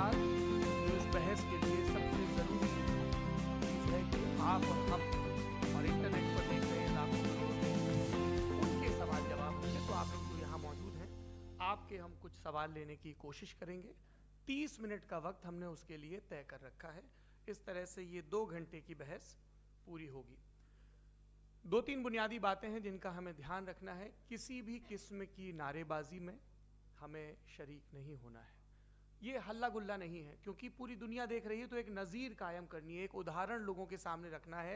बाद जो इस बहस के लिए सबसे ज़रूरी चीज़ है कि आप और हम और इंटरनेट पर देख रहे लाखों लोग उनके सवाल जवाब होंगे। तो आप लोग जो यहाँ मौजूद हैं, आपके हम कुछ सवाल लेने की कोशिश करेंगे। 30 मिनट का वक्त हमने उसके लिए तय कर रखा है। इस तरह से ये 2 घंटे की बहस पूरी होगी। 2-3 बुनियादी बातें हैं जिनका हमें ध्यान रखना है। किसी भी किस्म की नारेबाजी में हमें शरीक नहीं होना है। ये हल्ला गुल्ला नहीं है, क्योंकि पूरी दुनिया देख रही है, तो एक नज़ीर कायम करनी है, एक उदाहरण लोगों के सामने रखना है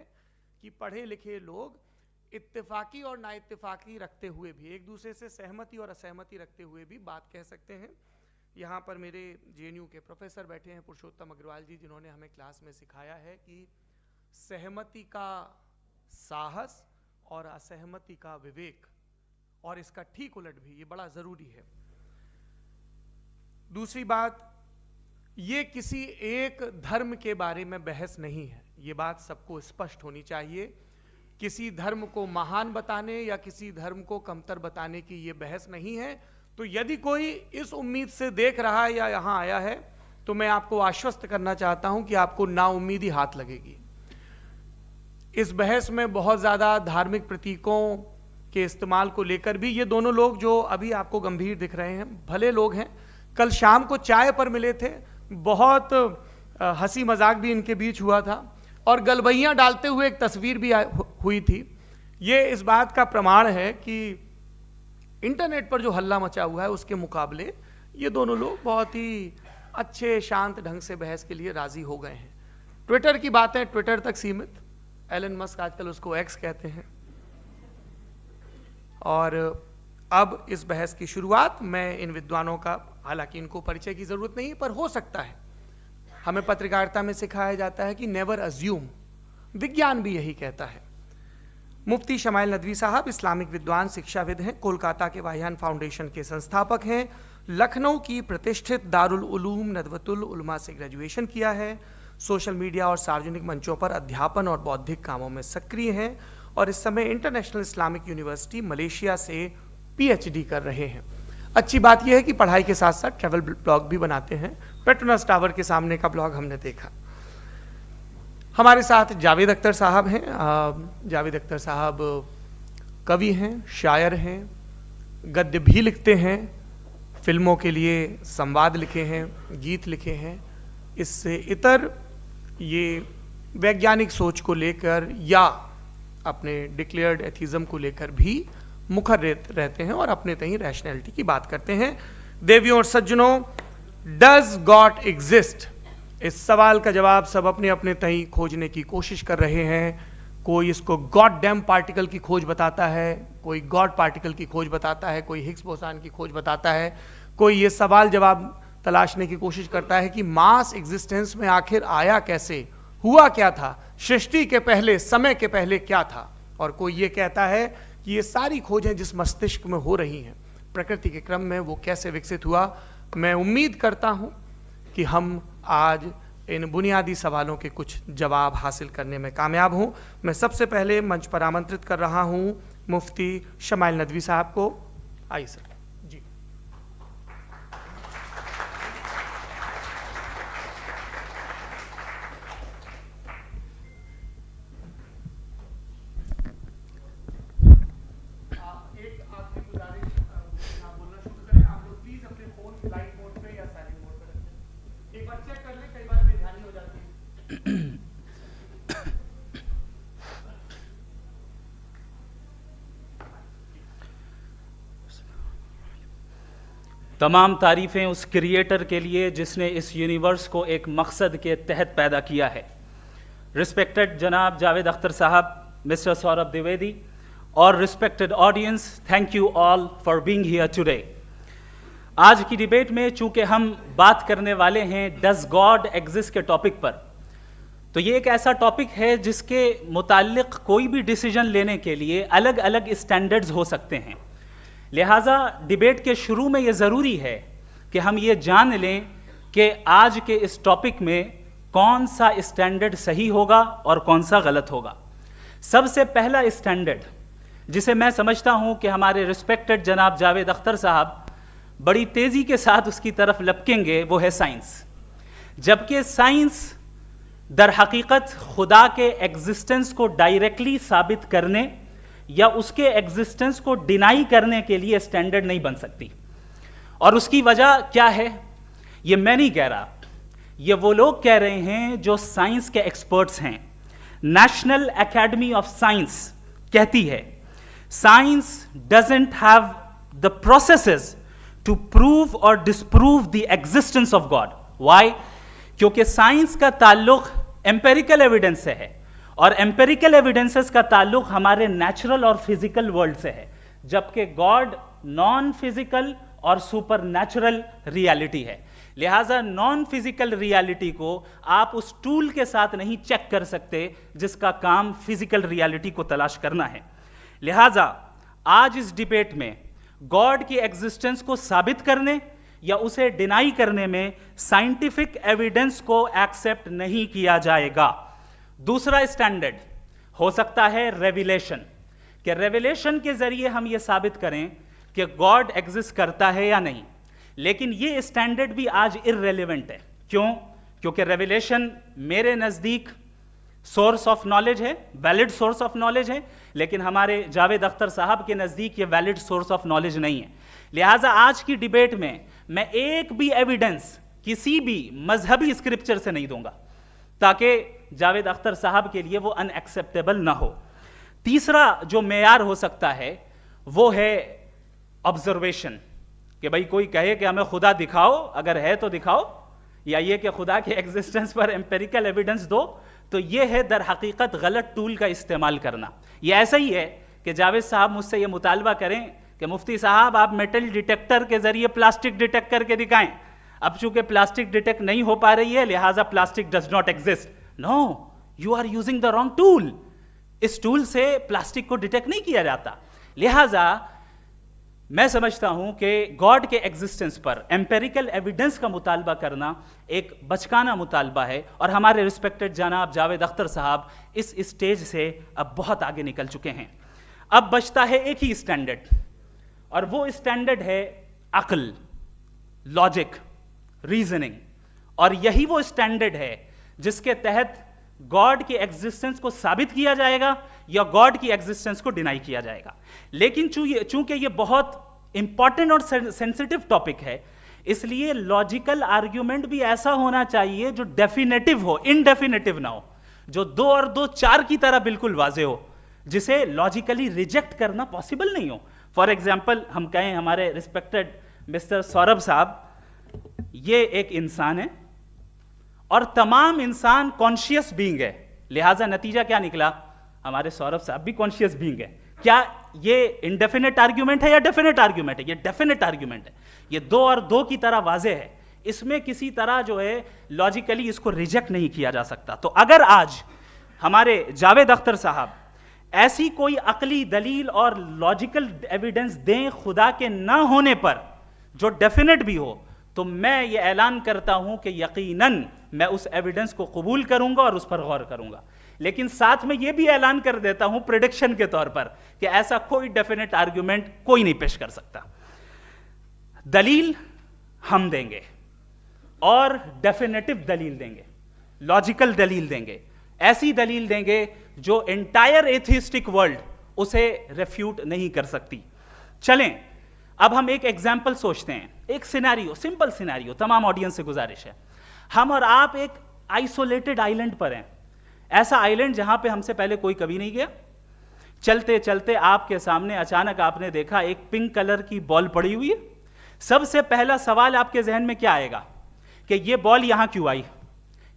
कि पढ़े लिखे लोग इत्तेफाकी और ना इत्तेफाकी रखते हुए भी, एक दूसरे से सहमति और असहमति रखते हुए भी बात कह सकते हैं। यहाँ पर मेरे JNU के प्रोफेसर बैठे हैं, पुरुषोत्तम अग्रवाल जी, जिन्होंने हमें क्लास में सिखाया है कि सहमति का साहस और असहमति का विवेक, और इसका ठीक उलट भी, ये बड़ा ज़रूरी है। दूसरी बात, ये किसी एक धर्म के बारे में बहस नहीं है, ये बात सबको स्पष्ट होनी चाहिए। किसी धर्म को महान बताने या किसी धर्म को कमतर बताने की ये बहस नहीं है। तो यदि कोई इस उम्मीद से देख रहा है या यहाँ आया है, तो मैं आपको आश्वस्त करना चाहता हूं कि आपको नाउम्मीदी हाथ लगेगी। इस बहस में बहुत ज़्यादा धार्मिक प्रतीकों के इस्तेमाल को लेकर भी, ये दोनों लोग जो अभी आपको गंभीर दिख रहे हैं, भले लोग हैं, कल शाम को चाय पर मिले थे, बहुत हंसी मजाक भी इनके बीच हुआ था, और गलबैयाँ डालते हुए एक तस्वीर भी हुई थी। ये इस बात का प्रमाण है कि इंटरनेट पर जो हल्ला मचा हुआ है उसके मुकाबले ये दोनों लोग बहुत ही अच्छे शांत ढंग से बहस के लिए राजी हो गए हैं। ट्विटर की बातें ट्विटर तक सीमित, एलन मस्क आजकल उसको एक्स कहते हैं। और अब इस बहस की शुरुआत मैं इन विद्वानों का, हालांकि इनको परिचय की जरूरत नहीं, पर हो सकता है, हमें पत्रकारिता में सिखाया जाता है कि नेवर अज्यूम, विज्ञान भी यही कहता है। मुफ्ती शमाइल नदवी साहब इस्लामिक विद्वान, शिक्षाविद हैं, कोलकाता के वाहियान फाउंडेशन के संस्थापक हैं, लखनऊ की प्रतिष्ठित दारुल उलूम नदवतुल उलमा से ग्रेजुएशन किया है, सोशल मीडिया और सार्वजनिक मंचों पर अध्यापन और बौद्धिक कामों में सक्रिय हैं, और इस समय इंटरनेशनल इस्लामिक यूनिवर्सिटी मलेशिया से PhD कर रहे हैं। अच्छी बात यह है कि पढ़ाई के साथ साथ ट्रैवल ब्लॉग भी बनाते हैं। पेट्रोनस टावर के सामने का ब्लॉग हमने देखा। हमारे साथ जावेद अख्तर साहब हैं। जावेद अख्तर साहब कवि हैं, शायर हैं, गद्य भी लिखते हैं, फिल्मों के लिए संवाद लिखे हैं, गीत लिखे हैं। इससे इतर ये वैज्ञानिक सोच को लेकर या अपने डिक्लेयर्ड एथिज्म को लेकर भी मुखर रहते हैं और अपने तहीं रैशनैलिटी की बात करते हैं। देवियों और सज्जनों, डज गॉड एग्जिस्ट? इस सवाल का जवाब सब अपने अपने तहीं खोजने की कोशिश कर रहे हैं। कोई इसको गॉड डैम पार्टिकल की खोज बताता है, कोई गॉड पार्टिकल की खोज बताता है, कोई हिग्स बोसान की खोज बताता है, कोई ये सवाल जवाब तलाशने की कोशिश करता है कि मास एग्जिस्टेंस में आखिर आया कैसे, हुआ क्या था, सृष्टि के पहले, समय के पहले क्या था। और कोई ये कहता है कि ये सारी खोजें जिस मस्तिष्क में हो रही हैं प्रकृति के क्रम में, वो कैसे विकसित हुआ। मैं उम्मीद करता हूं कि हम आज इन बुनियादी सवालों के कुछ जवाब हासिल करने में कामयाब हों। मैं सबसे पहले मंच पर आमंत्रित कर रहा हूं मुफ्ती शमाइल नदवी साहब को। आइए सर। जी, तमाम तारीफ़ें उस क्रिएटर के लिए जिसने इस यूनिवर्स को एक मकसद के तहत पैदा किया है। रिस्पेक्टेड जनाब जावेद अख्तर साहब, मिस्टर सौरभ द्विवेदी और respected audience, thank you all for being here today. आज की डिबेट में चूंकि हम बात करने वाले हैं डज गॉड एग्जिस्ट के टॉपिक पर, तो ये एक ऐसा टॉपिक है जिसके मुताल्लिक कोई भी डिसीजन लेने के लिए अलग अलग स्टैंडर्ड्स हो सकते हैं। लिहाजा डिबेट के शुरू में ये ज़रूरी है कि हम ये जान लें कि आज के इस टॉपिक में कौन सा स्टैंडर्ड सही होगा और कौन सा गलत होगा। सबसे पहला स्टैंडर्ड जिसे मैं समझता हूं कि हमारे रिस्पेक्टेड जनाब जावेद अख्तर साहब बड़ी तेज़ी के साथ उसकी तरफ लपकेंगे, वो है साइंस। जबकि साइंस दर हकीकत खुदा के एग्जिस्टेंस को डायरेक्टली साबित करने या उसके एग्जिस्टेंस को डिनाई करने के लिए स्टैंडर्ड नहीं बन सकती। और उसकी वजह क्या है, ये मैं नहीं कह रहा, ये वो लोग कह रहे हैं जो साइंस के एक्सपर्ट्स हैं। नेशनल एकेडमी ऑफ साइंस कहती है science doesn't have the processes to prove और disprove the existence of God. Why? क्योंकि साइंस का ताल्लुक एम्पेरिकल एविडेंस से है और एम्पेरिकल एविडेंसेस का ताल्लुक हमारे नेचुरल और फिजिकल वर्ल्ड से है, जबकि गॉड नॉन फिजिकल और सुपर नेचुरल रियलिटी है। लिहाजा नॉन फिजिकल रियलिटी को आप उस टूल के साथ नहीं चेक कर सकते जिसका काम फिजिकल रियलिटी को तलाश करना है। लिहाजा आज इस डिबेट में गॉड की एग्जिस्टेंस को साबित करने या उसे डिनाई करने में साइंटिफिक एविडेंस को एक्सेप्ट नहीं किया जाएगा। दूसरा स्टैंडर्ड हो सकता है रेविलेशन, कि रेविलेशन के जरिए हम यह साबित करें कि गॉड एग्जिस्ट करता है या नहीं। लेकिन यह स्टैंडर्ड भी आज इररेलेवेंट है। क्यों? क्योंकि रेविलेशन मेरे नजदीक सोर्स ऑफ नॉलेज है, वैलिड सोर्स ऑफ नॉलेज है, लेकिन हमारे जावेद अख्तर साहब के नजदीक ये वैलिड सोर्स ऑफ नॉलेज नहीं है। लिहाजा आज की डिबेट में मैं एक भी एविडेंस किसी भी मजहबी स्क्रिप्चर से नहीं दूंगा ताकि जावेद अख्तर साहब के लिए वो अनएक्सेप्टेबल ना हो। तीसरा जो मेयार हो सकता है वो है ऑब्जर्वेशन, कि भाई कोई कहे कि हमें खुदा दिखाओ, अगर है तो दिखाओ, या ये कि खुदा के एग्जिस्टेंस पर एम्पेरिकल एविडेंस दो। तो ये है दर हकीकत गलत टूल का इस्तेमाल करना। ये ऐसा ही है कि जावेद साहब मुझसे ये मुतालबा करें कि मुफ्ती साहब आप मेटल डिटेक्टर के जरिए प्लास्टिक डिटेक्ट करके दिखाएं। अब चूंकि प्लास्टिक डिटेक्ट नहीं हो पा रही है लिहाजा plastic does not exist. No, you are using the wrong tool. इस टूल से प्लास्टिक को डिटेक्ट नहीं किया जाता। लिहाजा मैं समझता हूं कि गॉड के एग्जिस्टेंस पर एम्पेरिकल एविडेंस का मुतालबा करना एक बचकाना मुतालबा है, और हमारे रिस्पेक्टेड जनाब जावेद अख्तर साहब इस स्टेज से अब बहुत आगे निकल चुके हैं। अब बचता है एक ही स्टैंडर्ड, और वो स्टैंडर्ड है अक्ल, लॉजिक, रीजनिंग। और यही वो स्टैंडर्ड है जिसके तहत गॉड की एग्जिस्टेंस को साबित किया जाएगा या गॉड की एग्जिस्टेंस को डिनाई किया जाएगा। लेकिन चूंकि ये बहुत इंपॉर्टेंट और सेंसिटिव टॉपिक है, इसलिए लॉजिकल आर्ग्यूमेंट भी ऐसा होना चाहिए जो डेफिनेटिव हो, इनडेफिनेटिव ना हो, जो 2 और 2 4 की तरह बिल्कुल वाजे हो, जिसे लॉजिकली रिजेक्ट करना पॉसिबल नहीं हो। फॉर एग्जाम्पल हम कहें हमारे रिस्पेक्टेड मिस्टर सौरभ साहब, ये एक इंसान है और तमाम इंसान कॉन्शियस बीइंग है, लिहाजा नतीजा क्या निकला, हमारे सौरभ साहब भी कॉन्शियस बीइंग है। क्या ये इनडेफिनेट आर्ग्यूमेंट है या डेफिनेट आर्ग्यूमेंट है? ये डेफिनेट आर्ग्यूमेंट है। ये 2 और 2 की तरह वाजे है, इसमें किसी तरह जो है लॉजिकली इसको रिजेक्ट नहीं किया जा सकता। तो अगर आज हमारे जावेद अख्तर साहब ऐसी कोई अकली दलील और लॉजिकल एविडेंस दें खुदा के ना होने पर जो डेफिनेट भी हो, तो मैं ये ऐलान करता हूं कि यकीनन मैं उस एविडेंस को कबूल करूंगा और उस पर गौर करूंगा। लेकिन साथ में यह भी ऐलान कर देता हूं प्रेडिक्शन के तौर पर कि ऐसा कोई डेफिनेट आर्ग्यूमेंट कोई नहीं पेश कर सकता। दलील हम देंगे और डेफिनेटिव दलील देंगे, लॉजिकल दलील देंगे, ऐसी दलील देंगे जो एंटायर एथिस्टिक वर्ल्ड उसे रेफ्यूट नहीं कर सकती। चलें अब हम एक एग्जाम्पल सोचते हैं, एक सिनेरियो, सिंपल सिनेरियो, तमाम ऑडियंस से गुजारिश है, हम और आप एक आइसोलेटेड आइलैंड पर हैं, ऐसा आइलैंड जहां पे हमसे पहले कोई कभी नहीं गया। चलते चलते आपके सामने अचानक आपने देखा एक पिंक कलर की बॉल पड़ी हुई है। सबसे पहला सवाल आपके जहन में क्या आएगा कि ये बॉल यहां क्यों आई,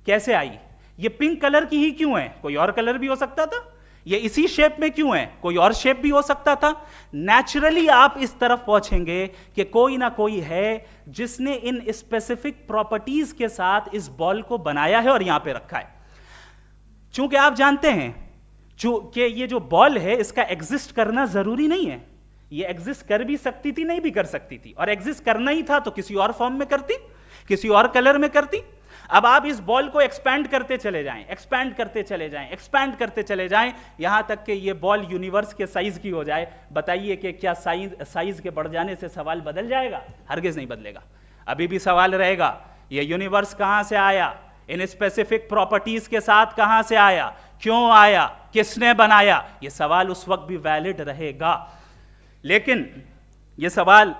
कैसे आई, ये पिंक कलर की ही क्यों है, कोई और कलर भी हो सकता था, ये इसी शेप में क्यों है, कोई और शेप भी हो सकता था। नेचुरली आप इस तरफ पहुंचेंगे कि कोई ना कोई है जिसने इन स्पेसिफिक प्रॉपर्टीज के साथ इस बॉल को बनाया है और यहां पे रखा है। चूंकि आप जानते हैं कि ये जो बॉल है इसका एग्जिस्ट करना जरूरी नहीं है, ये एग्जिस्ट कर भी सकती थी, नहीं भी कर सकती थी, और एग्जिस्ट करना ही था तो किसी और फॉर्म में करती, किसी और कलर में करती। अब आप इस बॉल को एक्सपैंड करते चले जाएं, एक्सपैंड करते चले जाएं, एक्सपैंड करते चले जाएं, यहां तक कि ये बॉल यूनिवर्स के साइज की हो जाए। बताइए कि क्या साइज के बढ़ जाने से सवाल बदल जाएगा? हरगिज नहीं बदलेगा। अभी भी सवाल रहेगा ये यूनिवर्स कहां से आया, इन स्पेसिफिक प्रॉपर्टीज के साथ कहां से आया, क्यों आया, किसने बनाया, ये सवाल उस वक्त भी वैलिड रहेगा। लेकिन ये सवाल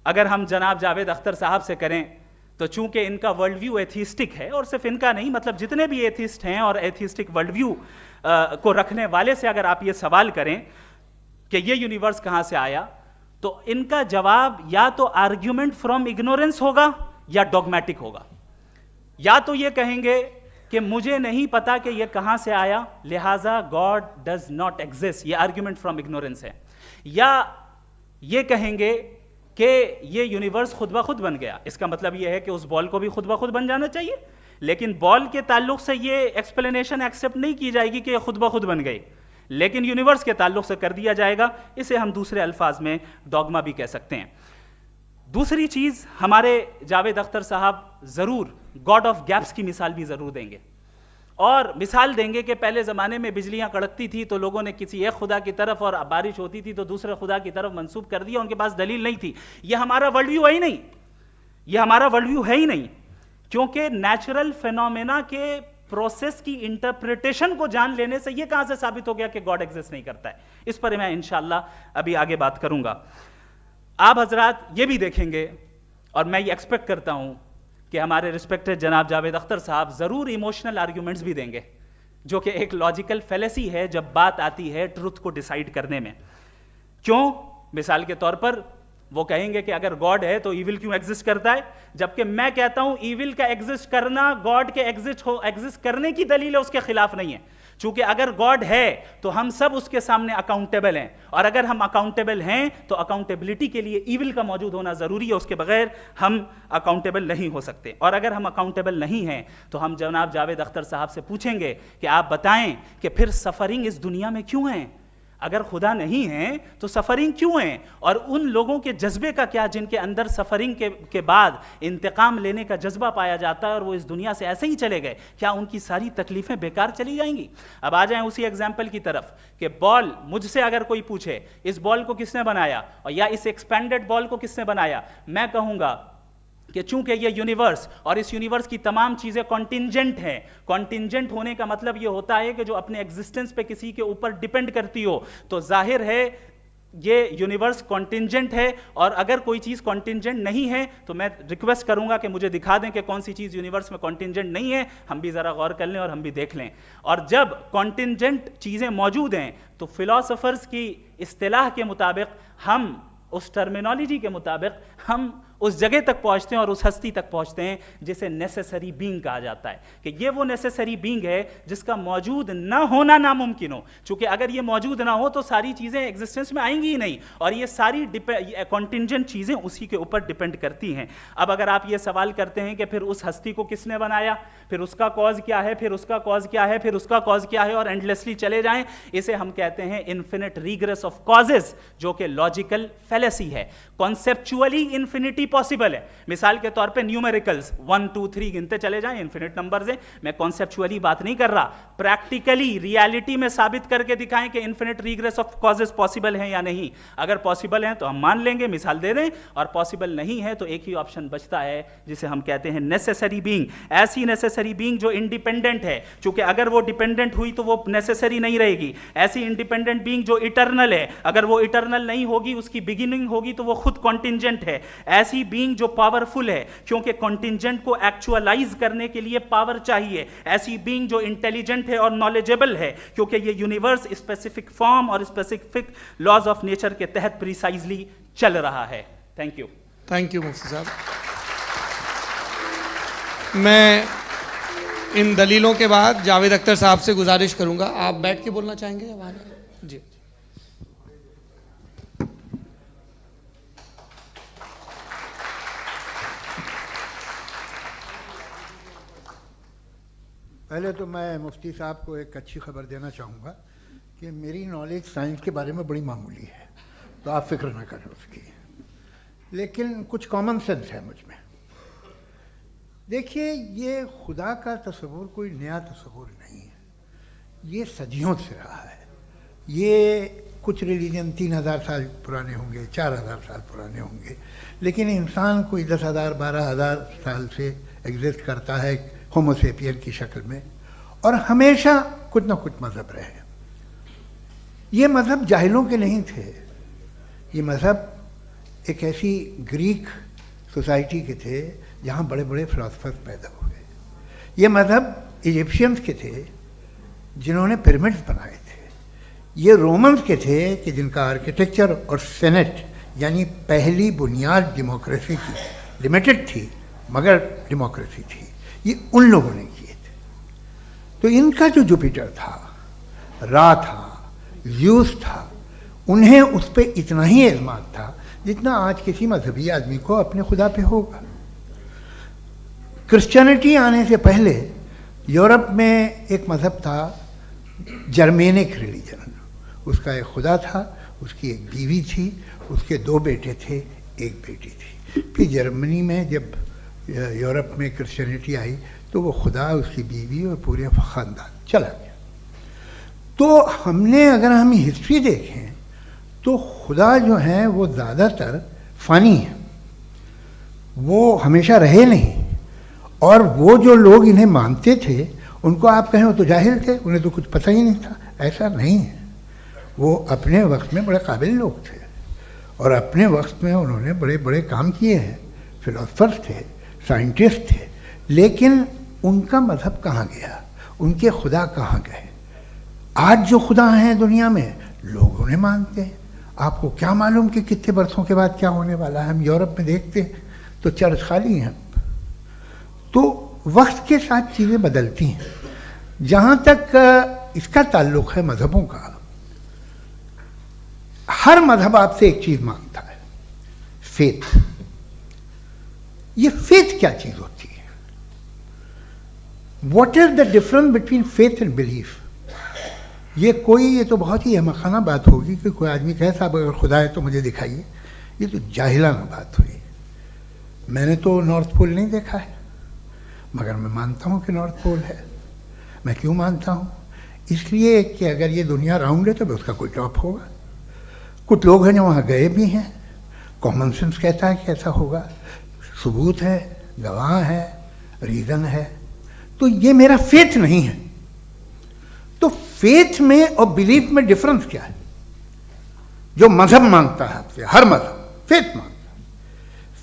अगर हम जनाब जावेद अख्तर साहब से करें तो चूंकि इनका वर्ल्ड व्यू एथिस्टिक है, और सिर्फ इनका नहीं, मतलब जितने भी एथिस्ट हैं और एथिस्टिक वर्ल्ड व्यू को रखने वाले से अगर आप ये सवाल करें कि ये यूनिवर्स कहां से आया, तो इनका जवाब या तो आर्ग्यूमेंट फ्रॉम इग्नोरेंस होगा या डॉगमेटिक होगा। या तो ये कहेंगे कि मुझे नहीं पता कि ये कहां से आया, लिहाजा गॉड डज नॉट एग्जिस्ट, ये आर्ग्यूमेंट फ्रॉम इग्नोरेंस है, या ये कहेंगे कि ये यूनिवर्स खुद ब खुद बन गया। इसका मतलब ये है कि उस बॉल को भी खुद ब खुद बन जाना चाहिए, लेकिन बॉल के ताल्लुक से ये एक्सप्लेनेशन एक्सेप्ट नहीं की जाएगी कि ये खुद ब खुद बन गई, लेकिन यूनिवर्स के ताल्लुक से कर दिया जाएगा। इसे हम दूसरे अल्फाज में डॉगमा भी कह सकते हैं। दूसरी चीज, हमारे जावेद अख्तर साहब जरूर गॉड ऑफ गैप्स की मिसाल भी जरूर देंगे, और मिसाल देंगे कि पहले ज़माने में बिजलियां कड़कती थी तो लोगों ने किसी एक खुदा की तरफ, और बारिश होती थी तो दूसरे खुदा की तरफ मंसूब कर दिया, उनके पास दलील नहीं थी। यह हमारा वर्ल्ड व्यू है ही नहीं, यह हमारा वर्ल्ड व्यू है ही नहीं, क्योंकि नेचुरल फिनोमेना के प्रोसेस की इंटरप्रिटेशन को जान लेने से यह कहां से साबित हो गया कि गॉड एग्जिस्ट नहीं करता है। इस पर मैं इंशाअल्लाह अभी आगे बात करूंगा। आप हजरात ये भी देखेंगे, और मैं ये एक्सपेक्ट करता हूं कि हमारे रिस्पेक्टेड जनाब जावेद अख्तर साहब जरूर इमोशनल आर्ग्यूमेंट्स भी देंगे, जो कि एक लॉजिकल फेलेसी है जब बात आती है ट्रुथ को डिसाइड करने में। क्यों? मिसाल के तौर पर वो कहेंगे कि अगर गॉड है तो ईविल क्यों एग्जिस्ट करता है, जबकि मैं कहता हूं ईविल का एग्जिस्ट करना गॉड के एग्जिस्ट करने की दलील है, उसके खिलाफ नहीं है। चूंकि अगर गॉड है तो हम सब उसके सामने अकाउंटेबल हैं, और अगर हम अकाउंटेबल हैं तो अकाउंटेबिलिटी के लिए ईविल का मौजूद होना जरूरी है, उसके बगैर हम अकाउंटेबल नहीं हो सकते। और अगर हम अकाउंटेबल नहीं हैं तो हम जनाब जावेद अख्तर साहब से पूछेंगे कि आप बताएं कि फिर सफरिंग इस दुनिया में क्यों है? अगर खुदा नहीं है तो सफरिंग क्यों है? और उन लोगों के जज्बे का क्या जिनके अंदर सफरिंग के बाद इंतकाम लेने का जज्बा पाया जाता है और वो इस दुनिया से ऐसे ही चले गए, क्या उनकी सारी तकलीफें बेकार चली जाएंगी? अब आ जाएं उसी एग्जाम्पल की तरफ कि बॉल, मुझसे अगर कोई पूछे इस बॉल को किसने बनाया और या इस एक्सपेंडेड बॉल को किसने बनाया, मैं कहूंगा कि चूंकि ये यूनिवर्स और इस यूनिवर्स की तमाम चीजें कॉन्टिंजेंट हैं। कॉन्टिंजेंट होने का मतलब ये होता है कि जो अपने एग्जिस्टेंस पे किसी के ऊपर डिपेंड करती हो, तो जाहिर है ये यूनिवर्स कॉन्टिंजेंट है। और अगर कोई चीज कॉन्टिंजेंट नहीं है तो मैं रिक्वेस्ट करूंगा कि मुझे दिखा दें कि कौन सी चीज यूनिवर्स में कॉन्टिंजेंट नहीं है, हम भी जरा गौर कर लें और हम भी देख लें। और जब कॉन्टिंजेंट चीजें मौजूद हैं तो फिलोसोफर्स की इस्तिलाह के मुताबिक, हम उस टर्मिनोलॉजी के मुताबिक हम उस जगह तक पहुंचते हैं और उस हस्ती तक पहुंचते हैं जिसे नेसेसरी बीइंग कहा जाता है, कि ये वो नेसेसरी बीइंग है जिसका मौजूद ना होना नामुमकिन हो। क्योंकि अगर ये मौजूद ना हो तो सारी चीजें एग्जिस्टेंस में आएंगी ही नहीं, और ये सारी कॉन्टिंजेंट चीजें उसी के ऊपर डिपेंड करती हैं। अब अगर आप ये सवाल करते हैं कि फिर उस हस्ती को किसने बनाया, फिर उसका कॉज क्या है, फिर उसका कॉज क्या है, फिर उसका कॉज क्या है, और एंडलेसली चले जाएं, इसे हम कहते हैं इन्फिनिट रीग्रेस ऑफ कॉजेस, जो कि लॉजिकल फेलेसी है। कॉन्सेप्चुअली इन्फिनिटी पॉसिबल है। मिसाल के तौर पे न्यूमेरिकल्स 1 2 3 गिनते चले जाएं, इन्फिनिट नंबर्स हैं। मैं कॉन्सेप्चुअली बात नहीं कर रहा, प्रैक्टिकली रियलिटी में साबित करके दिखाएं कि infinite regress of causes possible है या नहीं। अगर पॉसिबल है तो हम मान लेंगे, मिसाल दे दें, और पॉसिबल नहीं है तो एक ही ऑप्शन बचता है जिसे हम कहते हैं नेसेसरी बीइंग। ऐसी नेसेसरी बीइंग जो इंडिपेंडेंट है, क्योंकि अगर वो डिपेंडेंट हुई तो वो नेसेसरी नहीं रहेगी। ऐसी इंडिपेंडेंट बीइंग जो इटर्नल है, अगर वो इटर्नल नहीं होगी, उसकी बिगिनिंग होगी, तो वो खुद कॉन्टिंजेंट है। ऐसी बीइंग जो पावरफुल है, क्योंकि कॉन्टिंजेंट को एक्चुअलाइज करने के लिए पावर चाहिए। ऐसी बीइंग जो इंटेलिजेंट है और नॉलेजेबल है, क्योंकि ये यूनिवर्स स्पेसिफिक फॉर्म और स्पेसिफिक लॉज ऑफ नेचर के तहत प्रिसाइजली चल रहा है। Thank you. थैंक यू मुफ्ती साहब। मैं इन दलीलों के बाद जावेद अख्तर साहब से गुजारिश करूंगा, आप बैठ के बोलना चाहेंगे या वहां? जी। पहले तो मैं मुफ्ती साहब को एक अच्छी खबर देना चाहूँगा कि मेरी नॉलेज साइंस के बारे में बड़ी मामूली है, तो आप फिक्र ना करें उसकी, लेकिन कुछ कॉमन सेंस है मुझ में। देखिए, ये खुदा का तस्वुर कोई नया तस्वुर नहीं है, ये सदियों से रहा है। ये कुछ रिलीजन 3000 साल पुराने होंगे, 4000 साल पुराने होंगे, लेकिन इंसान कोई 10,000 12,000 साल से एग्जिस्ट करता है होमोसेपियन की शक्ल में, और हमेशा कुछ ना कुछ मज़हब रहे। ये मज़हब जाहिलों के नहीं थे, ये मज़हब एक ऐसी ग्रीक सोसाइटी के थे जहाँ बड़े बड़े फिलोसफर्स पैदा हुए। ये मज़हब इजिप्शियंस के थे जिन्होंने पिरामिड्स बनाए थे। ये रोमन्स के थे कि जिनका आर्किटेक्चर और सेनेट यानी पहली बुनियाद डेमोक्रेसी की लिमिटेड थी मगर डेमोक्रेसी थी, ये उन लोगों ने किए थे। तो इनका जो जुपिटर था, रा था, ज़्यूस था, उन्हें उस पर इतना ही एतमाद था जितना आज किसी मजहबी आदमी को अपने खुदा पे होगा। क्रिश्चियनिटी आने से पहले यूरोप में एक मज़हब था जर्मेनिक रिलीजन। उसका एक खुदा था, उसकी एक बीवी थी, उसके 2 बेटे थे, एक बेटी थी। फिर जर्मनी में जब यूरोप में क्रिश्चियनिटी आई तो वो खुदा, उसकी बीवी और पूरे ख़ानदान चला गया। तो अगर हम हिस्ट्री देखें तो खुदा जो है वो ज़्यादातर फ़ानी है, वो हमेशा रहे नहीं। और वो जो लोग इन्हें मानते थे उनको आप कहें वो तो जाहिल थे, उन्हें तो कुछ पता ही नहीं था, ऐसा नहीं है। वो अपने वक्त में बड़े काबिल लोग थे और अपने वक्त में उन्होंने बड़े बड़े काम किए हैं, फिलोसफर्स थे, साइंटिस्ट थे। लेकिन उनका मज़हब कहाँ गया, उनके खुदा कहाँ गए? आज जो खुदा हैं दुनिया में लोग उन्हें मानते हैं। आपको क्या मालूम कि कितने बरसों के बाद क्या होने वाला है? हम यूरोप में देखते हैं तो चर्च खाली हैं। तो वक्त के साथ चीज़ें बदलती हैं। जहाँ तक इसका ताल्लुक़ है मज़हबों का, हर मज़हब आपसे एक चीज़ मांगता है, फेथ। ये फेथ क्या चीज़ होती है? What is the difference between faith and belief? ये तो बहुत ही अहमक़ाना बात होगी कि कोई आदमी कहे साहब अगर खुदा है तो मुझे दिखाइए। ये तो जाहिलाना बात हुई। मैंने तो नॉर्थ पोल नहीं देखा है मगर मैं मानता हूँ कि नॉर्थ पोल है। मैं क्यों मानता हूँ? इसलिए कि अगर ये दुनिया राउंड है तो उसका कोई टॉप होगा। कुछ लोग हैं जो वहाँ गए भी हैं, कॉमन सेंस कहता है कि ऐसा होगा, सबूत है, गवाह है, रीज़न है। तो ये मेरा फेथ नहीं है। तो फेथ में और बिलीफ में डिफरेंस क्या है? जो मज़हब मांगता है आपसे, हर मज़हब फेथ मांगता है।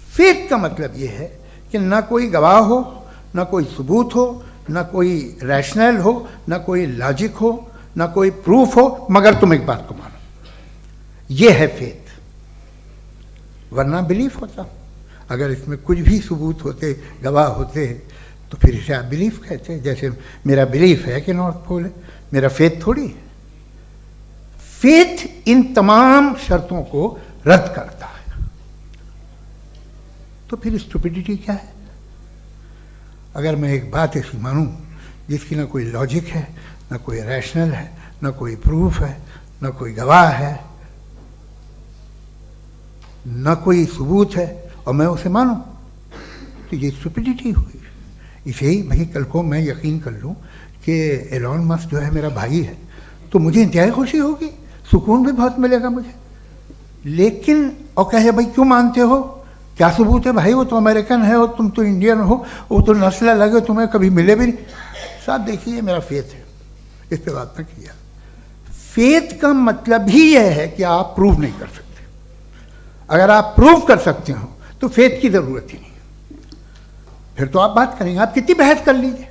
फेथ का मतलब ये है कि ना कोई गवाह हो, ना कोई सबूत हो, ना कोई रैशनल हो, ना कोई लॉजिक हो, ना कोई प्रूफ हो, मगर तुम एक बात को मानो। ये है फेथ। वरना बिलीफ होता। अगर इसमें कुछ भी सबूत होते, गवाह होते, तो फिर इसे आप बिलीफ कहते। जैसे मेरा बिलीफ है कि नॉर्थ पोल है, मेरा फेथ थोड़ी है। फेथ इन तमाम शर्तों को रद्द करता है। तो फिर स्टुपिडिटी क्या है? अगर मैं एक बात ऐसी मानूं जिसकी ना कोई लॉजिक है, ना कोई रैशनल है, ना कोई प्रूफ है, ना कोई गवाह है, ना कोई सबूत है, और मैं उसे मानूं, तो ये स्टुपिडिटी हुई। इसे ही भाई कल को मैं यकीन कर लूँ कि एलॉन मस्क जो है मेरा भाई है तो मुझे इंतहाई खुशी होगी, सुकून भी बहुत मिलेगा मुझे। लेकिन और कहे भाई क्यों मानते हो, क्या सबूत है? भाई वो तो अमेरिकन है और तुम तो इंडियन हो, वो तो नस्ल अलग है, तुम्हें कभी मिले भी नहीं। साहब देखिए मेरा फेथ है, इस पर बात न किया। फेथ का मतलब ही यह है कि आप प्रूव नहीं कर सकते। अगर आप प्रूव कर सकते हो तो फेथ की ज़रूरत ही नहीं, फिर तो आप बात करेंगे, आप कितनी बहस कर लीजिए।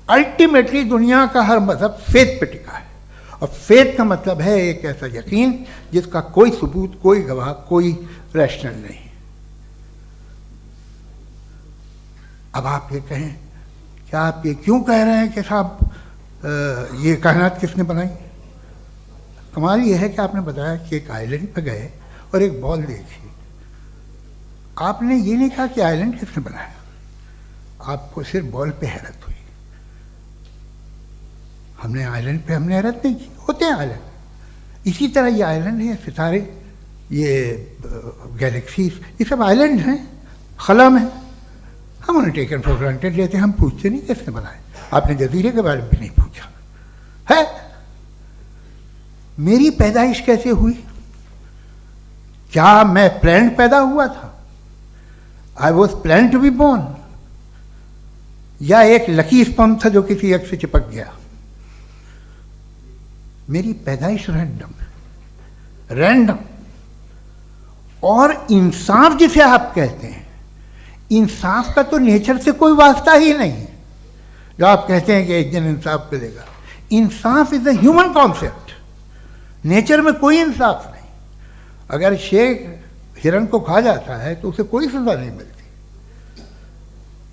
अल्टीमेटली दुनिया का हर मज़हब फेथ पे टिका है, और फेथ का मतलब है एक ऐसा यकीन जिसका कोई सबूत, कोई गवाह, कोई रैशनल नहीं। अब आप ये कहें, क्या आप ये क्यों कह रहे हैं कि साहब ये कायनात किसने बनाई? कमाल ये है कि आपने बताया कि एक आइलैंड पे गए और एक बॉल देखी। आपने ये नहीं कहा कि आइलैंड किसने बनाया, आपको सिर्फ बॉल पे हैरत हुई। हमने आइलैंड पे हमने हैरत नहीं की, होते हैं आइलैंड। इसी तरह ये आइलैंड है, सितारे, ये गैलेक्सीज, ये सब आइलैंड हैं, खला में। हम उन्हें टेकन फॉर ग्रांटेड लेते हैं, हम पूछते नहीं किसने बनाए। आपने जजीरे के बारे में भी नहीं पूछा है। मेरी पैदाइश कैसे हुई? क्या मैं प्लान्ड पैदा हुआ था? I was planned to be born. या एक लकी स्पर्म था जो किसी एग से चिपक गया। मेरी पैदाइश रैंडम। और इंसाफ जिसे आप कहते हैं, इंसाफ का तो नेचर से कोई वास्ता ही नहीं है। जो आप कहते हैं कि एक दिन इंसाफ मिलेगा, इंसाफ is a human concept, nature में कोई इंसाफ नहीं। अगर शेर हिरन को खा जाता है तो उसे कोई सजा नहीं मिलती।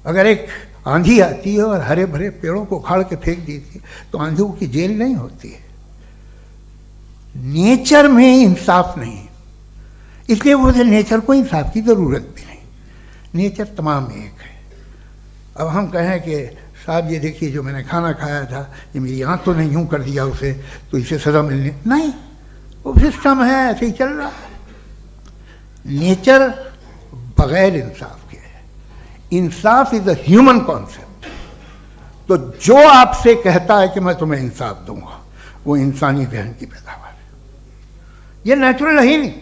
अगर एक आंधी आती है और हरे भरे पेड़ों को उखाड़ के फेंक देती है तो आंधियों की जेल नहीं होती है। नेचर में इंसाफ नहीं, इसलिए मुझे नेचर को इंसाफ की जरूरत भी नहीं। नेचर तमाम एक है। अब हम कहें कि साहब ये देखिए जो मैंने खाना खाया था ये मेरी आँख तो नहीं यूँ कर दिया उसे, तो इसे सज़ा मिलनी नहीं, वो सिस्टम है, ऐसे ही चल रहा है। नेचर बगैर इंसाफ के है। इंसाफ इज अ ह्यूमन कॉन्सेप्ट। तो जो आपसे कहता है कि मैं तुम्हें इंसाफ दूंगा, वो इंसानी जहन की पैदावार है। ये नेचुरल है ही नहीं,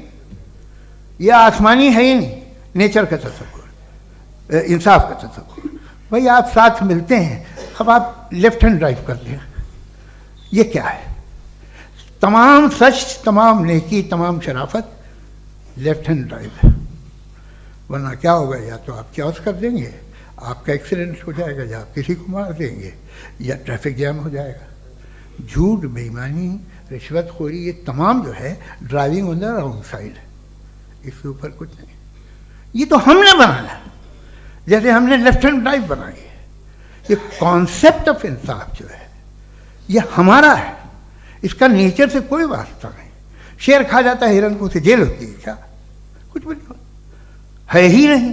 ये आसमानी है ही नहीं। नेचर का तसव्वुर, इंसाफ का तसव्वुर। भाई आप साथ मिलते हैं, अब आप लेफ्ट हैंड ड्राइव कर लें, ये क्या है? तमाम सच, तमाम नेकी, तमाम शराफत लेफ्ट हैंड ड्राइव है। वरना क्या होगा, या तो आप क्रॉस कर देंगे, आपका एक्सीडेंट हो जाएगा, या आप किसी को मार देंगे, या ट्रैफिक जैम हो जाएगा। झूठ, बेईमानी, रिश्वतखोरी, ये तमाम जो है driving on the wrong side है। इसके ऊपर कुछ नहीं। ये तो हमने बनाया, जैसे हमने लेफ्ट हैंड ड्राइव बनाई है। ये कॉन्सेप्ट ऑफ इंसाफ जो है ये हमारा है, इसका नेचर से कोई वास्ता नहीं। शेर खा जाता है हिरन को, उसे जेल होती है क्या? कुछ भी नहीं, है ही नहीं।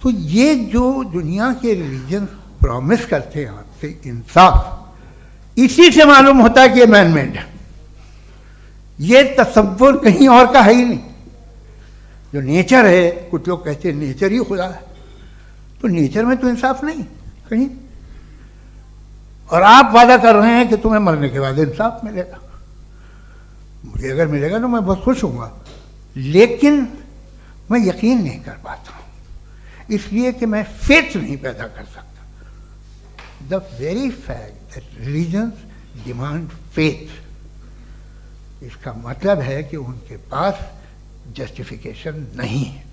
तो ये जो दुनिया के रिलीजन प्रॉमिस करते हैं आपसे इंसाफ, इसी से मालूम होता है कि ये मैन मेड है। ये तसव्वुर कहीं और का है ही नहीं। जो नेचर है, कुछ लोग कहते हैं नेचर ही खुदा है, तो नेचर में तो इंसाफ नहीं कहीं। और आप वादा कर रहे हैं कि तुम्हें मरने के बाद इंसाफ मिलेगा। मुझे अगर मिलेगा तो मैं बहुत खुश हूँगा, लेकिन मैं यकीन नहीं कर पाता हूँ, इसलिए कि मैं फेथ नहीं पैदा कर सकता। The very fact that religions demand faith, इसका मतलब है कि उनके पास जस्टिफिकेशन नहीं है।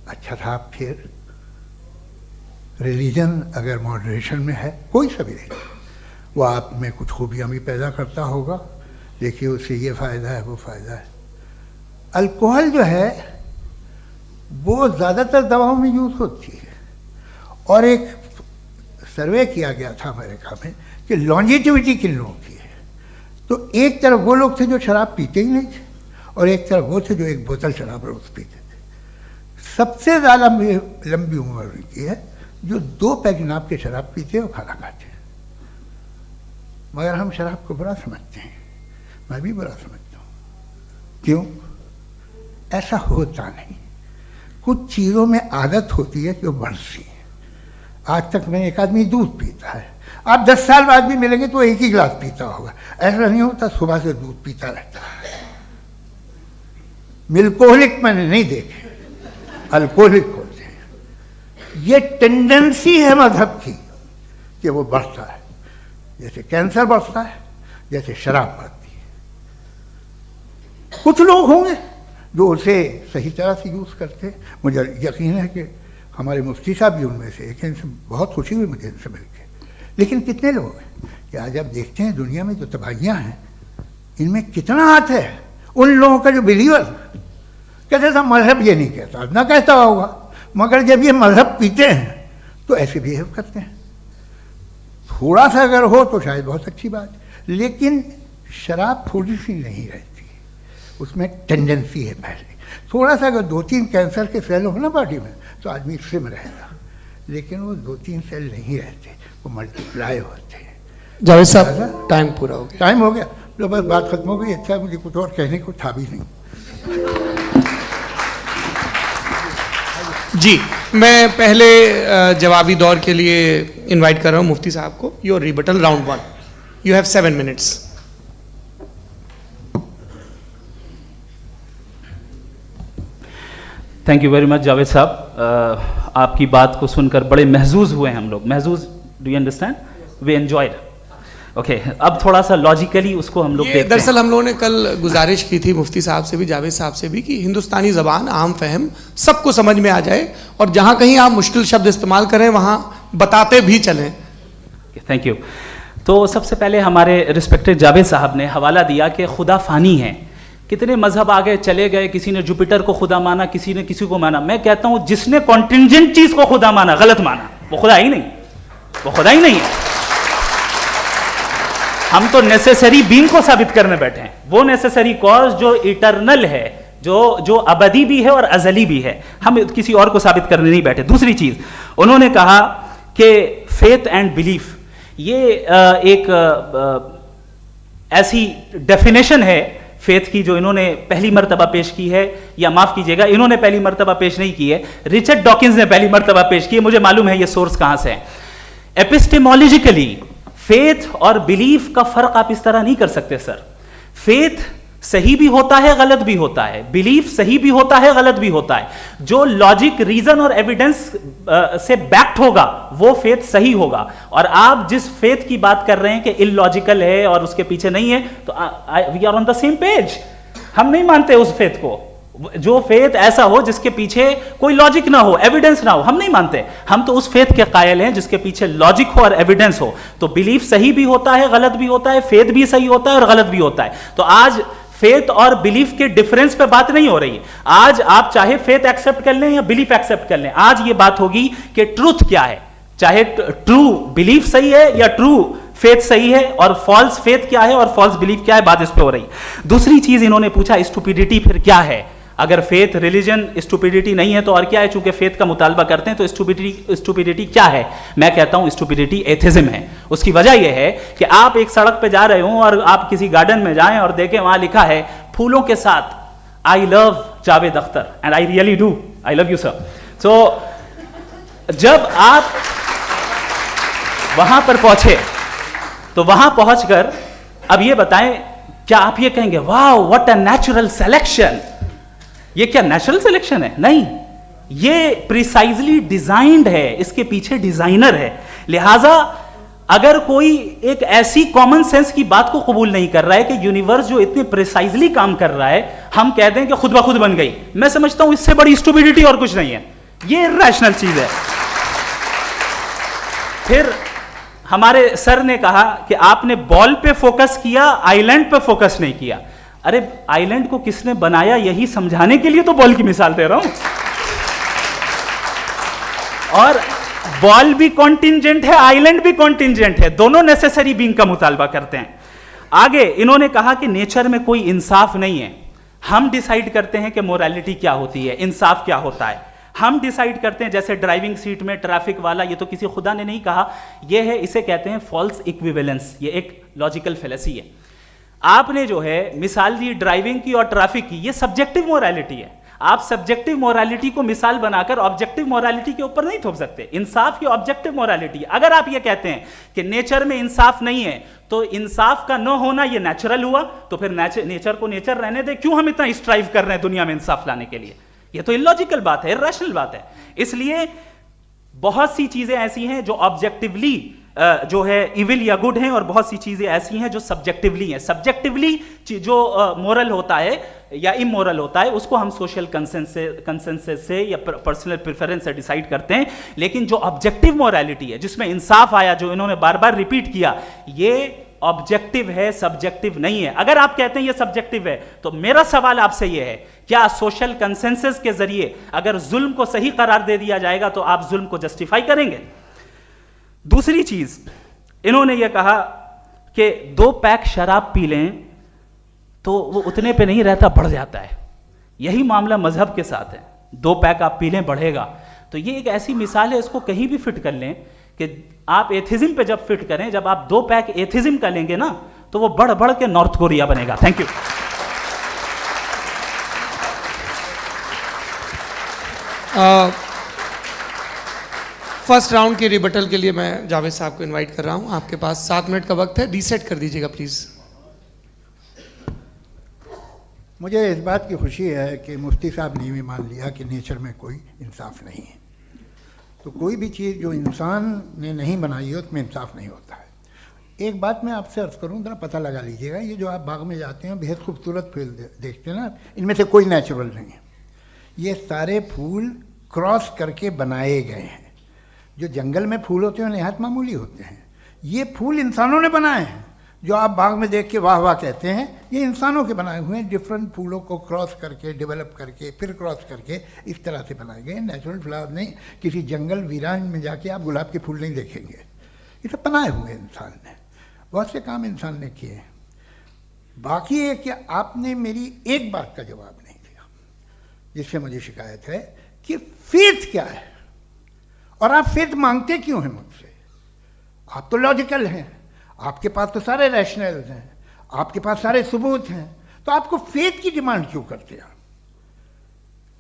अच्छा साहब, फिर रिलीजन अगर मॉडरेशन में है, कोई सा भी नहीं, वो आप में कुछ खूबियाँ भी पैदा करता होगा। देखिए उससे ये फ़ायदा है, वो फ़ायदा है। अल्कोहल जो है वो ज़्यादातर दवाओं में यूज़ होती है। और एक सर्वे किया गया था अमेरिका में कि लॉन्जेटिविटी किन लोगों की है, तो एक तरफ वो लोग थे जो शराब पीते ही नहीं थे, और एक तरफ वो थे जो एक बोतल शराब रोज़ पीते थे। सबसे ज़्यादा लंबी उम्र उनकी है जो 2 पैक नाप के शराब पीते और खाना खाते हैं। मगर हम शराब को बुरा समझते हैं, मैं भी बुरा समझता हूँ। क्यों? ऐसा होता नहीं। कुछ चीज़ों में आदत होती है कि वो बढ़ती है। आज तक में एक आदमी दूध पीता है, आप 10 साल बाद भी मिलेंगे तो एक ही गिलास पीता होगा। ऐसा नहीं होता, सुबह से दूध पीता रहता है। मिल्कोहलिक मैंने नहीं देखे, अल्कोहलिक होते हैं। ये टेंडेंसी है मजहब की कि वो बढ़ता है, जैसे कैंसर बढ़ता है, जैसे शराब बढ़ती है। कुछ लोग होंगे जो उसे सही तरह से यूज़ करते। मुझे यकीन है कि हमारे मुफ्ती साहब भी उनमें से एक हैं, इनसे बहुत खुशी हुई मुझे इनसे मिलकर। लेकिन कितने लोग हैं कि आज आप देखते हैं दुनिया में जो तबाहियाँ हैं, इनमें कितना हाथ है उन लोगों का जो बिलीवर कहते था मजहब ये नहीं कहता, ना कहता होगा, मगर जब ये मजहब पीते हैं तो ऐसे बिहेव करते हैं। थोड़ा सा अगर हो तो शायद बहुत अच्छी बात, लेकिन शराब थोड़ी सी नहीं रहती, उसमें टेंडेंसी है पहले। थोड़ा सा अगर 2-3 कैंसर के सेल हो ना बॉडी में तो आदमी सिम रहेगा, लेकिन वो 2-3 सेल नहीं रहते, वो मल्टीप्लाई होते हैं। जावेद साहब, टाइम पूरा हो गया। टाइम हो गया, तो बस बात खत्म हो गई। अच्छा, मुझे कुछ और कहने को था भी नहीं। जी, मैं पहले जवाबी दौर के लिए इनवाइट कर रहा हूँ मुफ्ती साहब को। Your rebuttal round 1, you have 7 minutes. Thank you very much Javed साहब, आपकी बात को सुनकर बड़े महजूज हुए हम लोग। महजूज, do you understand? We enjoyed. Okay, अब थोड़ा सा लॉजिकली उसको हम लोग देखते हैं। दरअसल हम लोगों ने कल गुजारिश की थी मुफ्ती साहब से भी, जावेद साहब से भी, कि हिंदुस्तानी ज़बान आम फहम सबको समझ में आ जाए और जहाँ कहीं आप मुश्किल शब्द इस्तेमाल करें वहाँ बताते भी चलें। Thank you. तो सबसे पहले हमारे रिस्पेक्टेड जावेद साहब ने हवाला दिया कि खुदा फ़ानी है। कितने मजहब आगे चले गए, किसी ने जुपिटर को खुदा माना, किसी ने किसी को माना। मैं कहता हूँ जिसने कॉन्टिंजेंट चीज़ को खुदा माना, गलत माना, वो खुदा ही नहीं, वो खुदा ही नहीं है। हम तो नेसेसरी बीइंग को साबित करने बैठे हैं, वो नेसेसरी कॉज जो इटरनल है, जो अबदी भी है और अजली भी है। हम किसी और को साबित करने नहीं बैठे। दूसरी चीज़ उन्होंने कहा कि फेथ एंड बिलीफ, ये एक ऐसी डेफिनेशन है फेथ की जो इन्होंने पहली मर्तबा पेश की है, या माफ कीजिएगा इन्होंने पहली मर्तबा पेश नहीं की है, रिचर्ड डॉकिंस ने पहली मर्तबा पेश की है। मुझे मालूम है ये सोर्स कहां से है। एपिस्टेमोलॉजिकली फेथ और बिलीफ का फर्क आप इस तरह नहीं कर सकते सर। फेथ सही भी होता है, गलत भी होता है, बिलीफ सही भी होता है, गलत भी होता है। जो लॉजिक, रीजन और एविडेंस से बैक्ड होगा वो फेथ सही होगा। और आप जिस फेथ की बात कर रहे हैं कि इलॉजिकल है और उसके पीछे नहीं है, तो we are on the same page. हम नहीं मानते उस फेथ को, जो फेथ ऐसा हो जिसके पीछे कोई लॉजिक ना हो, एविडेंस ना हो, हम नहीं मानते। हम तो उस फेथ के कायल हैं जिसके पीछे लॉजिक हो और एविडेंस हो। तो बिलीफ सही भी होता है, गलत भी होता है, फेथ भी सही होता है और गलत भी होता है। तो आज फेथ और बिलीफ के डिफरेंस पे बात नहीं हो रही। आज आप चाहे फेथ एक्सेप्ट कर लें या बिलीफ एक्सेप्ट कर लें, आज ये बात होगी कि ट्रूथ क्या है। चाहे ट्रू बिलीफ सही है या ट्रू फेथ सही है, और फॉल्स फेथ क्या है और फॉल्स बिलीफ क्या है, बात इस पे हो रही। दूसरी चीज इन्होंने पूछा स्टुपिडिटी फिर क्या है। अगर फेथ रिलीजन स्टुपिडिटी नहीं है तो और क्या है? चूंकि फेथ का मुतालबा करते हैं तो स्टुपिडिटी क्या है? मैं कहता हूं स्टुपिडिटी एथिज्म है। उसकी वजह यह है कि आप एक सड़क पे जा रहे हो और आप किसी गार्डन में जाएं और देखें वहां लिखा है फूलों के साथ I love Javed Akhtar, and I really do, I love you sir. So जब आप वहां पर पहुंचे तो वहां पहुंचकर अब ये बताएं, क्या आप ये कहेंगे wow what a natural selection? ये क्या नेचुरल सिलेक्शन है? नहीं, ये प्रिसाइजली डिजाइंड है, इसके पीछे डिजाइनर है। लिहाजा अगर कोई एक ऐसी कॉमन सेंस की बात को कबूल नहीं कर रहा है कि यूनिवर्स जो इतने प्रिसाइजली काम कर रहा है, हम कह दें कि खुद ब खुद बन गई, मैं समझता हूं इससे बड़ी स्टुपिडिटी और कुछ नहीं है। ये इरैशनल चीज है। फिर हमारे सर ने कहा कि आपने बॉल पे फोकस किया, आइलैंड पे फोकस नहीं किया। अरे आइलैंड को किसने बनाया यही समझाने के लिए तो बॉल की मिसाल दे रहा हूं। और बॉल भी कॉन्टिंजेंट है, आइलैंड भी कॉन्टिंजेंट है, दोनों नेसेसरी बीइंग का मुतालबा करते हैं। आगे इन्होंने कहा कि नेचर में कोई इंसाफ नहीं है। हम डिसाइड करते हैं कि मोरालिटी क्या होती है, इंसाफ क्या होता है। हम डिसाइड करते हैं, जैसे ड्राइविंग सीट में ट्रैफिक वाला, ये तो किसी खुदा ने नहीं कहा, ये है, इसे कहते हैं फॉल्स इक्विवेलेंस। ये एक लॉजिकल फेलेसी है। आपने जो है मिसाल दी ड्राइविंग की और ट्रैफिक की, ये सब्जेक्टिव मोरालिटी है। आप सब्जेक्टिव मोरालिटी को मिसाल बनाकर ऑब्जेक्टिव मोरालिटी के ऊपर नहीं थोप सकते। इंसाफ की ऑब्जेक्टिव मोरालिटी। अगर आप ये कहते हैं कि नेचर में इंसाफ नहीं है तो इंसाफ का न होना ये नेचुरल हुआ, तो फिर नेचर को नेचर रहने दे, क्यों हम इतना स्ट्राइव कर रहे हैं दुनिया में इंसाफ लाने के लिए? ये तो इलॉजिकल बात है, इरैशनल बात है। इसलिए बहुत सी चीजें ऐसी हैं जो ऑब्जेक्टिवली जो है इविल या गुड हैं, और बहुत सी चीजें ऐसी हैं जो सब्जेक्टिवली हैं। सब्जेक्टिवली जो मोरल होता है या इमोरल होता है उसको हम सोशल कंसेंसस से या पर्सनल प्रेफरेंस से डिसाइड करते हैं। लेकिन जो ऑब्जेक्टिव मोरालिटी है जिसमें इंसाफ आया, जो इन्होंने बार बार रिपीट किया, ये ऑब्जेक्टिव है, सब्जेक्टिव नहीं है। अगर आप कहते हैं ये सब्जेक्टिव है तो मेरा सवाल आपसे ये है, क्या सोशल कंसेंसस के जरिए अगर जुल्म को सही करार दे दिया जाएगा तो आप जुल्म को जस्टिफाई करेंगे? दूसरी चीज इन्होंने ये कहा कि 2 पैक शराब पी लें तो वो उतने पे नहीं रहता, बढ़ जाता है। यही मामला मजहब के साथ है। 2 पैक आप पी लें बढ़ेगा। तो ये एक ऐसी मिसाल है, इसको कहीं भी फिट कर लें कि आप एथिज्म पे जब फिट करें, जब आप 2 पैक एथिज्म का लेंगे ना तो वो बढ़ बढ़ के नॉर्थ कोरिया बनेगा। Thank you. फर्स्ट राउंड के रिबटल के लिए मैं जावेद साहब को इनवाइट कर रहा हूं। आपके पास 7 मिनट का वक्त है, रीसेट कर दीजिएगा प्लीज। मुझे इस बात की खुशी है कि मुफ्ती साहब ने भी मान लिया कि नेचर में कोई इंसाफ नहीं है। तो कोई भी चीज़ जो इंसान ने नहीं बनाई है उसमें इंसाफ नहीं होता है। एक बात मैं आपसे अर्ज़ करूँ, ज़रा पता लगा लीजिएगा, ये जो आप बाग में जाते हैं बेहद खूबसूरत फूल देखते हैं ना, इनमें से कोई नेचुरल नहीं है। ये सारे फूल क्रॉस करके बनाए गए हैं। जो जंगल में फूल होते हैं नहायत मामूली होते हैं, ये फूल इंसानों ने बनाए हैं। जो आप बाग में देख के वाह वाह कहते हैं, ये इंसानों के बनाए हुए हैं। डिफरेंट फूलों को क्रॉस करके, डेवलप करके, फिर क्रॉस करके इस तरह से बनाए गए। नेचुरल फ्लावर नहीं। किसी जंगल वीरान में जाके आप गुलाब के फूल नहीं देखेंगे। ये सब बनाए हुए इंसान ने, बहुत से काम इंसान ने किए। बाकी है कि आपने मेरी एक बात का जवाब नहीं दिया, जिससे मुझे शिकायत है कि फेथ क्या है और आप फेथ मांगते क्यों हैं मुझसे। आप तो लॉजिकल हैं, आपके पास तो सारे रैशनल्स हैं, आपके पास सारे सबूत हैं, तो आपको फेथ की डिमांड क्यों करते हैं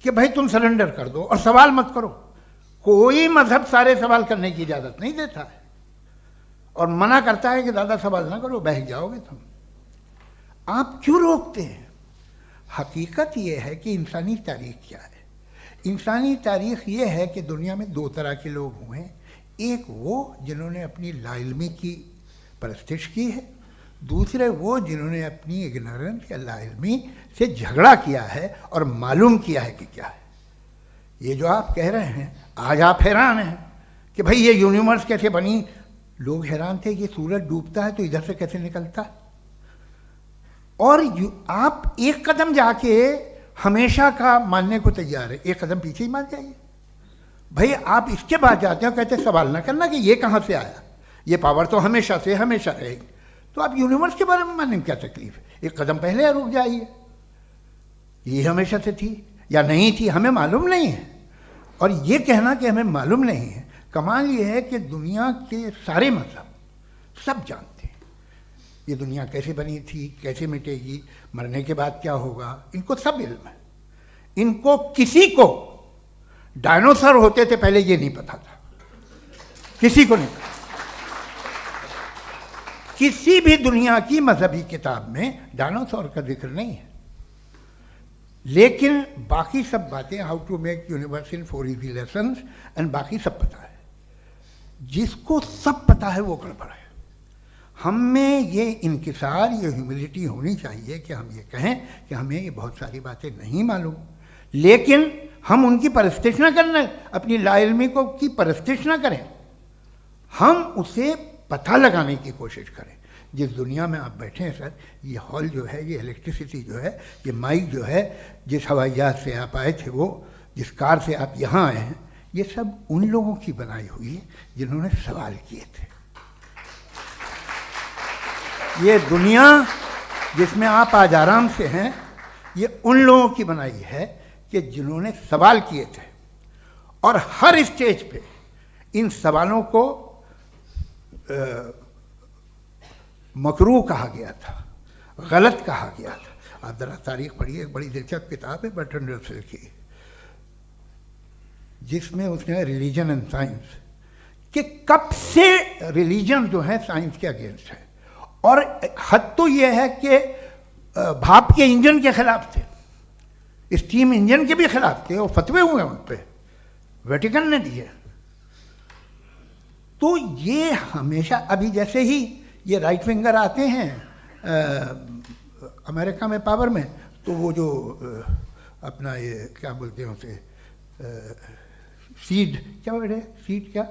कि भाई तुम सरेंडर कर दो और सवाल मत करो। कोई मजहब सारे सवाल करने की इजाज़त नहीं देता है और मना करता है कि ज़्यादा सवाल ना करो, बह जाओगे तुम। आप क्यों रोकते हैं? हकीकत यह है कि इंसानी तारीख क्या है। इंसानी तारीख ये है कि दुनिया में दो तरह के लोग हुए हैं। एक वो जिन्होंने अपनी लाइल्मी की परस्तिश की है, दूसरे वो जिन्होंने अपनी इग्नोरेंस या लाइल्मी से झगड़ा किया है और मालूम किया है कि क्या है। ये जो आप कह रहे हैं, आज आप हैरान हैं कि भाई ये यूनिवर्स कैसे बनी। लोग हैरान थे कि सूरज डूबता है तो इधर से कैसे निकलता है। और आप एक कदम जाके हमेशा का मानने को तैयार है, एक कदम पीछे ही मान जाइए। भाई आप इसके बाद जाते हो, कहते सवाल ना करना कि ये कहाँ से आया, ये पावर तो हमेशा से हमेशा रहेगी। तो आप यूनिवर्स के बारे में मानने में क्या तकलीफ है? एक कदम पहले रुक जाइए। ये हमेशा से थी या नहीं थी हमें मालूम नहीं है। और ये कहना कि हमें मालूम नहीं है, कमाल ये है कि दुनिया के सारे मजहब सब जानते हैं ये दुनिया कैसे बनी थी, कैसे मिटेगी, मरने के बाद क्या होगा, इनको सब इल्म है। इनको किसी को डायनासोर होते थे पहले ये नहीं पता था, किसी को नहीं पता। किसी भी दुनिया की मजहबी किताब में डायनासोर का जिक्र नहीं है। लेकिन बाकी सब बातें, how to make universe in 4 easy lessons and बाकी सब पता है। जिसको सब पता है वो गड़बड़ है। हम में ये इंकिसार, ये ह्यूमिलिटी होनी चाहिए कि हम ये कहें कि हमें ये बहुत सारी बातें नहीं मालूम, लेकिन हम उनकी परस्तिश ना करें, अपनी लाइल्मी को की परस्तिश ना करें, हम उसे पता लगाने की कोशिश करें। जिस दुनिया में आप बैठे हैं सर, ये हॉल जो है, ये इलेक्ट्रिसिटी जो है, ये माइक जो है, जिस हवाई जहाज से आप आए थे, वो जिस कार से आप यहाँ आए हैं, ये सब उन लोगों की बनाई हुई है जिन्होंने सवाल किए थे। ये दुनिया जिसमें आप आज आराम से हैं, ये उन लोगों की बनाई है कि जिन्होंने सवाल किए थे। और हर स्टेज पे इन सवालों को मकरूह कहा गया था, गलत कहा गया था। आप ज़रा तारीख पढ़िए, एक बड़ी दिलचस्प किताब है बर्ट्रैंड रसेल की, जिसमें उसने रिलीजन एंड साइंस कि कब से रिलीजन जो है साइंस के अगेंस्ट है। और हद तो ये है कि भाप के इंजन के खिलाफ थे, स्टीम इंजन के भी खिलाफ थे, और फतवे हुए उन पर, वेटिकन ने दिए। तो ये हमेशा, अभी जैसे ही ये राइट विंगर आते हैं अमेरिका में पावर में, तो वो जो अपना ये क्या बोलते हैं उसे, सीड क्या बोलते हैं, सीड क्या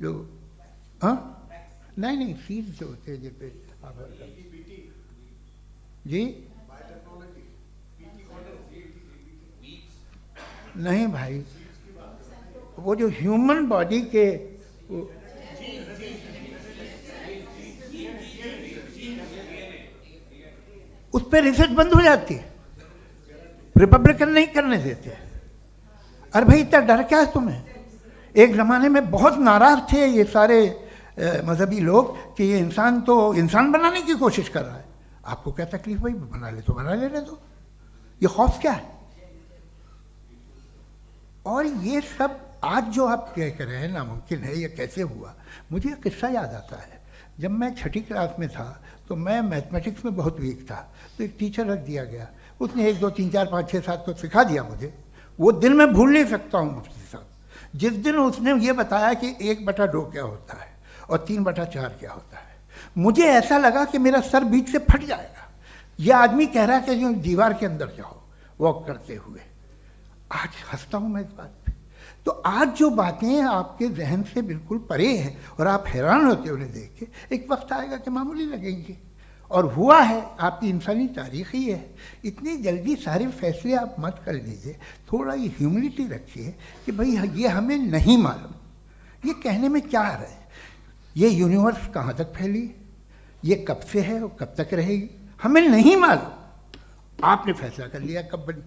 जो, हाँ नहीं सीड जो होते हैं जिन पे जी नहीं भाई, वो जो ह्यूमन बॉडी के उस पर रिसर्च बंद हो जाती है, रिपब्लिकन नहीं करने देते। अरे भाई इतना डर क्या है तुम्हें? एक ज़माने में बहुत नाराज़ थे ये सारे मजहबी लोग कि ये इंसान तो इंसान बनाने की कोशिश कर रहा है। आपको क्या तकलीफ भाई, बना ले तो बना लेने दो, ये खौफ क्या है? और ये सब आज जो आप कह कर रहे हैं नामुमकिन है, ये कैसे हुआ? मुझे एक किस्सा याद आता है। जब मैं 6ठी क्लास में था तो मैं मैथमेटिक्स में बहुत वीक था, तो एक टीचर रख दिया गया। उसने 1 2 3 4 5 6 7 तो सिखा दिया मुझे। वो दिन मैं भूल नहीं सकता हूँ मुफ्ती साहब, जिस दिन उसने ये बताया कि 1/2 क्या होता है और 3/4 क्या होता है, मुझे ऐसा लगा कि मेरा सर बीच से फट जाएगा। यह आदमी कह रहा है कि जो दीवार के अंदर जाओ वॉक करते हुए। आज हंसता हूँ मैं इस बात पे। तो आज जो बातें आपके जहन से बिल्कुल परे हैं और आप हैरान होते हो उन्हें देख के, एक वक्त आएगा कि मामूली लगेंगे। और हुआ है, आपकी इंसानी तारीख ही है। इतनी जल्दी सारे फैसले आप मत कर लीजिए, थोड़ा ये ह्यूमिलिटी रखिए कि भाई ये हमें नहीं मालूम। ये कहने में क्या आ रहा है, ये यूनिवर्स कहाँ तक फैली, ये कब से है और कब तक रहेगी, हमें नहीं मालूम। आपने फैसला कर लिया कब बनी।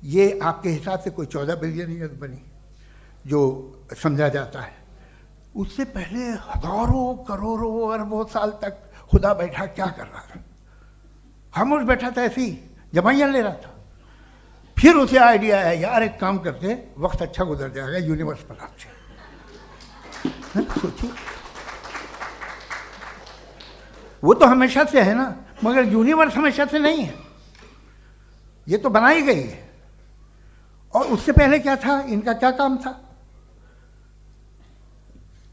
ये आपके हिसाब से कोई 14 बिलियन ईयर बनी जो समझा जाता है। उससे पहले हजारों करोड़ों अरबों साल तक खुदा बैठा क्या कर रहा था? खामोश बैठा था, ऐसे ही जमाइयाँ ले रहा था। फिर उसे आइडिया है, यार एक काम करते, वक्त अच्छा गुजर जाएगा, यूनिवर्स बनाते। सोचिए, वो तो हमेशा से है ना, मगर यूनिवर्स हमेशा से नहीं है, ये तो बनाई गई है। और उससे पहले क्या था, इनका क्या काम था?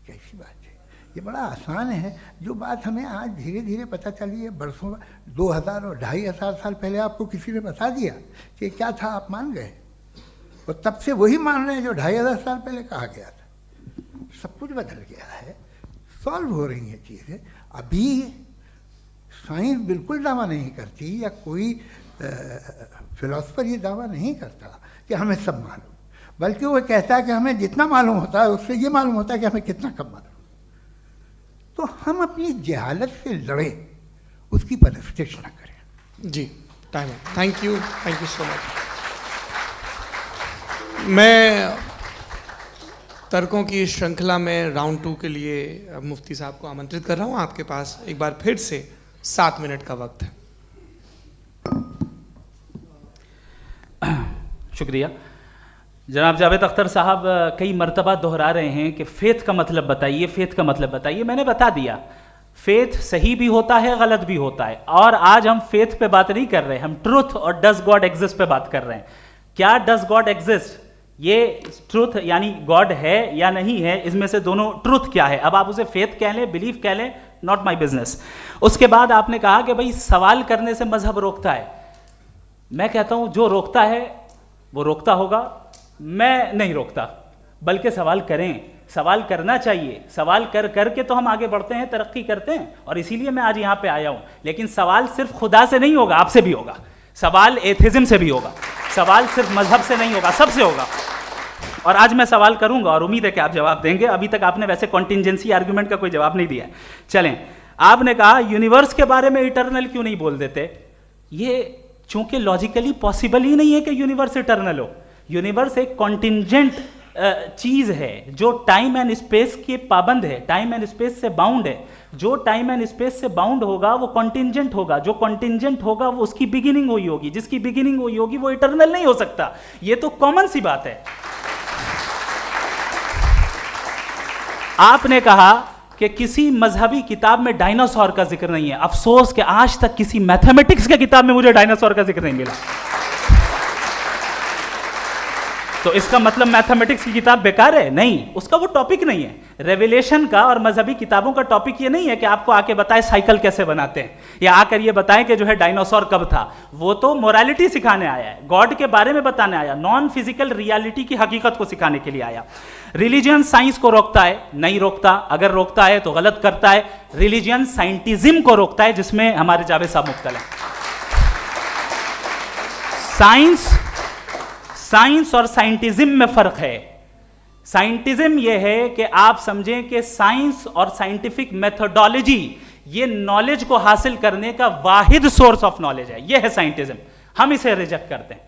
कैसी बात है, ये बड़ा आसान है। जो बात हमें आज धीरे धीरे पता चली है, बरसों 2000 और 2500 साल पहले आपको किसी ने बता दिया कि क्या था, आप मान गए, और तब से वही मान रहे हैं जो 2500 साल पहले कहा गया था। सब कुछ बदल गया है, सॉल्व हो रही हैं चीज़ें। अभी साइंस बिल्कुल दावा नहीं करती, या कोई फिलोसफर ये दावा नहीं करता कि हमें सब मालूम, बल्कि वो कहता है कि हमें जितना मालूम होता है उससे ये मालूम होता है कि हमें कितना कम मालूम। तो हम अपनी जहालत से लड़े, उसकी परस्तिश न करें। जी, टाइम है। Thank you so much. मैं तर्कों की श्रृंखला में राउंड 2 के लिए मुफ्ती साहब को आमंत्रित कर रहा हूँ। आपके पास एक बार फिर से 7 मिनट का वक्त है। शुक्रिया। जनाब जावेद अख्तर साहब कई मर्तबा दोहरा रहे हैं कि फ़ेथ का मतलब बताइए, फ़ेथ का मतलब बताइए। मैंने बता दिया, फ़ेथ सही भी होता है, गलत भी होता है। और आज हम फ़ेथ पे बात नहीं कर रहे, हम ट्रुथ और डज गॉड एग्जिस्ट पे बात कर रहे हैं। क्या डज गॉड एग्जिस्ट, ये ट्रुथ यानी गॉड है या नहीं है, इसमें से दोनों ट्रुथ क्या है। अब आप उसे फेथ कह लें, बिलीफ कह लें, नॉट माई बिजनेस। उसके बाद आपने कहा कि भाई सवाल करने से मजहब रोकता है। मैं कहता हूं जो रोकता है वो रोकता होगा, मैं नहीं रोकता, बल्कि सवाल करें, सवाल करना चाहिए। सवाल कर करके तो हम आगे बढ़ते हैं, तरक्की करते हैं, और इसीलिए मैं आज यहां पे आया हूं। लेकिन सवाल सिर्फ खुदा से नहीं होगा, आपसे भी होगा। सवाल एथिज्म से भी होगा, सवाल सिर्फ मजहब से नहीं होगा, सबसे होगा। और आज मैं सवाल करूंगा और उम्मीद है कि आप जवाब देंगे। अभी तक आपने वैसे कॉन्टिंजेंसी आर्गुमेंट का कोई जवाब नहीं दिया। चलें, आपने कहा यूनिवर्स के बारे में इटर्नल क्यों नहीं बोल देते। ये चूंकि लॉजिकली पॉसिबल ही नहीं है कि यूनिवर्स इटर्नल हो। यूनिवर्स एक कॉन्टिंजेंट चीज है जो टाइम एंड स्पेस के पाबंद है, टाइम एंड स्पेस से बाउंड है। जो टाइम एंड स्पेस से बाउंड होगा वो कॉन्टिंजेंट होगा, जो कॉन्टिंजेंट होगा वो उसकी बिगिनिंग हुई होगी, जिसकी बिगिनिंग हुई होगी वो इटर्नल नहीं हो सकता। ये तो कॉमन सी बात है। आपने कहा कि किसी मजहबी किताब में डायनासोर का जिक्र नहीं है। अफसोस कि आज तक किसी मैथमेटिक्स के किताब में मुझे डायनासोर का जिक्र नहीं मिला। तो इसका मतलब मैथमेटिक्स की किताब बेकार है? नहीं, उसका वो टॉपिक नहीं है। रेवलेशन का और मजहबी किताबों का टॉपिक ये नहीं है कि आपको आके बताए साइकिल कैसे बनाते हैं, या आकर ये बताएं कि जो है डायनासोर कब था। वो तो मोरालिटी सिखाने आया है, गॉड के बारे में बताने आया, नॉन फिजिकल रियलिटी की हकीकत को सिखाने के लिए आया। रिलीजियन साइंस को रोकता है? नहीं रोकता। अगर रोकता है तो गलत करता है। रिलीजियन साइंटिज्म को रोकता है, जिसमें हमारे जावेद साहब मुब्तला हैं। साइंस और साइंटिज्म में फर्क है। साइंटिज्म यह है कि आप समझें कि साइंस और साइंटिफिक मेथोडोलॉजी ये नॉलेज को हासिल करने का वाहिद सोर्स ऑफ नॉलेज है। यह है साइंटिज्म। हम इसे रिजेक्ट करते हैं।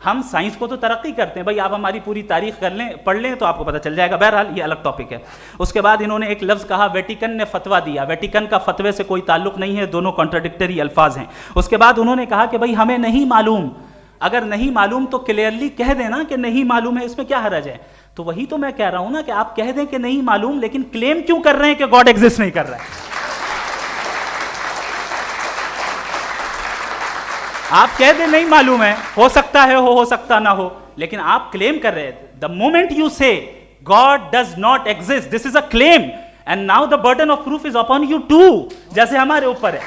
हम साइंस को तो तरक्की करते हैं। भाई आप हमारी पूरी तारीख कर लें, पढ़ लें तो आपको पता चल जाएगा। बहरहाल ये अलग टॉपिक है। उसके बाद इन्होंने एक लफ्ज़ कहा, वेटिकन ने फतवा दिया। वेटिकन का फतवे से कोई ताल्लुक नहीं है, दोनों कॉन्ट्राडिक्टरी अल्फाज हैं। उसके बाद उन्होंने कहा कि भाई हमें नहीं मालूम। अगर नहीं मालूम तो क्लियरली कह देना कि नहीं मालूम है, इसमें क्या हरज है। तो वही तो मैं कह रहा हूं ना कि आप कह दें कि नहीं मालूम, लेकिन क्लेम क्यों कर रहे हैं कि गॉड एग्जिस्ट नहीं कर रहा है। आप कह दे नहीं मालूम है, हो सकता है हो सकता ना हो, लेकिन आप क्लेम कर रहे हैं। The moment you say God does not exist, this is a claim, and now the burden of proof is upon you too, जैसे हमारे ऊपर है।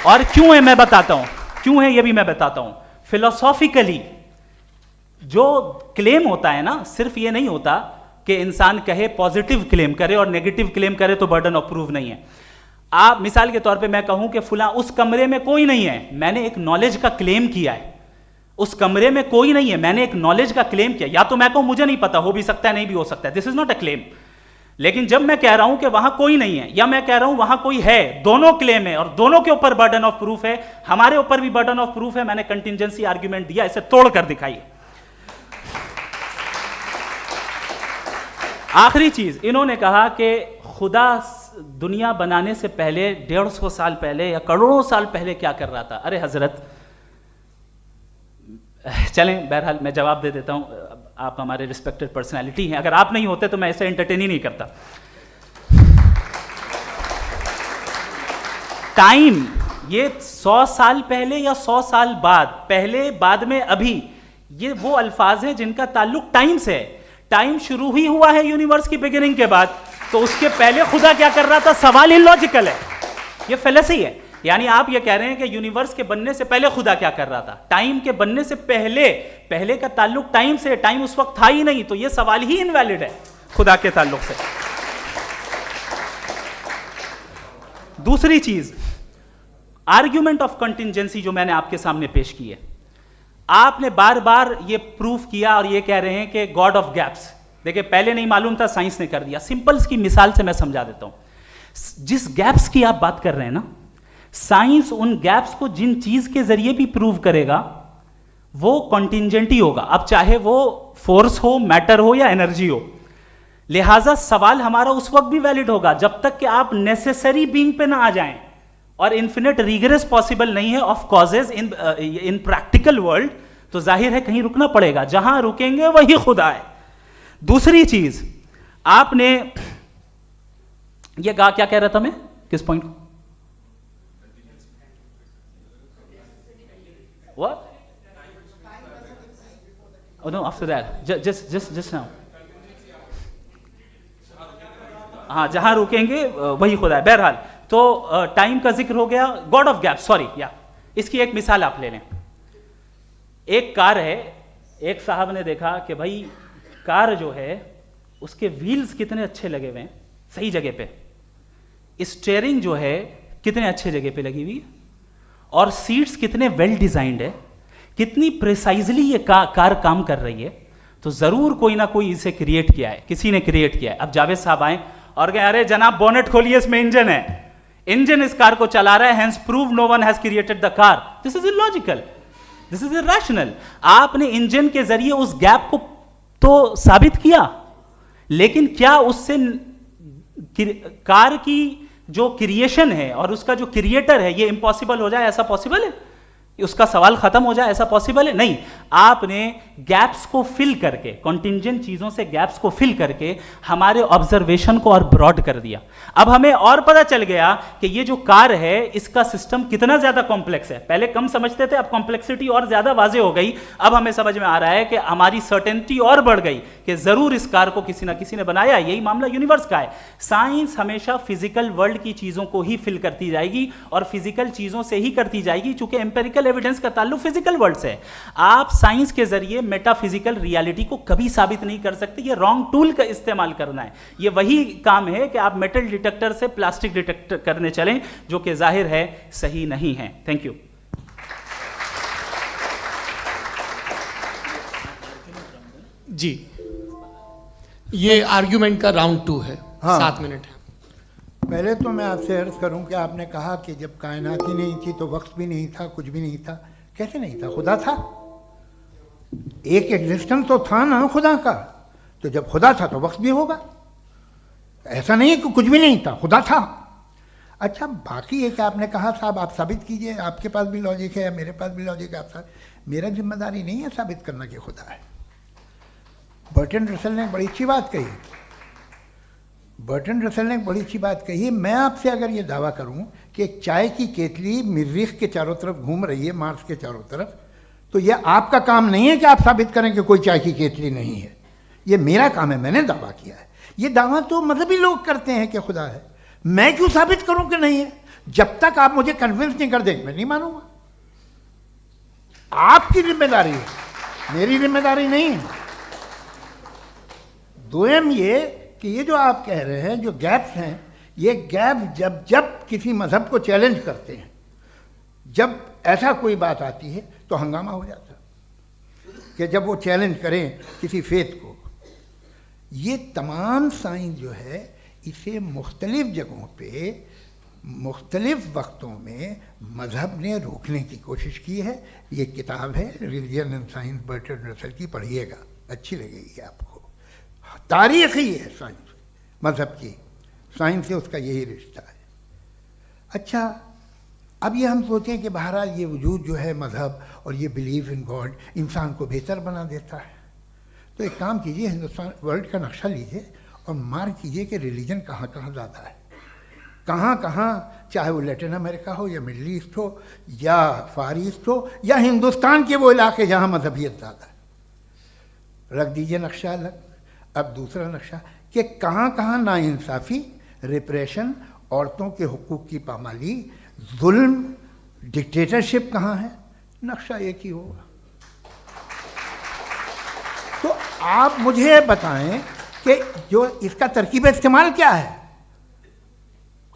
और क्यों है मैं बताता हूं, क्यों है ये भी मैं बताता हूं। फिलोसॉफिकली जो क्लेम होता है ना, सिर्फ ये नहीं होता कि इंसान कहे पॉजिटिव क्लेम करे और नेगेटिव क्लेम करे तो बर्डन ऑफ प्रूफ नहीं है। आप मिसाल के तौर पे मैं कहूं कि फुला उस कमरे में कोई नहीं है, मैंने एक नॉलेज का क्लेम किया है। उस कमरे में कोई नहीं है, मैंने एक नॉलेज का क्लेम किया। या तो मैं कहूं मुझे नहीं पता, हो भी सकता है नहीं भी हो सकता है, this is not a claim. लेकिन जब मैं कह रहा हूं कि वहां कोई नहीं है या मैं कह रहा हूं वहां कोई है, दोनों क्लेम है और दोनों के ऊपर बर्डन ऑफ प्रूफ है। हमारे ऊपर भी बर्डन ऑफ प्रूफ है, मैंने कंटिजेंसी आर्ग्यूमेंट दिया, इसे तोड़कर दिखाइए। आखिरी चीज, इन्होंने कहा कि खुदा दुनिया बनाने से पहले 150 साल पहले या करोड़ों साल पहले क्या कर रहा था। अरे हजरत, चलें बहरहाल मैं जवाब दे देता हूं, आप हमारे रिस्पेक्टेड पर्सनालिटी हैं, अगर आप नहीं होते तो मैं इसे एंटरटेन ही नहीं करता। टाइम, ये 100 साल पहले या 100 साल बाद, पहले बाद में अभी, ये वो अल्फाज हैं जिनका ताल्लुक टाइम से है। टाइम शुरू ही हुआ है यूनिवर्स की बिगिनिंग के बाद, तो उसके पहले खुदा क्या कर रहा था, सवाल इलॉजिकल है, ये फेलेसी है। यानी आप ये कह रहे हैं कि यूनिवर्स के बनने से पहले खुदा क्या कर रहा था, टाइम के बनने से पहले, पहले का ताल्लुक टाइम से, टाइम उस वक्त था ही नहीं, तो ये सवाल ही इनवैलिड है खुदा के ताल्लुक से। दूसरी चीज, आर्ग्यूमेंट ऑफ कंटिजेंसी जो मैंने आपके सामने पेश की है, आपने बार बार ये प्रूफ किया और ये कह रहे हैं कि गॉड ऑफ गैप्स। देखिए पहले नहीं मालूम था, साइंस ने कर दिया। सिंपल्स की मिसाल से मैं समझा देता हूं। जिस गैप्स की आप बात कर रहे हैं ना, साइंस उन गैप्स को जिन चीज के जरिए भी प्रूव करेगा वो कॉन्टिंजेंट ही होगा, अब चाहे वो फोर्स हो, मैटर हो या एनर्जी हो। लिहाजा सवाल हमारा उस वक्त भी वैलिड होगा जब तक कि आप नेसेसरी बीइंग पे ना आ जाएं, और इन्फिनिट रिग्रेस पॉसिबल नहीं है of causes in practical world, तो जाहिर है कहीं रुकना पड़ेगा, जहां रुकेंगे वही खुदा है। दूसरी चीज, आपने ये कहा, क्या कह रहा था मैं, किस पॉइंट को? What? Oh no, after that. Just now. हाँ, जहां रुकेंगे वही खुदा है। बहरहाल, तो टाइम का जिक्र हो गया, गॉड ऑफ गैप, सॉरी, या इसकी एक मिसाल आप ले लें। एक कार है, एक साहब ने देखा कि भाई कार जो है उसके व्हील्स कितने अच्छे लगे हुए हैं सही जगह पे, स्टीयरिंग जो है कितने अच्छे जगह पे लगी हुई है, और सीट्स कितने वेल डिजाइंड है, कितनी प्रिसाइजली ये कार काम कर रही है, तो जरूर कोई ना कोई इसे क्रिएट किया है, किसी ने क्रिएट किया है। अब जावेद साहब आए और कहे अरे जनाब बोनेट खोलिए, इसमें इंजन है, इंजन इस कार को चला रहा है, hence prove no one has created the car. This is illogical, this is irrational. आपने इंजन के जरिए उस गैप को तो साबित किया, लेकिन क्या उससे कार की जो क्रिएशन है और उसका जो क्रिएटर है ये इम्पॉसिबल हो जाए, ऐसा पॉसिबल है? उसका सवाल खत्म हो जाए, ऐसा पॉसिबल है? नहीं। आपने गैप्स को फिल करके, कॉन्टिंजेंट चीजों से गैप्स को फिल करके हमारे ऑब्जर्वेशन को और ब्रॉड कर दिया। अब हमें और पता चल गया कि ये जो कार है इसका सिस्टम कितना ज्यादा कॉम्प्लेक्स है। पहले कम समझते थे, अब कॉम्प्लेक्सिटी और ज्यादा वाजे हो गई। अब हमें समझ में आ रहा है कि हमारी सर्टेनिटी और बढ़ गई कि जरूर इस कार को किसी ना किसी ने बनाया। यही मामला यूनिवर्स का है। साइंस हमेशा फिजिकल वर्ल्ड की चीजों को ही फिल करती जाएगी और फिजिकल चीजों से ही करती जाएगी, चूंकि एम्पेरिकल एविडेंस का ताल्लुक फिजिकल वर्ल्ड से है। आप साइंस के जरिए मेटाफिजिकल रियलिटी को कभी साबित नहीं कर सकते। ये रॉन्ग टूल का इस्तेमाल करना है। ये वही काम है कि आप मेटल डिटेक्टर से प्लास्टिक डिटेक्टर करने चलें, जो कि जाहिर है सही नहीं है। Thank you. जी, ये आर्ग्यूमेंट का राउंड 2 है। हाँ। 7 मिनट है। पहले तो मैं आपसे अर्ज करूं कि आपने कहा कि जब कायनात ही नहीं थी तो वक्त भी नहीं था, कुछ भी नहीं था। कैसे नहीं था? खुदा था। एक एग्जिस्टेंस तो था ना खुदा का। तो जब खुदा था तो वक्त भी होगा। ऐसा नहीं है कि कुछ भी नहीं था, खुदा था। अच्छा, बाकी एक आपने कहा साहब आप साबित कीजिए, आपके पास भी लॉजिक है, मेरे पास भी लॉजिक है। आप मेरा जिम्मेदारी नहीं है साबित करना कि खुदा है। बर्ट्रैंड रसल ने बड़ी अच्छी बात कही। बर्टन रसल ने एक बड़ी अच्छी बात कही है। मैं आपसे अगर ये दावा करूं कि एक चाय की केतली मरीख के चारों तरफ घूम रही है, मार्स के चारों तरफ, तो यह आपका काम नहीं है कि आप साबित करें कि कोई चाय की केतली नहीं है। ये मेरा काम है, मैंने दावा किया है। ये दावा तो मजहबी लोग करते हैं कि खुदा है, मैं क्यों साबित करूं कि नहीं है? जब तक आप मुझे कन्विंस नहीं कर देंगे मैं नहीं मानूंगा। आपकी जिम्मेदारी है, मेरी जिम्मेदारी नहीं है। दोयम ये कि ये जो आप कह रहे हैं, जो गैप्स हैं, ये गैप जब जब किसी मजहब को चैलेंज करते हैं, जब ऐसा कोई बात आती है तो हंगामा हो जाता है कि जब वो चैलेंज करें किसी फेथ को। ये तमाम साइंस जो है इसे मुख्तलिफ जगहों पे मुख्तलिफ वक्तों में मज़हब ने रोकने की कोशिश की है। ये किताब है religion and science Burton Russell की, पढ़िएगा, अच्छी लगेगी आपको। तारीख़ ही है साइंस, मज़हब की साइंस से उसका यही रिश्ता है। अच्छा, अब ये हम सोचें कि बहरहाल ये वजूद जो है मज़हब और ये बिलीव इन गॉड इंसान को बेहतर बना देता है, तो एक काम कीजिए, हिंदुस्तान वर्ल्ड का नक्शा लीजिए और मार्क कीजिए कि रिलीजन कहाँ कहाँ ज़्यादा है, कहाँ कहाँ, चाहे वो लैटिन अमेरिका हो या मिडल ईस्ट हो या फार ईस्ट हो या हिंदुस्तान के वो इलाके जहाँ मजहबियत ज़्यादा है। रख दीजिए नक्शा अलग। अब दूसरा नक्शा कि कहाँ कहाँ नाइंसाफ़ी, रिप्रेशन, औरतों के हुकूक की पामाली, जुल्म, डिक्टेटरशिप कहाँ है, नक्शा एक ही होगा। तो आप मुझे बताएं कि जो इसका तरकीब इस्तेमाल क्या है,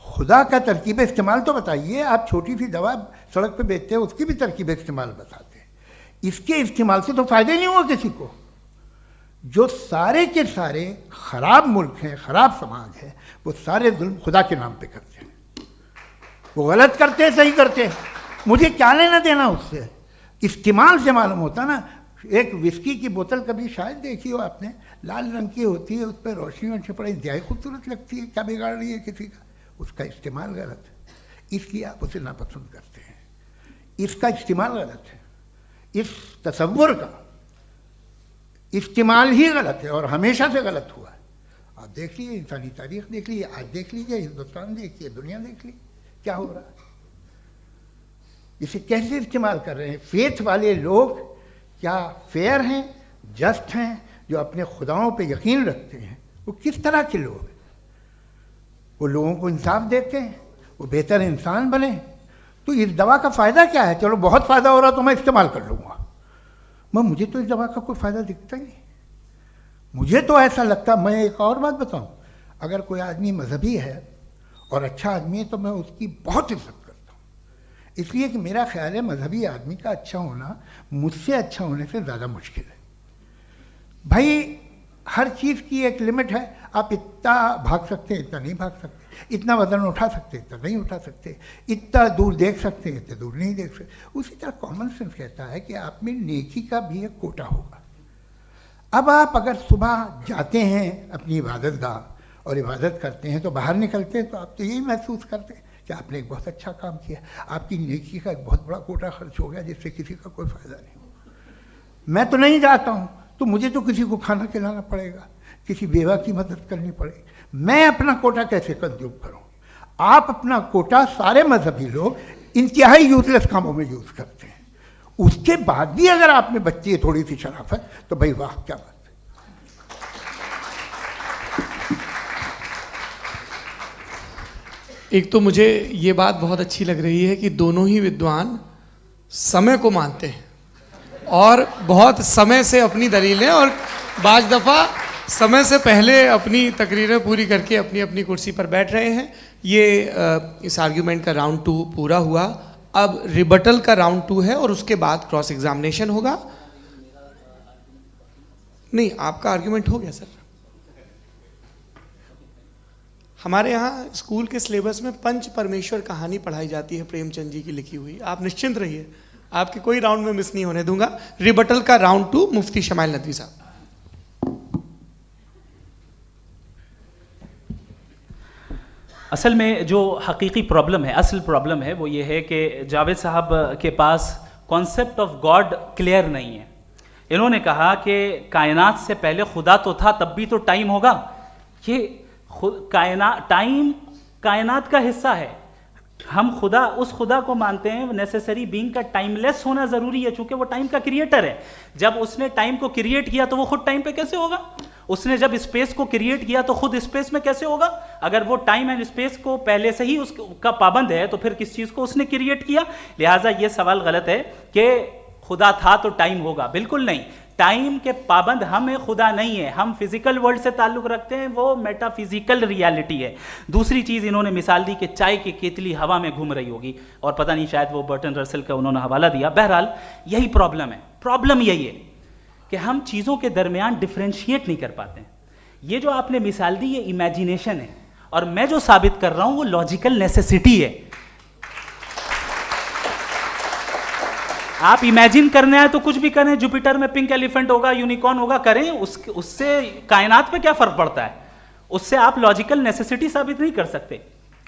खुदा का तरकीब इस्तेमाल तो बताइए। आप छोटी सी दवा सड़क पे बेचते हैं, उसकी भी तरकीब इस्तेमाल बताते हैं। इसके इस्तेमाल से तो फ़ायदे नहीं हुआ किसी को। जो सारे के सारे ख़राब मुल्क हैं, ख़राब समाज है, वो सारे जुल्म खुदा के नाम पे करते हैं। वो गलत करते हैं, सही करते हैं, मुझे क्या लेना देना उससे। इस्तेमाल से मालूम होता ना। एक विस्की की बोतल कभी शायद देखी हो आपने, लाल रंग की होती है, उस पर रोशनी और छपड़ा इंतहाई खूबसूरत लगती है, क्या बिगाड़ रही है किसी का? उसका इस्तेमाल गलत है, इसलिए आप उसे नापसंद करते हैं। इसका इस्तेमाल गलत है, इस तसव्वुर का इस्तेमाल ही गलत है और हमेशा से गलत हुआ है। आप देख लीजिए, इंसानी तारीख देख लीजिए, आज देख लीजिए, हिंदुस्तान देखिए, दुनिया देख लीजिए, क्या हो रहा है। इसे कैसे इस्तेमाल कर रहे हैं फेथ वाले लोग? क्या फेयर हैं, जस्ट हैं, जो अपने खुदाओं पे यकीन रखते हैं? वो किस तरह के लोग हैं? वो लोगों को इंसाफ देते हैं, वो बेहतर इंसान बने। तो इस दवा का फ़ायदा क्या है? चलो बहुत फ़ायदा हो रहा तो मैं इस्तेमाल कर लूँगा, मुझे तो इस दवा का कोई फ़ायदा दिखता ही नहीं। मुझे तो ऐसा लगता, मैं एक और बात बताऊँ, अगर कोई आदमी मजहबी है और अच्छा आदमी है तो मैं उसकी बहुत इज्जत करता हूँ, इसलिए कि मेरा ख्याल है मजहबी आदमी का अच्छा होना मुझसे अच्छा होने से ज़्यादा मुश्किल है। भाई हर चीज़ की एक लिमिट है। आप इतना भाग सकते हैं, इतना नहीं भाग सकते, इतना वज़न उठा सकते, इतना नहीं उठा सकते, इतना दूर देख सकते हैं, इतना दूर नहीं देख सकते। उसी तरह कॉमन सेंस कहता है कि आप में नेकी का भी एक कोटा होगा। अब आप अगर सुबह जाते हैं अपनी इबादत गाह और इबादत करते हैं, तो बाहर निकलते हैं तो आप तो यही महसूस करते हैं कि आपने एक बहुत अच्छा काम किया, आपकी नेकी का एक बहुत बड़ा कोटा खर्च हो गया जिससे किसी का कोई फ़ायदा नहीं हो। मैं तो नहीं जाता हूँ तो मुझे तो किसी को खाना खिलाना पड़ेगा, किसी बेवा की मदद करनी पड़ेगी। मैं अपना कोटा कैसे कंज्यूम करूँ? आप अपना कोटा, सारे मजहबी लोग इंतहाई यूजलेस कामों में यूज़ करते हैं। उसके बाद भी अगर आप में बच्ची है थोड़ी सी शराफत, तो भाई वाह, क्या बात है। एक तो मुझे ये बात बहुत अच्छी लग रही है कि दोनों ही विद्वान समय को मानते हैं और बहुत समय से अपनी दलीलें और बाज़ दफ़ा समय से पहले अपनी तकरीरें पूरी करके अपनी अपनी कुर्सी पर बैठ रहे हैं। ये इस आर्ग्यूमेंट का राउंड 2 पूरा हुआ। अब रिबटल का राउंड 2 है और उसके बाद क्रॉस एग्जामिनेशन होगा। नहीं, आपका आर्ग्यूमेंट हो गया सर। हमारे यहाँ स्कूल के सिलेबस में पंच परमेश्वर कहानी पढ़ाई जाती है, प्रेमचंद जी की लिखी हुई। आप निश्चिंत रहिए, आपके कोई राउंड में मिस नहीं होने दूंगा। रिबटल का राउंड 2, मुफ्ती शमाइल नदवी साहब। असल में जो हकीकी प्रॉब्लम है, असल प्रॉब्लम है, वो ये है कि जावेद साहब के पास कॉन्सेप्ट ऑफ गॉड क्लियर नहीं है। इन्होंने कहा कि कायनात से पहले खुदा तो था, तब भी तो टाइम होगा। ये टाइम कायनात का हिस्सा है। हम उस खुदा को मानते हैं, नेसेसरी बीइंग का टाइमलेस होना जरूरी है, चूंकि वो टाइम का क्रिएटर है। जब उसने टाइम को क्रिएट किया तो वो खुद टाइम पे कैसे होगा? उसने जब स्पेस को क्रिएट किया तो खुद स्पेस में कैसे होगा? अगर वो टाइम एंड स्पेस को पहले से ही उसका पाबंद है तो फिर किस चीज को उसने क्रिएट किया? लिहाजा ये सवाल गलत है कि खुदा था तो टाइम होगा, बिल्कुल नहीं। टाइम के पाबंद हम है, खुदा नहीं है। हम फिजिकल वर्ल्ड से ताल्लुक रखते हैं, वो मेटाफिजिकल रियलिटी है। दूसरी चीज इन्होंने मिसाल दी कि चाय की केतली हवा में घूम रही होगी, और पता नहीं शायद वो बर्टन रसल का उन्होंने हवाला दिया। बहरहाल यही प्रॉब्लम है। प्रॉब्लम यही है कि हम चीजों के दरमियान डिफरेंशिएट नहीं कर पाते। ये जो आपने मिसाल दी ये इमेजिनेशन है, और मैं जो साबित कर रहा हूं वो लॉजिकल नेसेसिटी है। आप इमेजिन करने आए तो कुछ भी करें, जुपिटर में पिंक एलिफेंट होगा, यूनिकॉर्न होगा, करें, उससे कायनात पे क्या फर्क पड़ता है? उससे आप लॉजिकल नेसेसिटी साबित नहीं कर सकते।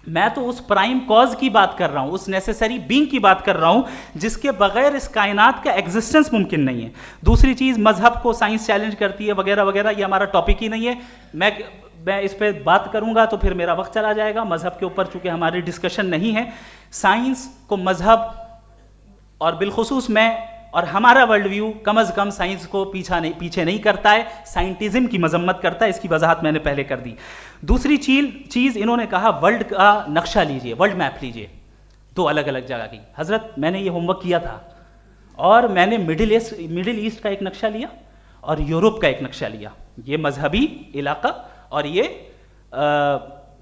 मैं तो उस प्राइम कॉज की बात कर रहा हूं, उस नेसेसरी बीइंग की बात कर रहा हूं जिसके बगैर इस कायनात का एग्जिस्टेंस मुमकिन नहीं है। दूसरी चीज, मजहब को साइंस चैलेंज करती है वगैरह वगैरह, ये हमारा टॉपिक ही नहीं है। मैं इस पर बात करूंगा तो फिर मेरा वक्त चला जाएगा। मजहब के ऊपर चूंकि हमारी डिस्कशन नहीं है, साइंस को मजहब और बिलखुसूस मैं और हमारा वर्ल्ड व्यू कम अज कम साइंस को पीछे नहीं करता है, साइंटिज्म की मजम्मत करता है। इसकी वजाहत मैंने पहले कर दी। दूसरी चीज इन्होंने कहा वर्ल्ड का नक्शा लीजिए, वर्ल्ड मैप लीजिए, दो अलग अलग जगह की। हजरत मैंने ये होमवर्क किया था, और मैंने मिडिल ईस्ट का एक नक्शा लिया और यूरोप का एक नक्शा लिया, ये मजहबी इलाका और ये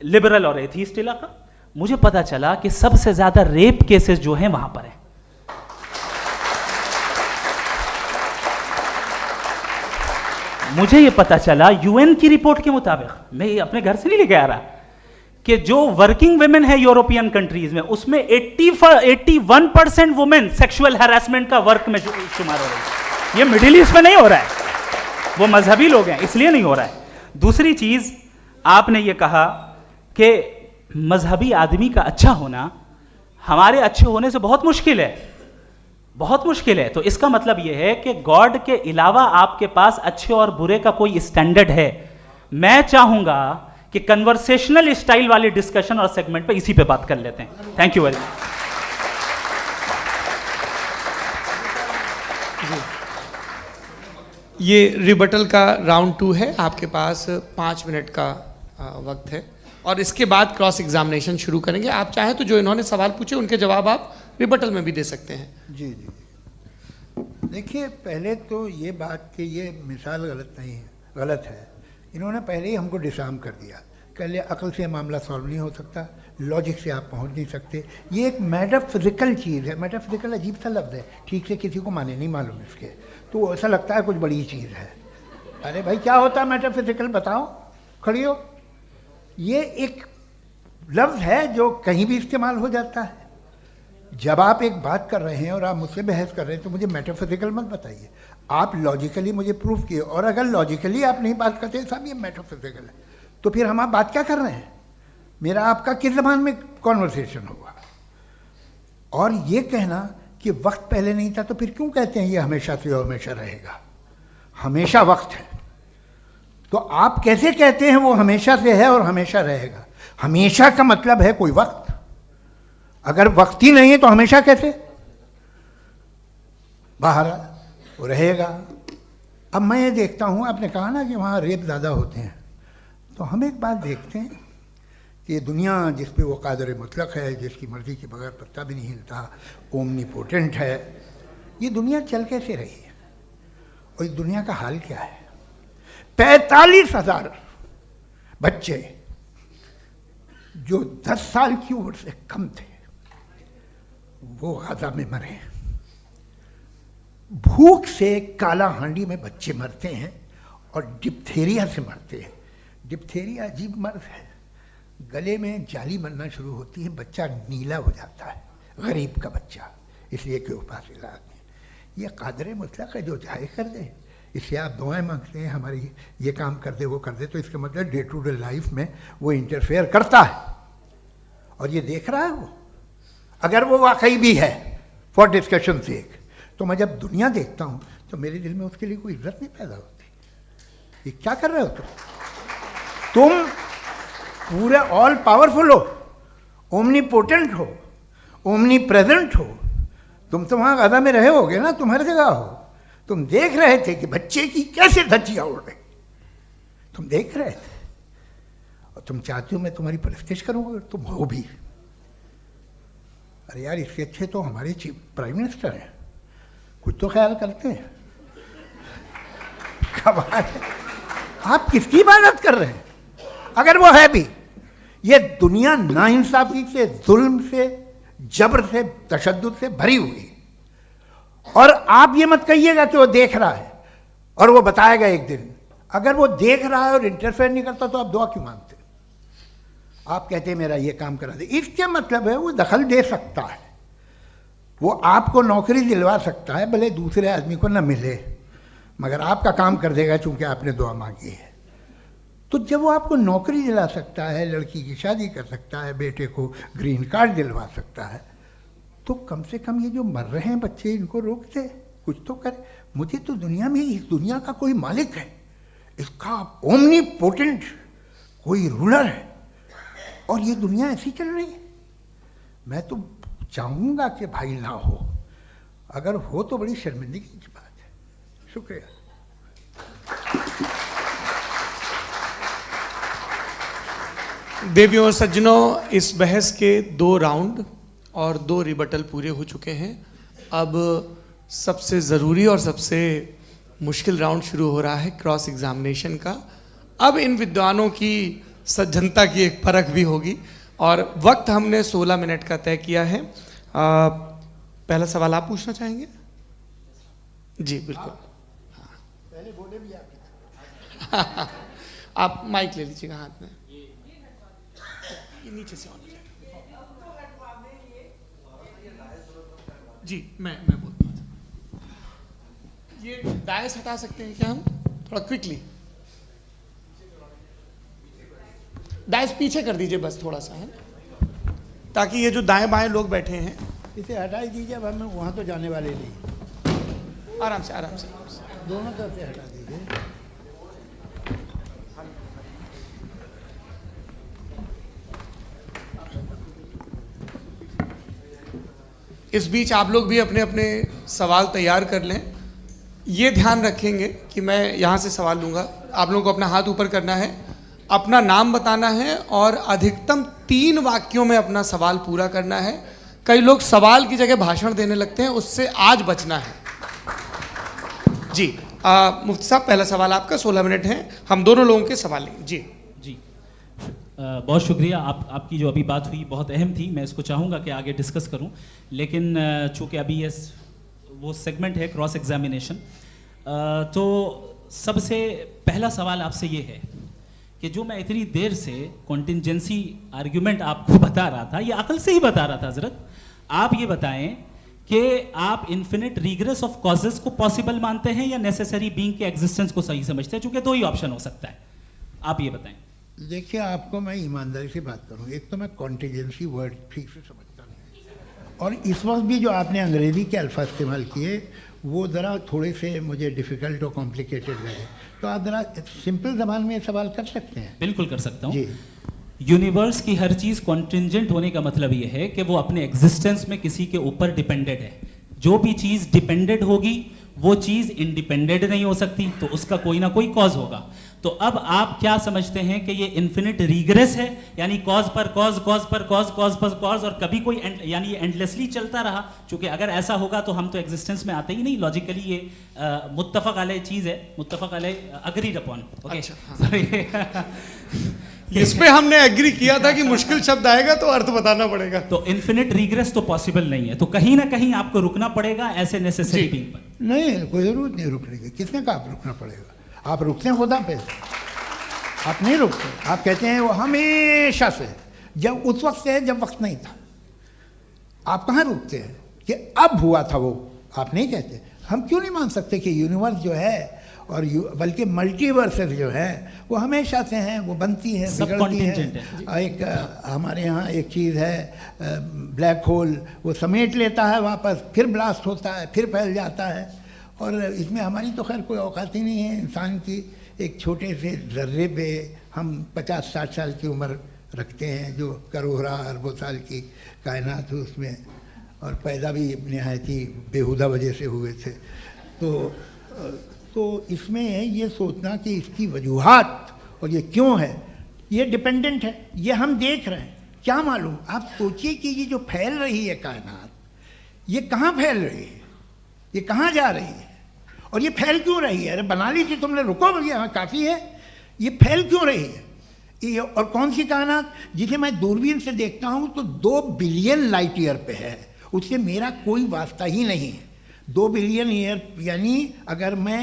लिबरल और एथीस्ट इलाका। मुझे पता चला कि सबसे ज्यादा रेप केसेस जो हैं वहां पर है। मुझे ये पता चला यूएन की रिपोर्ट के मुताबिक, मैं ये अपने घर से नहीं लेके आ रहा, कि जो वर्किंग वुमेन है यूरोपियन कंट्रीज में, उसमें 81% वुमेन सेक्सुअल हैरेसमेंट का वर्क में शुमार हो रही है। ये मिडिल ईस्ट में नहीं हो रहा है, वो मजहबी लोग हैं इसलिए नहीं हो रहा है। दूसरी चीज आपने ये कहा कि मजहबी आदमी का अच्छा होना हमारे अच्छे होने से बहुत मुश्किल है, बहुत मुश्किल है। तो इसका मतलब यह है कि गॉड के अलावा आपके पास अच्छे और बुरे का कोई स्टैंडर्ड है। मैं चाहूंगा कि कन्वर्सेशनल स्टाइल वाली डिस्कशन और सेगमेंट पे इसी पे बात कर लेते हैं। Thank you very much. ये रिबटल का राउंड 2 है, आपके पास 5 मिनट का वक्त है, और इसके बाद क्रॉस एग्जामिनेशन शुरू करेंगे। आप चाहें तो जो इन्होंने सवाल पूछे उनके जवाब आप रिबटल में भी दे सकते हैं। जी जी, देखिए पहले तो ये बात कि ये मिसाल गलत है। इन्होंने पहले ही हमको डिसार्म कर दिया। कह लिया अकल से मामला सॉल्व नहीं हो सकता, लॉजिक से आप पहुंच नहीं सकते। ये एक मेटाफिजिकल चीज़ है। मेटाफिजिकल अजीब सा लफ्ज़ है, ठीक से किसी को माने नहीं मालूम इसके, तो ऐसा लगता है कुछ बड़ी चीज़ है। अरे भाई क्या होता है मेटाफिजिकल, बताओ, खड़ी हो। ये एक लफ्ज़ है जो कहीं भी इस्तेमाल हो जाता है। जब आप एक बात कर रहे हैं और आप मुझसे बहस कर रहे हैं तो मुझे मेटाफिजिकल मत बताइए, आप लॉजिकली मुझे प्रूफ किए। और अगर लॉजिकली आप नहीं बात करते साहब ये मेटाफिजिकल है, तो फिर हम आप बात क्या कर रहे हैं? मेरा आपका किस ज़बान में कॉन्वर्सेशन होगा? और ये कहना कि वक्त पहले नहीं था, तो फिर क्यों कहते हैं ये हमेशा से और हमेशा रहेगा? हमेशा वक्त है, तो आप कैसे कहते हैं वो हमेशा से है और हमेशा रहेगा? हमेशा का मतलब है कोई वक्त, अगर वक्त ही नहीं है तो हमेशा कैसे? बाहर वो रहेगा। अब मैं ये देखता हूँ, आपने कहा ना कि वहाँ रेप ज़्यादा होते हैं, तो हम एक बात देखते हैं कि ये दुनिया जिस पे वो कादर मुतलक है, जिसकी मर्ज़ी के बगैर पत्ता भी नहीं हिलता, ओमनीपोटेंट है, ये दुनिया चल कैसे रही है? और इस दुनिया का हाल क्या है? 45,000 बच्चे जो 10 साल की उम्र से कम थे वो गाजा में मरे। भूख से काला हांडी में बच्चे मरते हैं और डिप्थेरिया से मरते हैं। डिप्थेरिया अजीब मर्ज है, गले में जाली बनना शुरू होती है, बच्चा नीला हो जाता है, गरीब का बच्चा, इसलिए कि उपास इलाज में। ये कादर मुतलक है, जो चाहे कर दे। इससे आप दुआएं मांगते हैं हमारी ये काम कर दे वो कर दे, तो इसका मतलब डे टू डे लाइफ में वो इंटरफेयर करता है और ये देख रहा है वो। अगर वो वाकई भी है फॉर डिस्कशन सेक, तो मैं जब दुनिया देखता हूँ तो मेरे दिल में उसके लिए कोई इज्जत नहीं पैदा होती। ये क्या कर रहे हो तुम पूरे ऑल पावरफुल हो, ओमनीपोटेंट हो, ओमनी प्रेजेंट हो। तुम तो वहाँ गाजा में रहे होगे ना, तुम हर जगह हो। तुम देख रहे थे कि बच्चे की कैसे धज्जियाँ उड़ रही, तुम देख रहे थे। और तुम चाहते हो मैं तुम्हारी परस्तिश करूँगा, तुम हो भी। अरे यार, इससे अच्छे तो हमारे चीफ प्राइम मिनिस्टर हैं, कुछ तो ख्याल करते हैं। कमाल है। आप किसकी इबादत कर रहे हैं? अगर वो है भी, ये दुनिया नाइंसाफी से, जुल्म से, जबर से, तशद्दुद से भरी हुई है। और आप ये मत कहिएगा कि वो देख रहा है और वो बताएगा एक दिन। अगर वो देख रहा है और इंटरफेयर नहीं करता तो आप दुआ क्यों मांगते? आप कहते हैं मेरा ये काम करा दे, इसके मतलब है वो दखल दे सकता है, वो आपको नौकरी दिलवा सकता है, भले दूसरे आदमी को न मिले, मगर आपका काम कर देगा चूंकि आपने दुआ मांगी है। तो जब वो आपको नौकरी दिला सकता है, लड़की की शादी कर सकता है, बेटे को ग्रीन कार्ड दिलवा सकता है, तो कम से कम ये जो मर रहे हैं बच्चे, इनको रोक दे, कुछ तो करे। मुझे तो दुनिया में, इस दुनिया का कोई मालिक है, इसका ओमनीपोटेंट कोई रूलर है, और ये दुनिया ऐसी चल रही है। मैं तो चाहूँगा कि भाई ना हो, अगर हो तो बड़ी शर्मिंदगी की बात है। शुक्रिया। देवियों और सज्जनों, इस बहस के 2 राउंड और 2 रिबटल पूरे हो चुके हैं। अब सबसे ज़रूरी और सबसे मुश्किल राउंड शुरू हो रहा है, क्रॉस एग्जामिनेशन का। अब इन विद्वानों की सज्जनता की एक परख भी होगी, और वक्त हमने 16 मिनट का तय किया है। पहला सवाल आप पूछना चाहेंगे? जी बिल्कुल। पहले बोले भी आप आप माइक ले लीजिएगा हाथ में, ये नीचे से होना चाहिए। जी मैं बोलता हूँ, ये डायस हटा सकते हैं क्या हम थोड़ा क्विकली? डायस पीछे कर दीजिए बस थोड़ा सा, है, ताकि ये जो दाएं बाएं लोग बैठे हैं, इसे हटा ही दीजिए। अब हम वहाँ तो जाने वाले नहीं, आराम से आराम से दोनों तरफ से हटा दीजिए। इस बीच आप लोग भी अपने अपने सवाल तैयार कर लें। ये ध्यान रखेंगे कि मैं यहाँ से सवाल लूँगा, आप लोगों को अपना हाथ ऊपर करना है, अपना नाम बताना है और अधिकतम 3 वाक्यों में अपना सवाल पूरा करना है। कई लोग सवाल की जगह भाषण देने लगते हैं, उससे आज बचना है। जी मुफ्ती साहब, पहला सवाल आपका, 16 मिनट हैं, हम दोनों लोगों के सवाल लेंगे। जी जी बहुत शुक्रिया। आपकी जो अभी बात हुई बहुत अहम थी, मैं इसको चाहूँगा कि आगे डिस्कस करूँ, लेकिन चूँकि अभी ये वो सेगमेंट है क्रॉस एग्जामिनेशन, तो सबसे पहला सवाल आपसे ये है कि जो मैं इतनी देर से कॉन्टिंजेंसी आर्ग्यूमेंट आपको बता रहा था, ये अकल से ही बता रहा था हजरत, आप ये बताएं कि आप इन्फिनिट रिग्रेस ऑफ कॉजेस को पॉसिबल मानते हैं या नेसेसरी बीइंग के एग्जिस्टेंस को सही समझते हैं, क्योंकि 2 ही ऑप्शन हो सकता है, आप ये बताएं। देखिए, आपको मैं ईमानदारी से बात करूँ, एक तो मैं कॉन्टिजेंसी वर्ड ठीक से समझता नहीं, और इस वक्त भी जो आपने अंग्रेज़ी के अल्फाज इस्तेमाल किए वो ज़रा थोड़े से मुझे डिफ़िकल्ट और कॉम्प्लिकेटेड लगे, तो आप ज़रा सिंपल ज़बान में सवाल कर सकते हैं? बिल्कुल कर सकता हूँ जी। यूनिवर्स की हर चीज़ कॉन्टिंजेंट होने का मतलब ये है कि वो अपने एग्जिस्टेंस में किसी के ऊपर डिपेंडेंट है। जो भी चीज़ डिपेंडेंट होगी वो चीज़ इंडिपेंडेंट नहीं हो सकती, तो उसका कोई ना कोई कॉज होगा। तो अब आप क्या समझते हैं कि ये इन्फिनिट रिग्रेस है, यानी कॉज पर कॉज, कॉज पर कॉज, कॉज पर कॉज, और कभी कोई यानी ये एंडलेसली चलता रहा? क्योंकि अगर ऐसा होगा तो हम तो एग्जिस्टेंस में आते ही नहीं, लॉजिकली ये मुत्तफक अलैह चीज़ है, मुत्तफक अलैह अग्रीड अपॉन। ओके, इस पे हमने एग्री किया था कि मुश्किल शब्द आएगा तो अर्थ बताना पड़ेगा। तो इन्फिनिट रिग्रेस तो पॉसिबल नहीं है, तो कहीं ना कहीं आपको रुकना पड़ेगा ऐसे नेसेसरी बीइंग पर। नहीं, कोई ज़रूरत नहीं रुकने की। किसने कहा आप रुकना पड़ेगा? आप रुकते हैं खुदा पे, आप नहीं रुकते। आप कहते हैं वो हमेशा से, जब उस वक्त से है जब वक्त नहीं था। आप कहाँ रुकते हैं कि अब हुआ था वो? आप नहीं कहते। हम क्यों नहीं मान सकते कि यूनिवर्स जो है और बल्कि मल्टीवर्सेस जो है वो हमेशा से हैं, वो बनती है, बिगड़ती है। एक हमारे यहाँ एक चीज़ है ब्लैक होल, वो समेट लेता है वापस, फिर ब्लास्ट होता है, फिर फैल जाता है, और इसमें हमारी तो खैर कोई औकात ही नहीं है इंसान की। एक छोटे से ज़र्रे पे हम 50-60 साल की उम्र रखते हैं, जो करोड़ों अरबों साल की कायनात है उसमें, और पैदा भी नहायत ही बेहुदा वजह से हुए थे। तो इसमें ये सोचना कि इसकी वजूहात और ये क्यों है, ये डिपेंडेंट है, ये हम देख रहे हैं, क्या मालूम। आप सोचिए कि ये जो फैल रही है कायनात, ये कहाँ फैल रही है, ये कहाँ जा रही है, और ये फैल क्यों रही है? अरे बना ली थी तुमने, रुको भैया, हाँ काफ़ी है। ये फैल क्यों रही है? ये और कौन सी कायनात जिसे मैं दूरबीन से देखता हूँ तो 2 बिलियन लाइट ईयर पे है, उससे मेरा कोई वास्ता ही नहीं है। 2 बिलियन ईयर यानी अगर मैं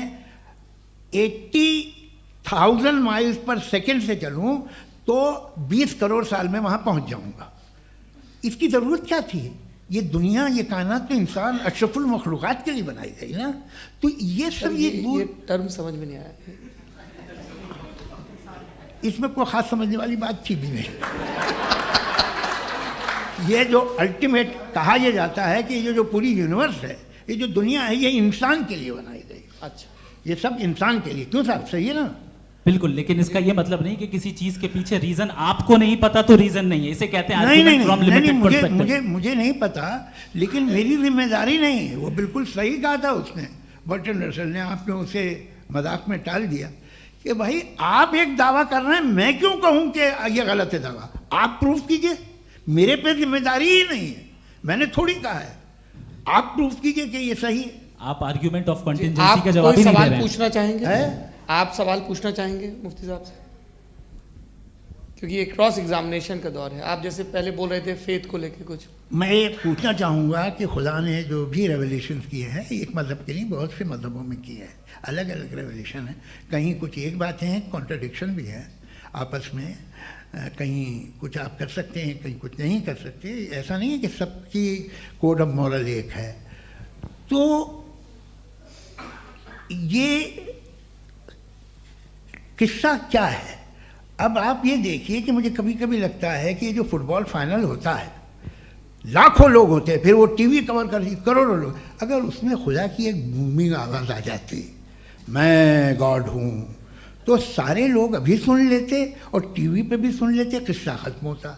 80,000 माइल्स पर सेकेंड से चलूँ तो 20 करोड़ साल में वहाँ पहुँच जाऊँगा। इसकी ज़रूरत क्या थी? ये दुनिया, ये कायनात तो इंसान अशरफुल मखलूक़ात के लिए बनाई गई ना। तो ये सब ये टर्म समझ में नहीं आया, इसमें कोई ख़ास समझने वाली बात थी भी नहीं। ये जो अल्टीमेट कहा यह जाता है कि ये जो पूरी यूनिवर्स है, ये जो दुनिया है, ये इंसान के लिए बनाई गई। अच्छा, ये सब इंसान के लिए। क्यों साहब, सही है ना? बिल्कुल, लेकिन इसका ये मतलब नहीं कि किसी चीज के पीछे रीजन आपको नहीं पता तो रीजन नहीं है, इसे कहते हैं नहीं, मुझे नहीं पता, लेकिन मेरी जिम्मेदारी नहीं है। वो बिल्कुल सही कहा था उसने, बर्टन रसल ने। आपने उसे मजाक में टाल दिया कि भाई आप एक दावा कर रहे हैं, मैं क्यों कहूं कि ये गलत है दावा? आप प्रूफ कीजिए, मेरे पे जिम्मेदारी ही नहीं है, मैंने थोड़ी कहा है। आप प्रूफ कीजिए कि ये सही है। आप आर्ग्यूमेंट ऑफ कंटिंजेंसी का जवाब ही नहीं दे रहे हैं। पूछना चाहेंगे? आप सवाल पूछना चाहेंगे मुफ्ती साहब से? क्योंकि ये क्रॉस एग्जामिनेशन का दौर है। आप जैसे पहले बोल रहे थे फेथ को लेके कुछ, मैं ये पूछना चाहूँगा कि खुदा ने जो भी रेवल्यूशन किए हैं, एक मज़हब के नहीं बहुत से मज़हबों में किए हैं, अलग अलग रेवल्यूशन है। कहीं कुछ एक बातें हैं, कॉन्ट्रडिक्शन भी है आपस में, कहीं कुछ आप कर सकते हैं, कहीं कुछ नहीं कर सकते। ऐसा नहीं है कि सबकी कोड ऑफ मॉरल एक है। तो ये किस्सा क्या है? अब आप ये देखिए कि मुझे कभी कभी लगता है कि ये जो फुटबॉल फाइनल होता है, लाखों लोग होते हैं, फिर वो टीवी कवर कर रही करोड़ों लोग, अगर उसमें खुदा की एक बूमिंग आवाज़ आ जाती, मैं गॉड हूँ, तो सारे लोग अभी सुन लेते और टीवी पे भी सुन लेते, किस्सा ख़त्म होता।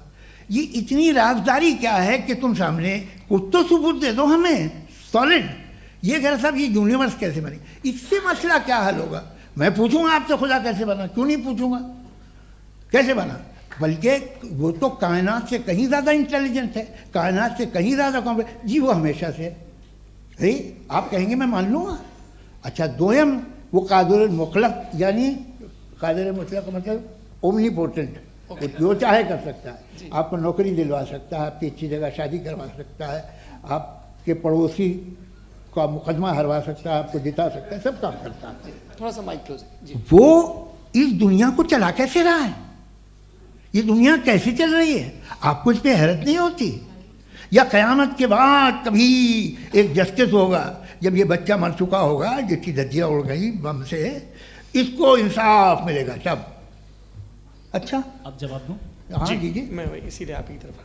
ये इतनी राजदारी क्या है कि तुम सामने कुछ तो सबूत दे दो हमें सॉलिड। ये कह रहा साहब ये यूनिवर्स कैसे बनी, इससे मसला क्या हल होगा? मैं पूछूंगा आपसे खुदा कैसे बना? क्यों नहीं पूछूंगा कैसे बना? बल्कि वो तो कायनात से कहीं ज़्यादा इंटेलिजेंट है, कायनात से कहीं ज़्यादा कॉम्प्लेक्स। जी वो हमेशा से है, आप कहेंगे मैं मान लूँगा। अच्छा, दोयम वो कादिर मुतलक, यानी कादिर मुतलक का मतलब ओमनीपोटेंट, वो जो चाहे कर सकता है। आपको नौकरी दिलवा सकता है, आपकी अच्छी जगह शादी करवा सकता है, आपके पड़ोसी का मुकदमा हरवा सकता है, आपको जिता सकता है, सब काम करता है। थोड़ा सा माइक क्लोज जी। वो इस दुनिया को चला कैसे रहा है? ये दुनिया कैसे चल रही है? आपको इस पर हैरत नहीं होती? या क़यामत के बाद कभी एक जस्टिस होगा, जब ये बच्चा मर चुका होगा जिसकी धज्जियाँ उड़ गई बम से, इसको इंसाफ मिलेगा तब? अच्छा, अब जवाब दूं? हाँ दीजिए। मैं वही इसीलिए आप की तरफ।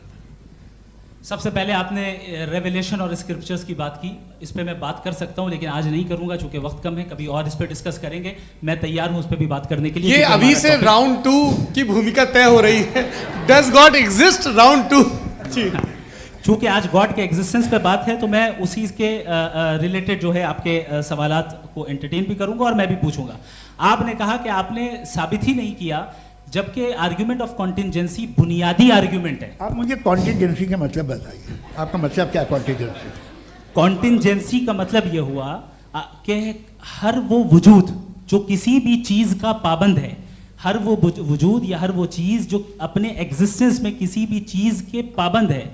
सबसे पहले आपने रेवलेशन और स्क्रिप्चर्स की बात की, इस पे मैं बात कर सकता हूं लेकिन आज नहीं करूंगा चूंकि वक्त कम है, कभी और इस पे डिस्कस करेंगे। मैं तैयार हूं उस पे भी बात करने के लिए। ये अभी से राउंड 2 की भूमिका तय हो रही है। Does God exist round 2? चूंकि आज गॉड के एग्जिस्टेंस पे बात है तो मैं उसी के रिलेटेड जो है आपके सवालात को एंटरटेन भी करूंगा और मैं भी पूछूंगा। आपने कहा कि आपने साबित ही नहीं किया, जबकि आर्ग्यूमेंट ऑफ कॉन्टिंजेंसी बुनियादी आर्ग्यूमेंट है। आप मुझे कॉन्टिंजेंसी का मतलब बताइए, आपका मतलब क्या? कॉन्टिंजेंसी कॉन्टिंजेंसी का मतलब यह हुआ कि हर वो वजूद जो किसी भी चीज़ का पाबंद है, हर वो वजूद या हर वो चीज़ जो अपने एग्जिस्टेंस में किसी भी चीज़ के पाबंद है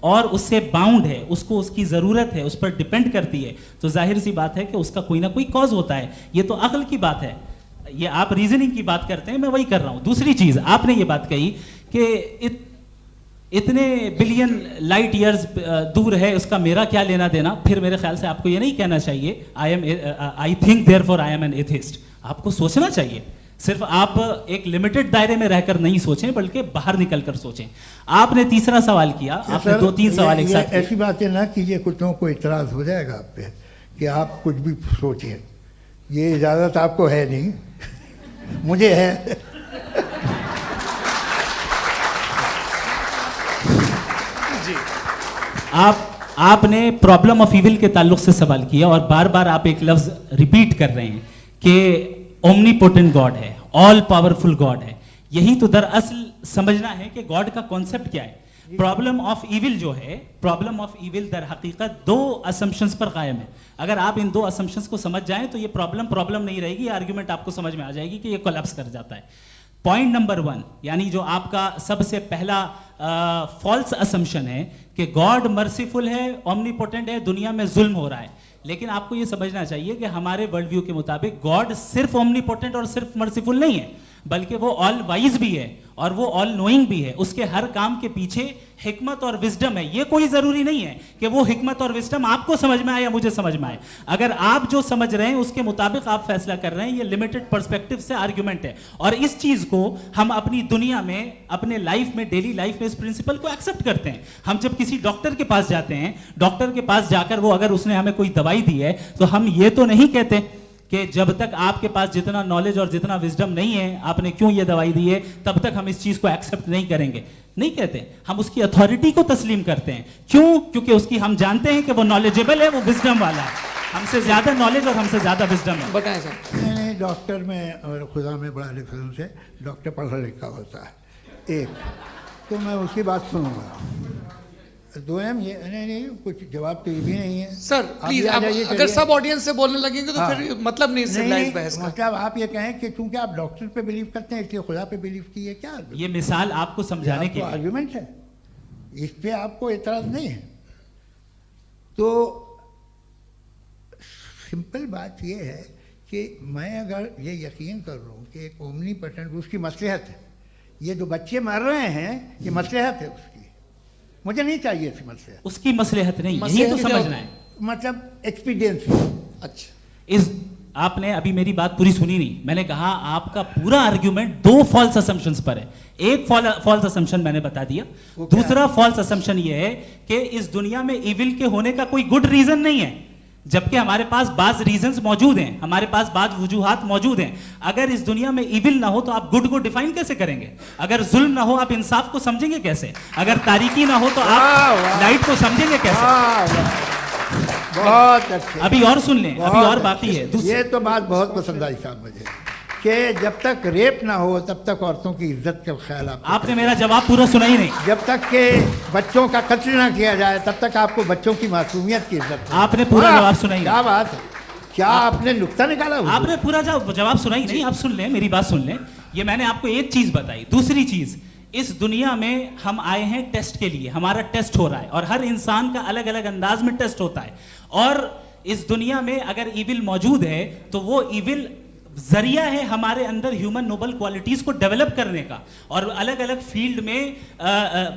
और उससे बाउंड है, उसको उसकी ज़रूरत है, उस पर डिपेंड करती है, तो जाहिर सी बात है कि उसका कोई ना कोई कॉज होता है। ये तो अक्ल की बात है। ये आप रीजनिंग की बात करते हैं, मैं वही कर रहा हूं। दूसरी चीज आपने ये बात कही कि इतने बिलियन लाइट ईयर्स दूर है, उसका मेरा क्या लेना देना। फिर मेरे ख्याल से आपको ये नहीं कहना चाहिए I think therefore I am an atheist. आपको सोचना चाहिए, सिर्फ आप एक लिमिटेड दायरे में रहकर नहीं सोचें बल्कि बाहर निकलकर सोचें। आपने तीसरा सवाल किया, आपने 2-3 सवाल एक साथ। ऐसी बातें ना कीजिए, कुछ लोगों को इतराज हो जाएगा आप पे कि आप कुछ भी सोचिए। ये इजाज़त आपको है नहीं, मुझे है। आपने प्रॉब्लम ऑफ इविल के ताल्लुक से सवाल किया और बार बार आप एक लफ्ज रिपीट कर रहे हैं कि ओमनीपोटेंट गॉड है, ऑल पावरफुल गॉड है। यही तो दरअसल समझना है कि गॉड का कॉन्सेप्ट क्या है। प्रॉब्लम ऑफ इविल जो है, प्रॉब्लम ऑफ इविल दर हकीकत दो असम्पशंस पर कायम है। अगर आप इन दो असम्पशंस को समझ जाएं तो ये प्रॉब्लम नहीं रहेगी, आर्ग्यूमेंट आपको समझ में आ जाएगी कि ये कोलैप्स कर जाता है। पॉइंट नंबर 1, यानी जो आपका सबसे पहला फॉल्स असम्पशन है कि गॉड मर्सीफुल है, ओमनीपोटेंट है, दुनिया में जुल्म हो रहा है। लेकिन आपको ये समझना चाहिए कि हमारे वर्ल्ड व्यू के मुताबिक गॉड सिर्फ ओमनीपोटेंट और सिर्फ मर्सीफुल नहीं है, बल्कि वो ऑल वाइज भी है और वो ऑल नोइंग भी है। उसके हर काम के पीछे हिकमत और विजडम है। ये कोई जरूरी नहीं है कि वो हिकमत और विजडम आपको समझ में आए या मुझे समझ में आए। अगर आप जो समझ रहे हैं उसके मुताबिक आप फैसला कर रहे हैं, ये लिमिटेड पर्सपेक्टिव से आर्ग्यूमेंट है। और इस चीज को हम अपनी दुनिया में, अपने लाइफ में, डेली लाइफ में इस प्रिंसिपल को एक्सेप्ट करते हैं। हम जब किसी डॉक्टर के पास जाते हैं, डॉक्टर के पास जाकर वो अगर उसने हमें कोई दवाई दी है तो हम ये तो नहीं कहते कि जब तक आपके पास जितना नॉलेज और जितना विजडम नहीं है, आपने क्यों ये दवाई दी है, तब तक हम इस चीज को एक्सेप्ट नहीं करेंगे। नहीं कहते, हम उसकी अथॉरिटी को तस्लीम करते हैं। क्यों? क्योंकि उसकी हम जानते हैं कि वो नॉलेजेबल है, वो विजडम वाला है, हमसे ज्यादा नॉलेज और हमसे ज्यादा विजडम है। बताएं सर। नहीं, डॉक्टर में और खुदा में बड़ा डिफरेंस है। डॉक्टर पढ़ा लिखा होता है एक, तो मैं उसकी बात सुनूंगा। दोयम ये नहीं, कुछ जवाब तो ये भी नहीं है सर। प्लीज, अगर सब ऑडियंस से बोलने लगेंगे तो फिर मतलब नहीं सिविलाइज्ड बहस का। मतलब आप ये कहें कि चूंकि आप डॉक्टर पे बिलीव करते हैं इसलिए खुदा पे बिलीव किए, क्या ये मिसाल आपको समझाने की आर्गुमेंट है, इस पे आपको एतराज नहीं है। तो सिंपल बात ये है कि मैं अगर ये यकीन कर लूँ कि एक ओमनीपोटेंट, उसकी मसलहत है, ये जो बच्चे मर रहे हैं ये मसलहत है उसकी, मुझे नहीं चाहिए इसकी मसलहत। उसकी मसलहत नहीं, यही तो समझना है, मतलब एक्सपीरियंस। अच्छा, इस आपने अभी मेरी बात पूरी सुनी नहीं। मैंने कहा आपका पूरा आर्ग्यूमेंट दो फॉल्स असम्पशंस पर है। एक फॉल्स असम्पशन मैंने बता दिया, दूसरा फॉल्स असम्पशन ये है कि इस दुनिया में इविल के होने का कोई गुड रीजन नहीं है, जबकि हमारे पास बाज रीजंस मौजूद हैं, हमारे पास बाज वजूहात मौजूद हैं। अगर इस दुनिया में इविल ना हो तो आप गुड को डिफाइन कैसे करेंगे? अगर जुल्म ना हो आप इंसाफ को समझेंगे कैसे? अगर तारीकी ना हो तो आप लाइट को समझेंगे कैसे? बहुत अच्छे। अभी और सुन लें, अभी और बाकी है। ये तो बात बहुत पसंद आई साहब मुझे कि जब तक रेप ना हो तब तक औरतों की इज्जत का ख्याल आपने मेरा जवाब पूरा सुना ही नहीं। जब तक के बच्चों का कत्ल ना किया जाए तब तक आपको बच्चों की मासूमियत की इज्जत। आपने पूरा जवाब सुना ही नहीं। क्या बात है, क्या आपने नुक्ता निकाला? आपने पूरा जवाब सुना ही नहीं। आप सुन लें, मेरी बात सुन लें। ये मैंने आपको एक चीज बताई। दूसरी चीज, इस दुनिया में हम आए हैं टेस्ट के लिए, हमारा टेस्ट हो रहा है और हर इंसान का अलग अलग अंदाज में टेस्ट होता है। और इस दुनिया में अगर इविल मौजूद है तो वो इविल जरिया है हमारे अंदर ह्यूमन नोबल क्वालिटीज को डेवलप करने का और अलग अलग फील्ड में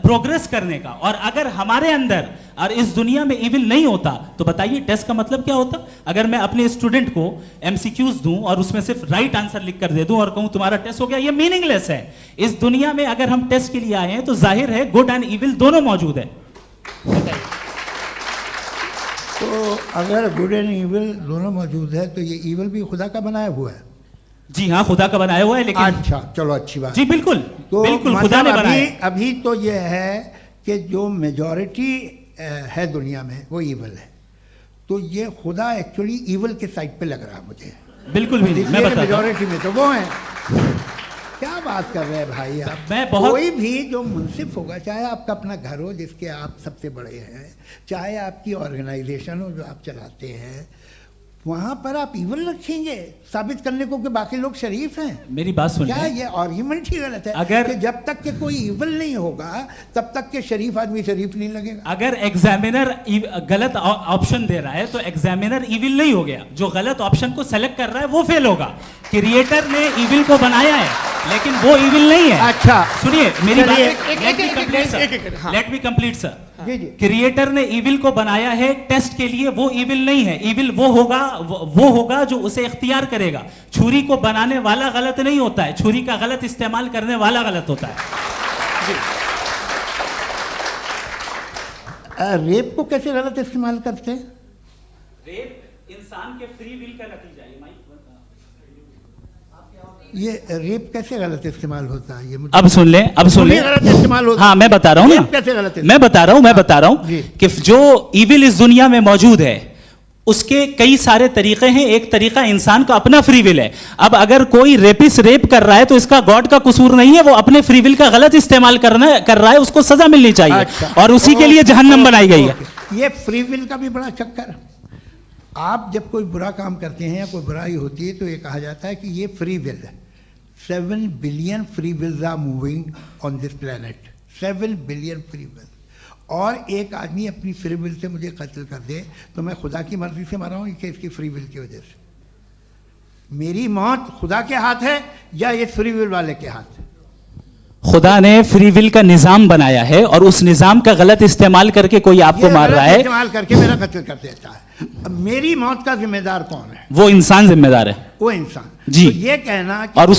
प्रोग्रेस करने का। और अगर हमारे अंदर और इस दुनिया में इविल नहीं होता तो बताइए टेस्ट का मतलब क्या होता? अगर मैं अपने स्टूडेंट को एमसीक्यूज दूं और उसमें सिर्फ राइट आंसर लिख कर दे दूं और कहूं तुम्हारा टेस्ट हो गया, ये मीनिंगलेस है। इस दुनिया में अगर हम टेस्ट के लिए आए हैं तो जाहिर है गुड एंड इविल दोनों मौजूद है। तो अगर गुड एंड इविल दोनों मौजूद है तो ये इविल भी खुदा का बनाया हुआ है? जी हाँ, खुदा का बनाया हुआ है। लेकिन अच्छा, चलो अच्छी बात। जी बिल्कुल, तो बिल्कुल खुदा ने बनाया। अभी तो ये है कि जो मेजॉरिटी है दुनिया में वो इविल है, तो ये खुदा एक्चुअली इविल के साइड पे लग रहा है मुझे। बिल्कुल भी नहीं, मैं बताता हूं। मेजॉरिटी में तो वो है। क्या बात कर रहे हैं भाई आप? मैं बहुत कोई भी जो मुंसिफ होगा, चाहे आपका अपना घर हो जिसके आप सबसे बड़े हैं, चाहे आपकी ऑर्गेनाइजेशन हो जो आप चलाते हैं, वहां पर आप इविल रखेंगे साबित करने को कि बाकी लोग शरीफ हैं। मेरी बात सुनिए, क्या ये आर्ग्यूमेंट ही गलत है? अगर कि जब तक के कोई इविल नहीं होगा तब तक के शरीफ आदमी शरीफ नहीं लगेगा। अगर एग्जामिनर गलत ऑप्शन दे रहा है तो एग्जामिनर इविल नहीं हो गया, जो गलत ऑप्शन को सेलेक्ट कर रहा है वो फेल होगा। क्रिएटर ने इविल को बनाया है लेकिन वो इविल नहीं है। अच्छा सुनिए मेरी बात, लेट मी कंप्लीट सर। जी जी। क्रिएटर ने इविल को बनाया है टेस्ट के लिए, वो इविल नहीं है। इविल वो होगा जो उसे इख्तियार करेगा। छुरी को बनाने वाला गलत नहीं होता है, छुरी का गलत इस्तेमाल करने वाला गलत होता है। रेप को कैसे गलत इस्तेमाल करते हैं? रेप इंसान के फ्री विल का नतीजा है। ये रेप कैसे गलत इस्तेमाल होता है? ये मुझे अब सुन लें, अब सुन लें। गलत इस्तेमाल होता है। हाँ, मैं बता रहा हूँ ना, कैसे गलत मैं बता रहा हूँ जी। कि जो इविल इस दुनिया में मौजूद है उसके कई सारे तरीके हैं। एक तरीका इंसान का अपना फ्री विल है। अब अगर कोई रेपिस्ट रेप कर रहा है तो इसका गॉड का कसूर नहीं है, वो अपने फ्री विल का गलत इस्तेमाल कर रहा है, उसको सजा मिलनी चाहिए। अच्छा। और उसी के लिए जहन्नम बनाई गई है। ये फ्री विल का भी बड़ा चक्कर। आप जब कोई बुरा काम करते हैं या कोई बुराई होती है तो ये कहा जाता है कि ये फ्री विल है। 7 billion free wills are moving on this planet. 7 billion free will. और एक आदमी अपनी फ्री विल से मुझे कत्ल कर दे तो मैं खुदा की मर्जी से मरा हूँ कि इसकी फ्री विल की वजह से? मेरी मौत खुदा के हाथ है या ये फ्री विल वाले के हाथ है? खुदा ने फ्री विल का निजाम बनाया है और उस निजाम का गलत इस्तेमाल करके कोई आपको मार रहा है, इस्तेमाल करके मेरा कत्ल कर देता है। अब मेरी मौत का जिम्मेदार कौन है? वो इंसान जिम्मेदार है। वो इंसान। जी। तो ये कहना कि और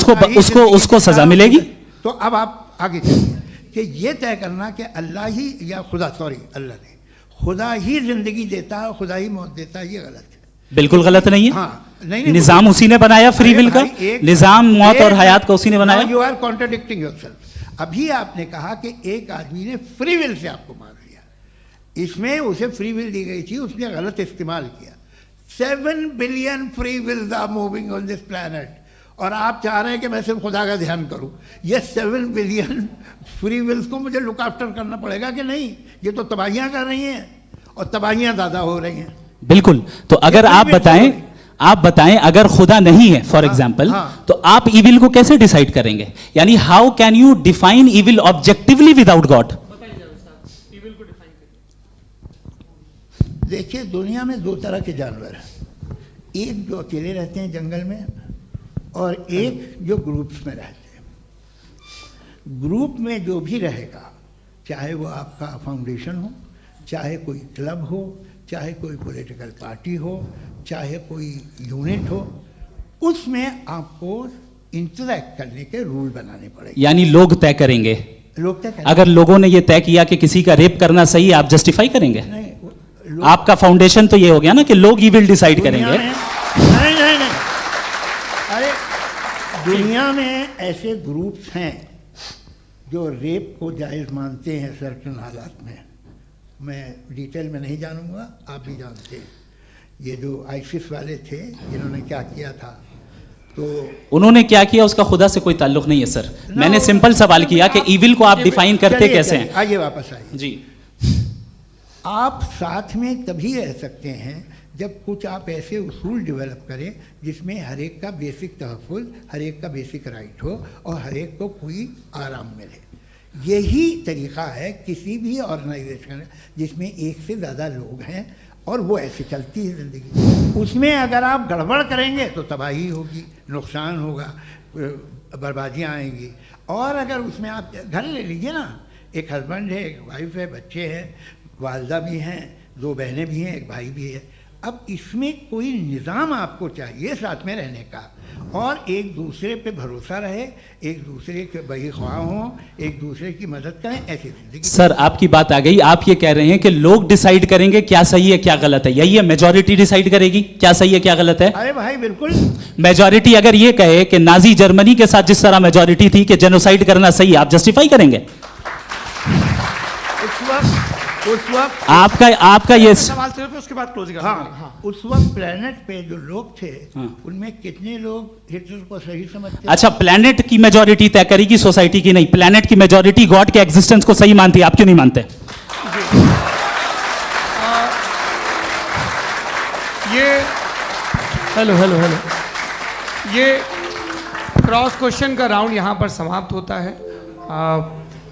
उसको सजा मिलेगी। तो अब आप आगे चलिए कि ये तय करना कि अल्लाह ही या खुदा, सॉरी अल्लाह ने, खुदा ही जिंदगी देता है, खुदा ही मौत देता है, ये गलत है। बिल्कुल गलत नहीं है। हाँ, नहीं, निजाम उसी ने बनाया फ्री विल का। निजाम मौत और हयात का उसी ने बनाया। You are contradicting yourself. अभी आपने कहा कि एक आदमी ने फ्री विल से आपको मार दिया, इसमें उसे फ्री विल दी गई थी, उसने गलत इस्तेमाल किया। 7 billion free wills are moving on this planet और आप चाह रहे हैं कि मैं सिर्फ खुदा का ध्यान करूं। ये 7 बिलियन फ्री विल्स को मुझे लुक आफ्टर करना पड़ेगा कि नहीं? ये तो तबाहियां कर रही हैं और तबाहियां ज़्यादा हो रही हैं। बिल्कुल। तो अगर आप बताएं अगर खुदा नहीं है फॉर एग्जाम्पल, तो आप इविल को कैसे डिसाइड करेंगे? यानी how can you define evil objectively without God? देखिए, दुनिया में 2 तरह के जानवर हैं। एक जो अकेले रहते हैं जंगल में और एक जो ग्रुप्स में रहते हैं। ग्रुप में जो भी रहेगा, चाहे वो आपका फाउंडेशन हो, चाहे कोई क्लब हो, चाहे कोई पॉलिटिकल पार्टी हो, चाहे कोई यूनिट हो, उसमें आपको इंटरैक्ट करने के रूल बनाने पड़ेंगे। यानी लोग तय करेंगे। लोग तय करेंगे। अगर लोगों ने ये तय किया कि किसी का रेप करना सही है, आप जस्टिफाई करेंगे? नहीं, आपका फाउंडेशन तो ये हो गया ना कि लोग ही विल डिसाइड करेंगे। नहीं, अरे दुनिया में ऐसे ग्रुप्स हैं जो रेप को जायज़ मानते हैं सर्टेन हालात में। मैं डिटेल में नहीं जानूंगा, आप भी जानते हैं। ये जो आईसिस वाले थे, इन्होंने क्या किया था, तो उन्होंने क्या किया उसका खुदा से कोई ताल्लुक नहीं है सर। मैंने सिंपल सवाल किया कि इविल को आप डिफाइन करते कैसे हैं? आइए वापस आइए जी। आप साथ में तभी रह सकते हैं जब कुछ आप ऐसे उसूल डेवलप करें जिसमें हर एक का बेसिक तहफ़्फ़ुज़, हर एक का बेसिक राइट हो और हर एक को कोई आराम मिले। यही तरीक़ा है किसी भी ऑर्गेनाइजेशन जिसमें एक से ज़्यादा लोग हैं और वो ऐसे चलती है ज़िंदगी। उसमें अगर आप गड़बड़ करेंगे तो तबाही होगी, नुकसान होगा, बर्बादियाँ आएंगी। और अगर उसमें आप घर ले लीजिए ना, एक हस्बैंड है, एक वाइफ है, बच्चे हैं, वालदा भी हैं, 2 बहनें भी हैं, एक भाई भी है। अब इसमें कोई निज़ाम आपको चाहिए साथ में रहने का, और एक दूसरे पे भरोसा रहे, एक दूसरे के बहीख्वाह हों, एक दूसरे की मदद करें, ऐसी जिंदगी। सर आपकी बात आ गई। आप ये कह रहे हैं कि लोग डिसाइड करेंगे क्या सही है क्या गलत है, यही है? मेजॉरिटी डिसाइड करेगी क्या सही है क्या गलत है? अरे भाई बिल्कुल। मेजॉरिटी अगर ये कहे कि नाजी जर्मनी के साथ जिस तरह मेजॉरिटी थी कि जेनोसाइड करना सही है, आप जस्टिफाई करेंगे? उस वक्त आपका ये सवाल सिर्फ उसके बाद क्लोजिंग। हाँ, उस वक्त प्लेनेट पे जो लोग थे, उनमें कितने लोग हिटलर को सही समझते? अच्छा, प्लेनेट की मेजॉरिटी तय करेगी, सोसाइटी की नहीं। प्लेनेट की मेजॉरिटी गॉड के एग्जिस्टेंस को सही मानती है, आप क्यों नहीं मानते? हेलो ये क्रॉस क्वेश्चन का राउंड यहाँ पर समाप्त होता है।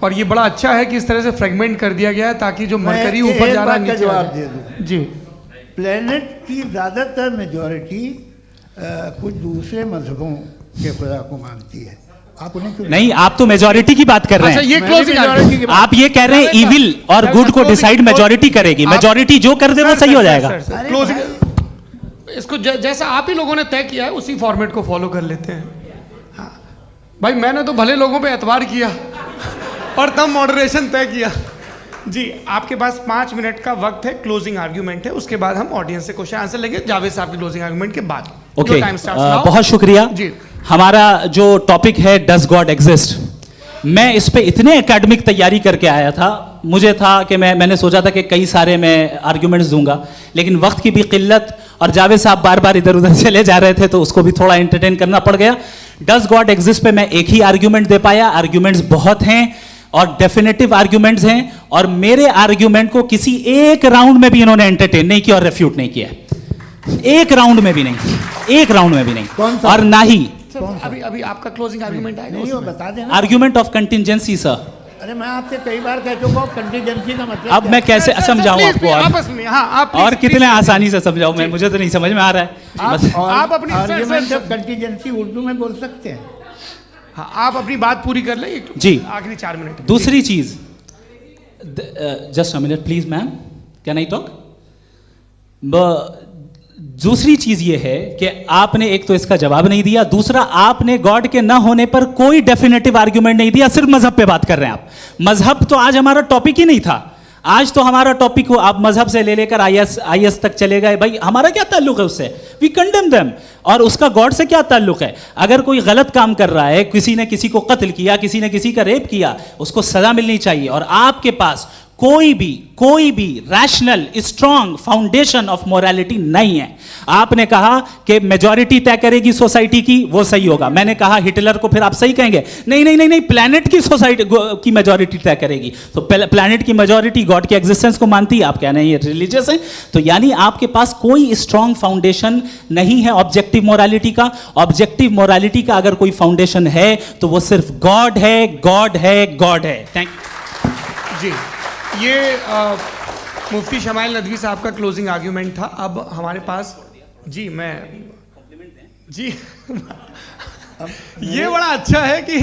और ये बड़ा अच्छा है कि इस तरह से फ्रेगमेंट कर दिया गया है ताकि जो मरकरी ऊपर जा रहा है नीचे जवाब दे दूं। जी। प्लेनेट की ज़्यादातर मेजॉरिटी कुछ दूसरे मजहबों के खुदा को मानती है। आप उन्हें क्यों नहीं? आप तो मेजॉरिटी की बात कर रहे हैं। अच्छा, ये क्लोजिंग आप ये कह रहे हैं इविल और गुड को डिसाइड मेजॉरिटी करेगी। मेजॉरिटी जो कर दे वो सही हो जाएगा। क्लोजिंग इसको जैसा आप ही लोगों ने तय किया है उसी फॉर्मेट को फॉलो कर लेते हैं। हाँ भाई, मैंने तो भले लोगों पे एतबार किया और तब मॉडरेशन तय किया। जी, आपके पास 5 मिनट का वक्त है, क्लोजिंग आर्ग्यूमेंट है, उसके बाद हम ऑडियंस से क्वेश्चन आंसर लेंगे जावेद साहब के क्लोजिंग आर्ग्यूमेंट के बाद। ओके, बहुत शुक्रिया। जी, हमारा जो टॉपिक है डज गॉड एग्जिस्ट, मैं इस पे इतने एकेडमिक तैयारी करके आया था, मुझे था कि मैंने सोचा था कि कई सारे मैं आर्ग्यूमेंट्स दूंगा, लेकिन वक्त की भी किल्लत और जावेद साहब बार बार इधर उधर चले जा रहे थे तो उसको भी थोड़ा एंटरटेन करना पड़ गया। डज गॉड एग्जिस्ट पे मैं एक ही आर्ग्यूमेंट दे पाया, आर्ग्यूमेंट्स बहुत हैं और डेफिनेटिव आर्ग्यूमेंट्स हैं, और मेरे आर्ग्यूमेंट को किसी एक राउंड में भी इन्होंने एंटरटेन नहीं किया और रेफ्यूट नहीं किया, एक राउंड में भी नहीं, एक राउंड में भी नहीं, और ना ही अभी आपका क्लोजिंग आर्गुमेंट आएगा, नहीं वो बता देना। Argument of contingency sir. अरे मैं आपसे कई बार कह चुका हूँ कंटीजेंसी का मतलब अब मैं कैसे समझाऊं आपको, आपस में हाँ आप और कितने आसानी से समझाऊं मैं, मुझे तो नहीं समझ में आ रहा है। आप अपनी आर्ग्यूमेंट ऑफ कंटीजेंसी उर्दू में बोल सकते हैं। हाँ आप अपनी बात पूरी कर लें जी, आखिरी 4 मिनट। दूसरी चीज, just a minute please ma'am, can I talk. दूसरी चीज ये है कि आपने एक तो इसका जवाब नहीं दिया, दूसरा आपने गॉड के ना होने पर कोई डेफिनेटिव आर्ग्यूमेंट नहीं दिया, सिर्फ मजहब पे बात कर रहे हैं आप। मजहब तो आज हमारा टॉपिक ही नहीं था, आज तो हमारा टॉपिक हो, आप मजहब से ले लेकर आईएस तक चले गए। भाई हमारा क्या ताल्लुक है उससे, वी कंडेम देम, और उसका गॉड से क्या ताल्लुक है। अगर कोई गलत काम कर रहा है, किसी ने किसी को कत्ल किया, किसी ने किसी का रेप किया, उसको सजा मिलनी चाहिए, और आपके पास कोई भी rational strong foundation of morality नहीं है। आपने कहा कि मेजॉरिटी तय करेगी सोसाइटी की, वो सही होगा। मैंने कहा हिटलर को, फिर आप सही कहेंगे नहीं नहीं नहीं नहीं, प्लैनेट की सोसाइटी की मेजॉरिटी तय करेगी। तो प्लैनेट की मेजॉरिटी गॉड के एग्जिस्टेंस को मानती है, आप कह रहे हैं ये रिलीजियस है। तो यानी आपके पास कोई स्ट्रॉन्ग फाउंडेशन नहीं है ऑब्जेक्टिव मोरालिटी का। ऑब्जेक्टिव मोरालिटी का अगर कोई फाउंडेशन है तो वो सिर्फ गॉड है, गॉड है, गॉड है। थैंक यू जी। ये मुफ्ती शमाइल नदवी साहब का क्लोजिंग आर्ग्यूमेंट था। अब हमारे पास जी जी ये बड़ा अच्छा है कि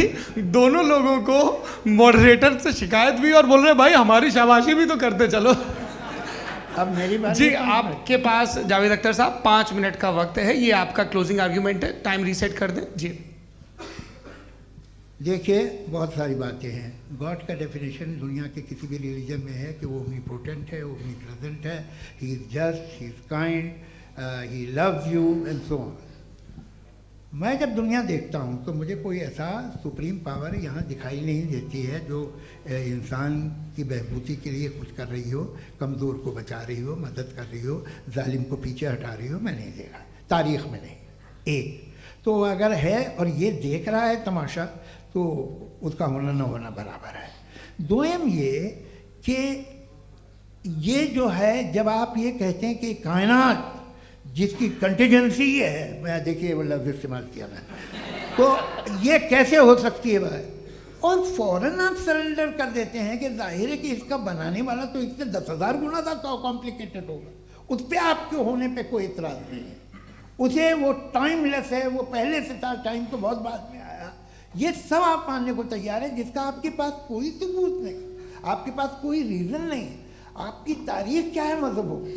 दोनों लोगों को मॉडरेटर से शिकायत भी और बोल रहे भाई हमारी शाबाशी भी तो करते चलो। अब मेरी बात जी, आपके पास जावेद अख्तर साहब 5 मिनट का वक्त है, ये आपका क्लोजिंग आर्ग्यूमेंट है, टाइम रीसेट कर दें जी। देखिए बहुत सारी बातें हैं। गॉड का डेफिनेशन दुनिया के किसी भी रिलीजन में है कि वो ओमनीपोटेंट है, ओमनीप्रेजेंट है, he is just, he is kind, he loves you and so on. मैं जब दुनिया देखता हूँ तो मुझे कोई ऐसा सुप्रीम पावर यहाँ दिखाई नहीं देती है जो इंसान की बहबूदी के लिए कुछ कर रही हो, कमज़ोर को बचा रही हो, मदद कर रही हो, जालिम को पीछे हटा रही हो। मैं नहीं देखा, तारीख़ में नहीं। एक तो अगर है और ये देख रहा है तमाशा, तो उसका होना न होना बराबर है। दोयम ये कि ये जो है, जब आप ये कहते हैं कि कायनात जिसकी कंटीजेंसी है, मैं देखिए वो लफ्ज़ इस्तेमाल किया मैं, तो ये कैसे हो सकती है भाई। और फ़ौरन आप सरेंडर कर देते हैं कि जाहिर है कि इसका बनाने वाला तो इससे 10,000 गुना ज़्यादा कॉम्प्लिकेटेड होगा। उस पर आपके होने पे कोई इतराज़ नहीं है। उसे वो टाइमलेस है, वो पहले से था, टाइम तो बहुत बाद में आया। ये सब आप मानने को तैयार है जिसका आपके पास कोई सबूत नहीं, आपके पास कोई रीज़न नहीं। आपकी तारीख क्या है मज़हबों की,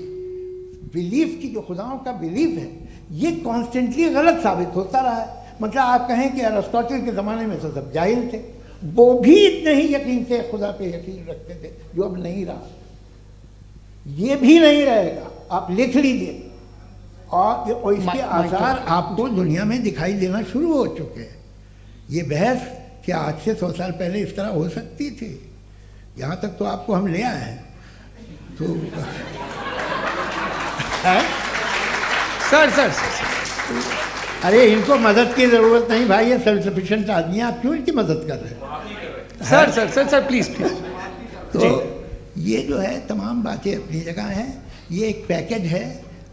बिलीफ की, जो खुदाओं का बिलीफ है, ये कॉन्स्टेंटली गलत साबित होता रहा है। मतलब आप कहें कि अरिस्टोटल के ज़माने में तो सब जाहिल थे, वो भी इतने ही यकीन से खुदा पे यकीन रखते थे, जो अब नहीं रहा, ये भी नहीं रहेगा। आप लिख लीजिए, और इसके आसार आपको दुनिया में दिखाई देना शुरू हो चुके हैं। ये बहस क्या आज से 100 साल पहले इस तरह हो सकती थी? यहाँ तक तो आपको हम ले आए हैं। तो सर अरे इनको मदद की ज़रूरत नहीं भाई, ये सेल्फ सफिशिएंट आदमी है, आप क्यों इनकी मदद कर रहे हैं? Sir please. तो ये जो है तमाम बातें अपनी जगह हैं। ये एक पैकेज है।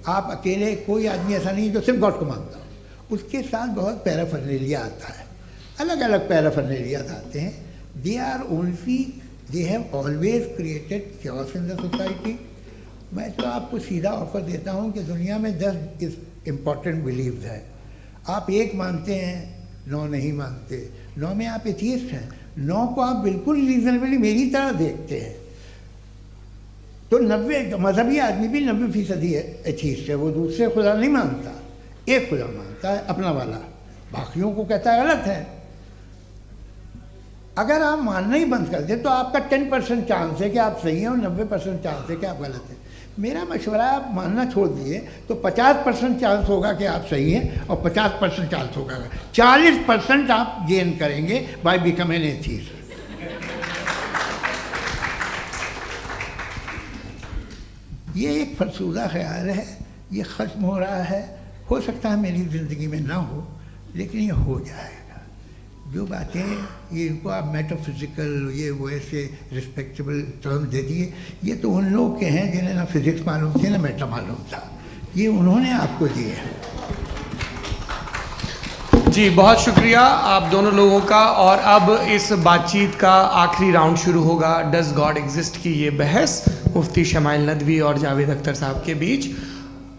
आप अकेले, कोई आदमी ऐसा नहीं जो सिर्फ गॉड को मानता हो, उसके साथ बहुत पैराफर्नेलिया आता है, अलग अलग पैराफर्नेलिया आते हैं। They are only, they have always created chaos in the society. मैं तो आपको सीधा ऑफर देता हूँ कि दुनिया में 10 इम्पॉर्टेंट बिलीव्स हैं। आप एक मानते हैं, 9 नहीं मानते, 9 में आप एथियस्ट हैं, 9 को आप बिल्कुल रीजनेबली मेरी तरह देखते हैं। तो 90 मजहबी आदमी भी 90% एथियस्ट है, वो दूसरे खुदा नहीं मानता, एक खुदा मानता है अपना वाला, बाकियों को कहता है गलत है। अगर आप मानना ही बंद कर दें तो आपका 10% चांस है कि आप सही हैं और 90% चांस है कि आप गलत हैं। मेरा मशवरा आप मानना छोड़ दिए तो 50% चांस होगा कि आप सही हैं और 50% चांस होगा, 40% आप गेन करेंगे बाय बिकमिंग एन एथीस्ट। ये एक फरसूदा ख्याल है, ये ख़त्म हो रहा है। हो सकता है मेरी ज़िंदगी में ना हो, लेकिन ये हो जाएगा। जो बातें ये इनको आप मेटाफिज़िकल ये वो ऐसे रिस्पेक्टेबल टर्म दे दिए, ये तो उन लोग के हैं जिन्हें ना फिज़िक्स मालूम थी ना मेटा मालूम था, ये उन्होंने आपको दिए हैं। जी बहुत शुक्रिया आप दोनों लोगों का। और अब इस बातचीत का आखिरी राउंड शुरू होगा, डज गॉड एग्जिस्ट की ये बहस मुफ्ती शमाइल नदवी और जावेद अख्तर साहब के बीच।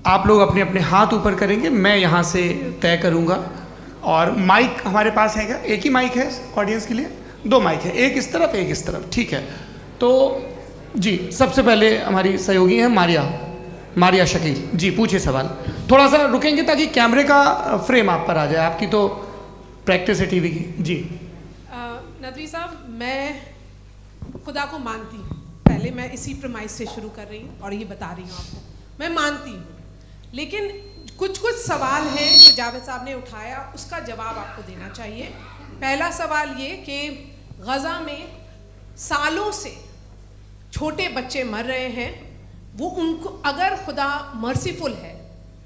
आप लोग अपने अपने हाथ ऊपर करेंगे, मैं यहाँ से तय करूँगा। और माइक हमारे पास है क्या? एक ही माइक है ऑडियंस के लिए? 2 माइक है, एक इस तरफ एक इस तरफ, ठीक है। तो जी सबसे पहले हमारी सहयोगी हैं मारिया शकील जी, पूछिए सवाल। थोड़ा सा रुकेंगे ताकि कैमरे का फ्रेम आप पर आ जाए, आपकी तो प्रैक्टिस है टीवी की। जी नदवी साहब, मैं खुदा को मानती हूँ, पहले मैं इसी प्रमाइस से शुरू कर रही हूँ और ये बता रही हूँ आपको, मैं मानती हूँ। लेकिन कुछ सवाल हैं जो जावेद साहब ने उठाया, उसका जवाब आपको देना चाहिए। पहला सवाल ये कि गज़ा में सालों से छोटे बच्चे मर रहे हैं, वो उनको अगर खुदा मर्सीफुल है,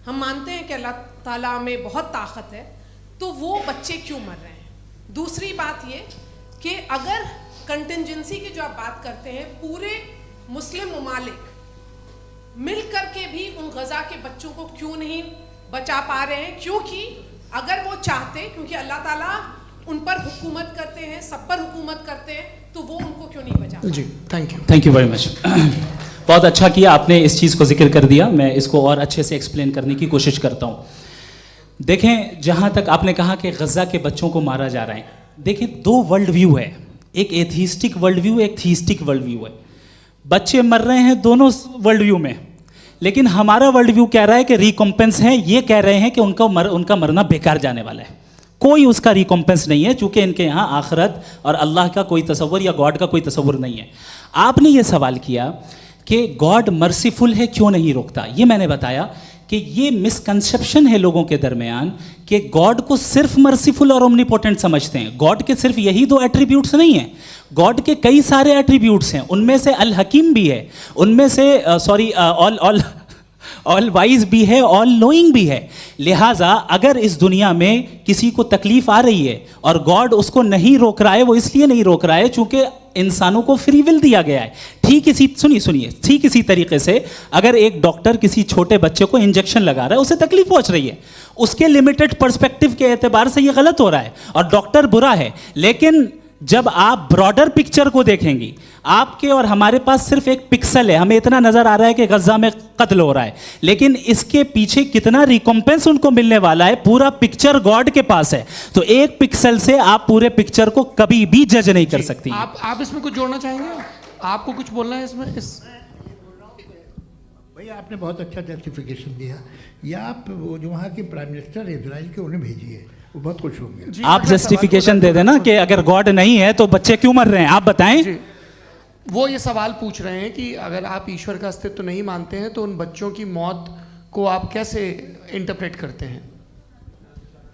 हम मानते हैं कि अल्लाह ताला में बहुत ताकत है, तो वो बच्चे क्यों मर रहे हैं? दूसरी बात ये कि अगर कंटिजेंसी की जो आप बात करते हैं, पूरे मुस्लिम ममालिक मिल करके भी उन गज़ा के बच्चों को क्यों नहीं बचा पा रहे हैं? क्योंकि अगर वो चाहते, क्योंकि अल्लाह ताला उन पर हुकूमत करते हैं, सब पर हुकूमत करते हैं, तो वो उनको क्यों नहीं बचा? जी थैंक यू वेरी मच। बहुत अच्छा किया आपने इस चीज़ को जिक्र कर दिया, मैं इसको और अच्छे से एक्सप्लेन करने की कोशिश करता हूँ। देखें, जहाँ तक आपने कहा कि गज़ा के बच्चों को मारा जा रहा है, देखें 2 वर्ल्ड व्यू है, एक एथीस्टिक वर्ल्ड व्यू, एक थीस्टिक वर्ल्ड व्यू है। बच्चे मर रहे हैं दोनों वर्ल्ड व्यू में, लेकिन हमारा वर्ल्ड व्यू कह रहा है कि रिकॉम्पेंस है, ये कह रहे हैं कि उनका मरना बेकार जाने वाला है, कोई उसका रिकॉम्पेंस नहीं है, चूंकि इनके यहाँ आखिरत और अल्लाह का कोई तसव्वुर या गॉड का कोई तसव्वुर नहीं है। आपने ये सवाल किया कि गॉड मर्सीफुल है, क्यों नहीं रोकता? ये मैंने बताया कि ये मिसकंसेप्शन है लोगों के दरमियान कि गॉड को सिर्फ मर्सीफुल और ओमनीपोटेंट समझते हैं। गॉड के सिर्फ यही 2 एट्रीब्यूट्स नहीं हैं, गॉड के कई सारे एट्रीब्यूट्स हैं, उनमें से अल हकीम भी है, उनमें से ऑल वाइज भी है, ऑल नोइंग भी है। लिहाजा अगर इस दुनिया में किसी को तकलीफ आ रही है और गॉड उसको नहीं रोक रहा है, वो इसलिए नहीं रोक रहा है चूंकि इंसानों को फ्री विल दिया गया है। ठीक इसी तरीके से अगर एक डॉक्टर किसी छोटे बच्चे को इंजेक्शन लगा रहा है, उसे तकलीफ पहुंच रही है, उसके लिमिटेड पर्सपेक्टिव के एतबार से ये गलत हो रहा है और डॉक्टर बुरा है। लेकिन जब आप ब्रॉडर पिक्चर को देखेंगी, आपके और हमारे पास सिर्फ एक पिक्सल है, हमें इतना नजर आ रहा है कि गज़ा में कत्ल हो रहा है, लेकिन इसके पीछे कितना रिकॉम्पेंस उनको मिलने वाला है, पूरा पिक्चर गॉड के पास है। तो एक पिक्सल से आप पूरे पिक्चर को कभी भी जज नहीं कर सकती। आप इसमें कुछ जोड़ना चाहेंगे? आपको कुछ बोलना है इसमें? भैया आपने बहुत अच्छा जस्टिफिकेशन दिया, या आप वो जो वहाँ के प्राइम मिनिस्टर इजराइल के उन्हें भेजिए, वो बहुत खुश होंगे। आप जस्टिफिकेशन दे देना कि अगर गॉड नहीं है तो बच्चे क्यों मर रहे हैं, आप बताएं। वो ये सवाल पूछ रहे हैं कि अगर आप ईश्वर का अस्तित्व नहीं मानते हैं तो उन बच्चों की मौत को आप कैसे इंटरप्रेट करते हैं?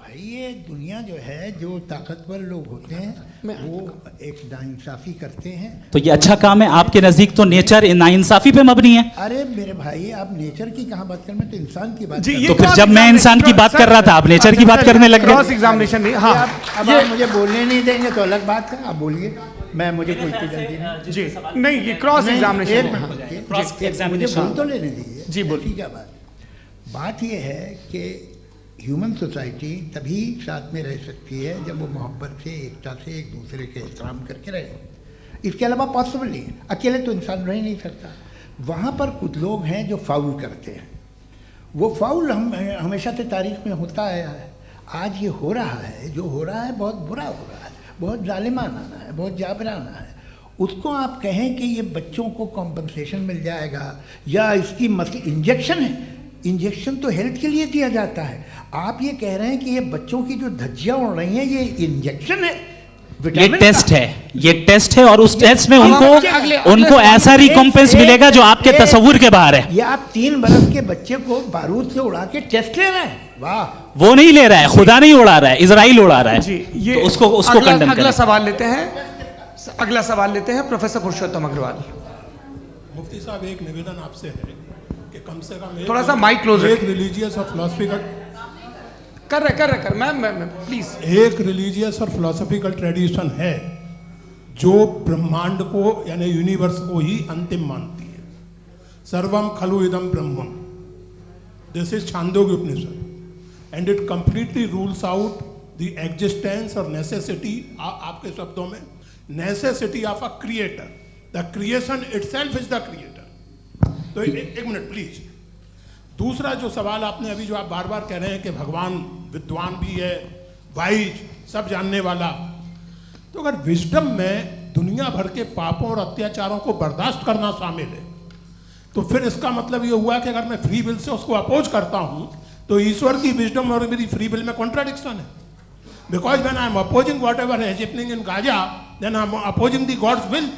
भाई ये दुनिया जो है, जो ताकतवर लोग होते हैं वो एक नाइंसाफ़ी करते हैं। तो ये अच्छा काम है आपके नज़दीक, तो नेचर नाइंसाफ़ी पे मबनी है। अरे मेरे भाई, आप नेचर की कहाँ बात कर रहे हैं, तो इंसान की बात। तो फिर जब मैं इंसान की बात कर रहा था, आप नेचर की बात करने लग गए। क्रॉस एग्जामिनेशन नहीं। हाँ, अब आप मुझे बोलने नहीं देंगे तो अलग बात है, आप बोलिए, मुझे कोई जल्दी नहीं। जी नहीं, ये क्रॉस एग्जामिनेशन बोल तो लेने दीजिए। जी बोलिए। क्या बात ये है कि ह्यूमन सोसाइटी तभी साथ में रह सकती है जब वो मोहब्बत से, एकता से, एक दूसरे के एहतराम करके रहे। इसके अलावा पॉसिबल नहीं है, अकेले तो इंसान रह नहीं सकता। वहाँ पर कुछ लोग हैं जो फाउल करते हैं, वो फाउल हमेशा से तारीख में होता आया है। आज ये हो रहा है, जो हो रहा है बहुत बुरा हो रहा है, बहुत जालिमाना है, बहुत जाबराना है। उसको आप कहें कि ये बच्चों को कॉम्पनसेशन मिल जाएगा या इसकी इंजेक्शन है, इंजेक्शन तो हेल्थ के लिए दिया जाता है। आप ये कह रहे हैं कि ये बच्चों की जो धज्जियाँ उड़ रही हैं ये इंजेक्शन है, ये टेस्ट है, ये टेस्ट है, और उस टेस्ट में उनको अगले ऐसा रिकॉम्पेंस मिलेगा जो आपके तस्वुर के बाहर है। ये आप 3 बरस के बच्चे को बारूद से उड़ा के टेस्ट ले रहे हैं? वाह! वो नहीं ले रहा है, खुदा नहीं उड़ा रहा है, इजराइल उड़ा रहा है। जी, ये तो उसको कंडेम अगला सवाल लेते हैं। अगला सवाल लेते हैं प्रोफेसर पुरुषोत्तम अग्रवाल। मुफ्ती साहब, एक निवेदन आपसे है कि कम से कम थोड़ा सा माइक क्लोज एक रिलीजियस और फिलोसफिकल कर मैम प्लीज। एक रिलीजियस और फिलोसफिकल ट्रेडिशन है जो ब्रह्मांड को यानी यूनिवर्स को ही अंतिम मानती है। सर्वम खलु इदम ब्रह्मम, this is Chandogya Upanishad, and it completely rules out the existence और नेसेसिटी, आपके शब्दों में necessity of a creator. The creation itself is the creator. तो एक मिनट प्लीज। दूसरा जो सवाल आपने अभी जो आप बार बार कह रहे हैं कि भगवान विद्वान भी है, वाइज, सब जानने वाला, तो अगर विजडम में दुनिया भर के पापों और अत्याचारों को बर्दाश्त करना शामिल है, तो फिर इसका मतलब ये हुआ कि अगर मैं फ्री विल से उसको अपोज करता हूं तो ईश्वर की विजडम और मेरी फ्री विल में कॉन्ट्राडिक्शन है। Because when I am opposing whatever is happening in Gaza, then I am opposing the God's will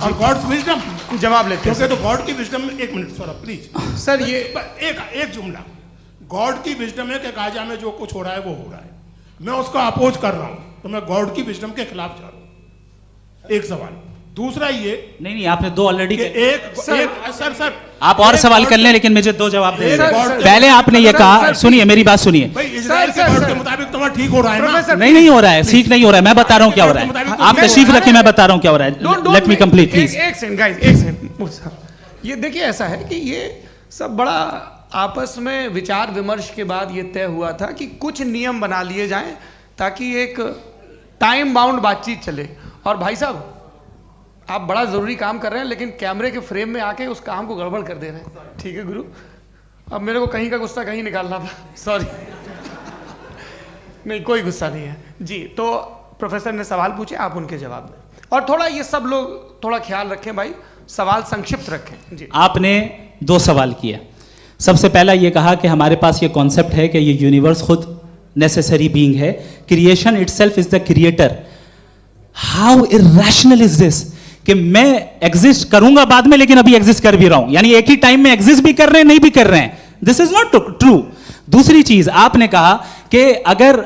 और गॉड्स विजडम। जवाब लेते हैं क्योंकि तो गॉड की विजडम में, एक मिनट सर प्लीज सर, ये एक जुमला, गॉड की विजडम है कि गाजा में जो कुछ हो रहा है वो हो रहा है, मैं उसका अपोज कर रहा हूं, तो मैं गॉड की विजडम के खिलाफ जा रहा हूं। एक सवाल। दूसरा ये नहीं, आपने 2 ऑलरेडी। सर आप और सवाल कर लें, लेकिन मुझे 2 जवाब दे। सर, पहले आपने ये कहा, सुनिए मेरी बात सुनिए। भाई इजराइल के गॉड के मुताबिक तुम्हारा ठीक हो रहा है ना? नहीं हो रहा है, ठीक नहीं हो रहा है, मैं बता रहा हूँ क्या हो रहा है। आप तशरीफ रखिए, मैं बता रहा हूँ क्या हो रहा है। Let me complete please. एक सेकंड गाइस, एक सेकंड। ये देखिए, ऐसा है कि ये सब बड़ा आपस में विचार विमर्श के बाद ये तय हुआ था कि कुछ नियम बना लिए जाएं ताकि एक टाइम बाउंड बातचीत चले। और भाई साहब, आप बड़ा ज़रूरी काम कर रहे हैं, लेकिन कैमरे के फ्रेम में आके उस काम को गड़बड़ कर दे रहे हैं। ठीक है गुरु, अब मेरे को कहीं का गुस्सा कहीं निकालना था, सॉरी। नहीं, कोई गुस्सा नहीं है जी। तो प्रोफेसर ने सवाल पूछे, आप उनके जवाब दें, और थोड़ा ये सब लोग थोड़ा ख्याल रखें भाई, सवाल संक्षिप्त रखें जी। आपने 2 सवाल किए। सबसे पहला ये कहा कि हमारे पास ये कॉन्सेप्ट है कि ये यूनिवर्स खुद नेसेसरी बीइंग है, creation itself is the creator. How irrational is this कि मैं एग्जिस्ट करूंगा बाद में, लेकिन अभी एग्जिस्ट कर भी रहा हूं, यानी एक ही टाइम में एग्जिस्ट भी कर रहे हैं, नहीं भी कर रहे हैं। This is not true. दूसरी चीज, आपने कहा कि अगर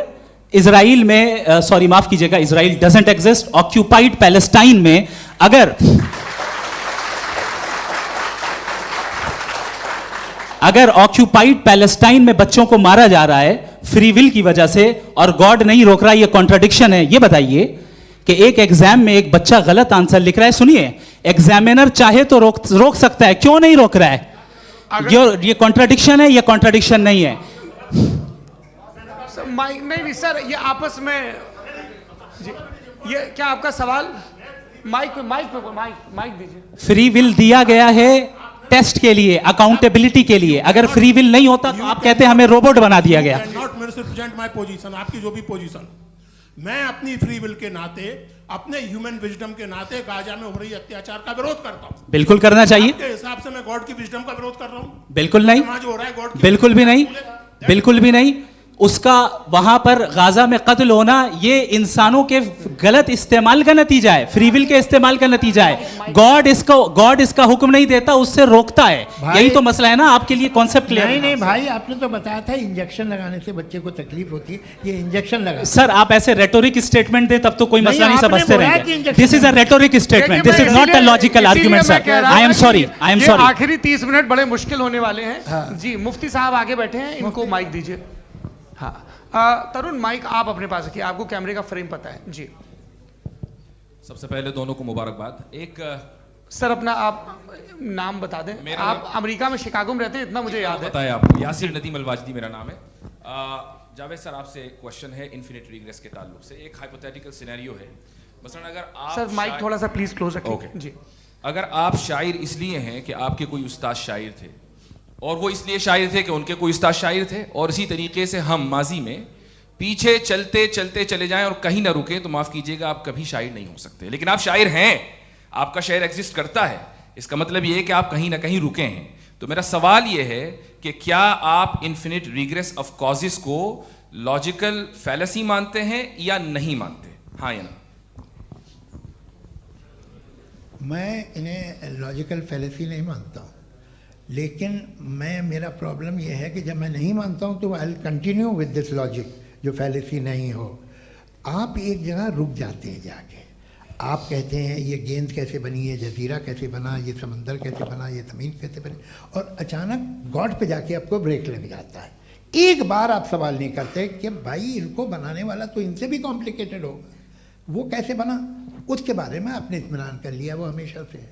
इजराइल में, सॉरी माफ कीजिएगा, Israel doesn't exist, occupied Palestine में अगर ऑक्यूपाइड पैलेस्टाइन में बच्चों को मारा जा रहा है फ्री विल की वजह से और गॉड नहीं रोक रहा, ये कॉन्ट्राडिक्शन है। ये बताइए कि एक एग्जाम में एक बच्चा गलत आंसर लिख रहा है, सुनिए, एग्जामिनर चाहे तो रोक सकता है, क्यों नहीं रोक रहा है? ये कॉन्ट्राडिक्शन है, ये कॉन्ट्राडिक्शन नहीं है। नहीं सर, ये आपस में जी, ये क्या आपका सवाल? माइक दीजिए। फ्री विल दिया गया है टेस्ट के लिए, अकाउंटेबिलिटी के लिए। अगर फ्री विल नहीं होता तो आप कहते हैं हमें रोबोट बना दिया गया। नॉट मिसरिप्रेजेंट माय पोजीशन, आपकी जो भी पोजीशन, मैं अपनी फ्री विल के नाते, अपने ह्यूमन विजडम के नाते गाजा में हो रही अत्याचार का विरोध करता हूं। बिल्कुल करना चाहिए। आपके हिसाब से मैं गॉड की विजडम का विरोध कर रहा हूं? बिल्कुल नहीं, जो हो रहा है गॉड की, बिल्कुल भी नहीं, बिल्कुल भी नहीं। उसका वहां पर गाजा में कत्ल होना ये इंसानों के गलत इस्तेमाल का नतीजा है, फ्री विल के इस्तेमाल का नतीजा है। गॉड इसका हुक्म नहीं देता, उससे रोकता है। यही तो मसला है ना, आपके लिए कॉन्सेप्ट क्लियर है? नहीं भाई, आपने तो बताया था इंजेक्शन लगाने से बच्चे को तकलीफ होती है, ये इंजेक्शन लगा। सर आप ऐसे रेटोरिक स्टेटमेंट दे तब तो कोई मसला नहीं समझते रहेंगे। This is a rhetoric statement, this is not a logical argument sir. I am sorry, I am sorry. आखिरी 30 मिनट बड़े मुश्किल होने वाले हैं जी। मुफ्ती साहब आगे बैठे हैं, इनको माइक दीजिए। हाँ तरुण, माइक आप अपने पास रखिए, आपको कैमरे का फ्रेम पता है जी। सबसे पहले दोनों को मुबारकबाद। एक सर अपना आप नाम बता दें। आप अमेरिका में शिकागो में रहते हैं, इतना मुझे याद है। बताया आपको, यासिर नदीम अलवाजदी मेरा नाम है। जावेद सर, आपसे एक क्वेश्चन है इन्फिनिट रिग्रेस के ताल्लुक से। एक हाइपोथेटिकल सिनेरियो है, मसलन अगर आप सर माइक थोड़ा सा प्लीज क्लोज रखिए जी। अगर आप शायर इसलिए हैं कि आपके कोई उस्ताद शायर थे, और वो इसलिए शायर थे कि उनके कोई उस्ताद शायर थे, और इसी तरीके से हम माजी में पीछे चलते चलते चले जाएं और कहीं ना रुकें, तो माफ कीजिएगा आप कभी शायर नहीं हो सकते। लेकिन आप शायर हैं, आपका शायर एग्जिस्ट करता है, इसका मतलब ये है कि आप कहीं ना कहीं रुके हैं। तो मेरा सवाल ये है कि क्या आप इन्फिनिट रिग्रेस ऑफ कॉजेस को लॉजिकल फैलेसी मानते हैं या नहीं मानते? हाँ या ना? मैं इन्हें लॉजिकल फैलेसी नहीं मानता हूँ, लेकिन मेरा प्रॉब्लम यह है कि जब मैं नहीं मानता हूँ तो I will continue with this logic जो फैलेसी नहीं हो। आप एक जगह रुक जाते हैं जाके, आप कहते हैं ये गेंद कैसे बनी, ये जजीरा कैसे बना, ये समंदर कैसे बना, ये ज़मीन कैसे बनी, और अचानक गॉड पे जाके आपको ब्रेक लग जाता है। एक बार आप सवाल नहीं करते कि भाई इनको बनाने वाला तो इनसे भी कॉम्प्लिकेटेड होगा, वो कैसे बना, उसके बारे में आपने इत्मीनान कर लिया, वो हमेशा से है।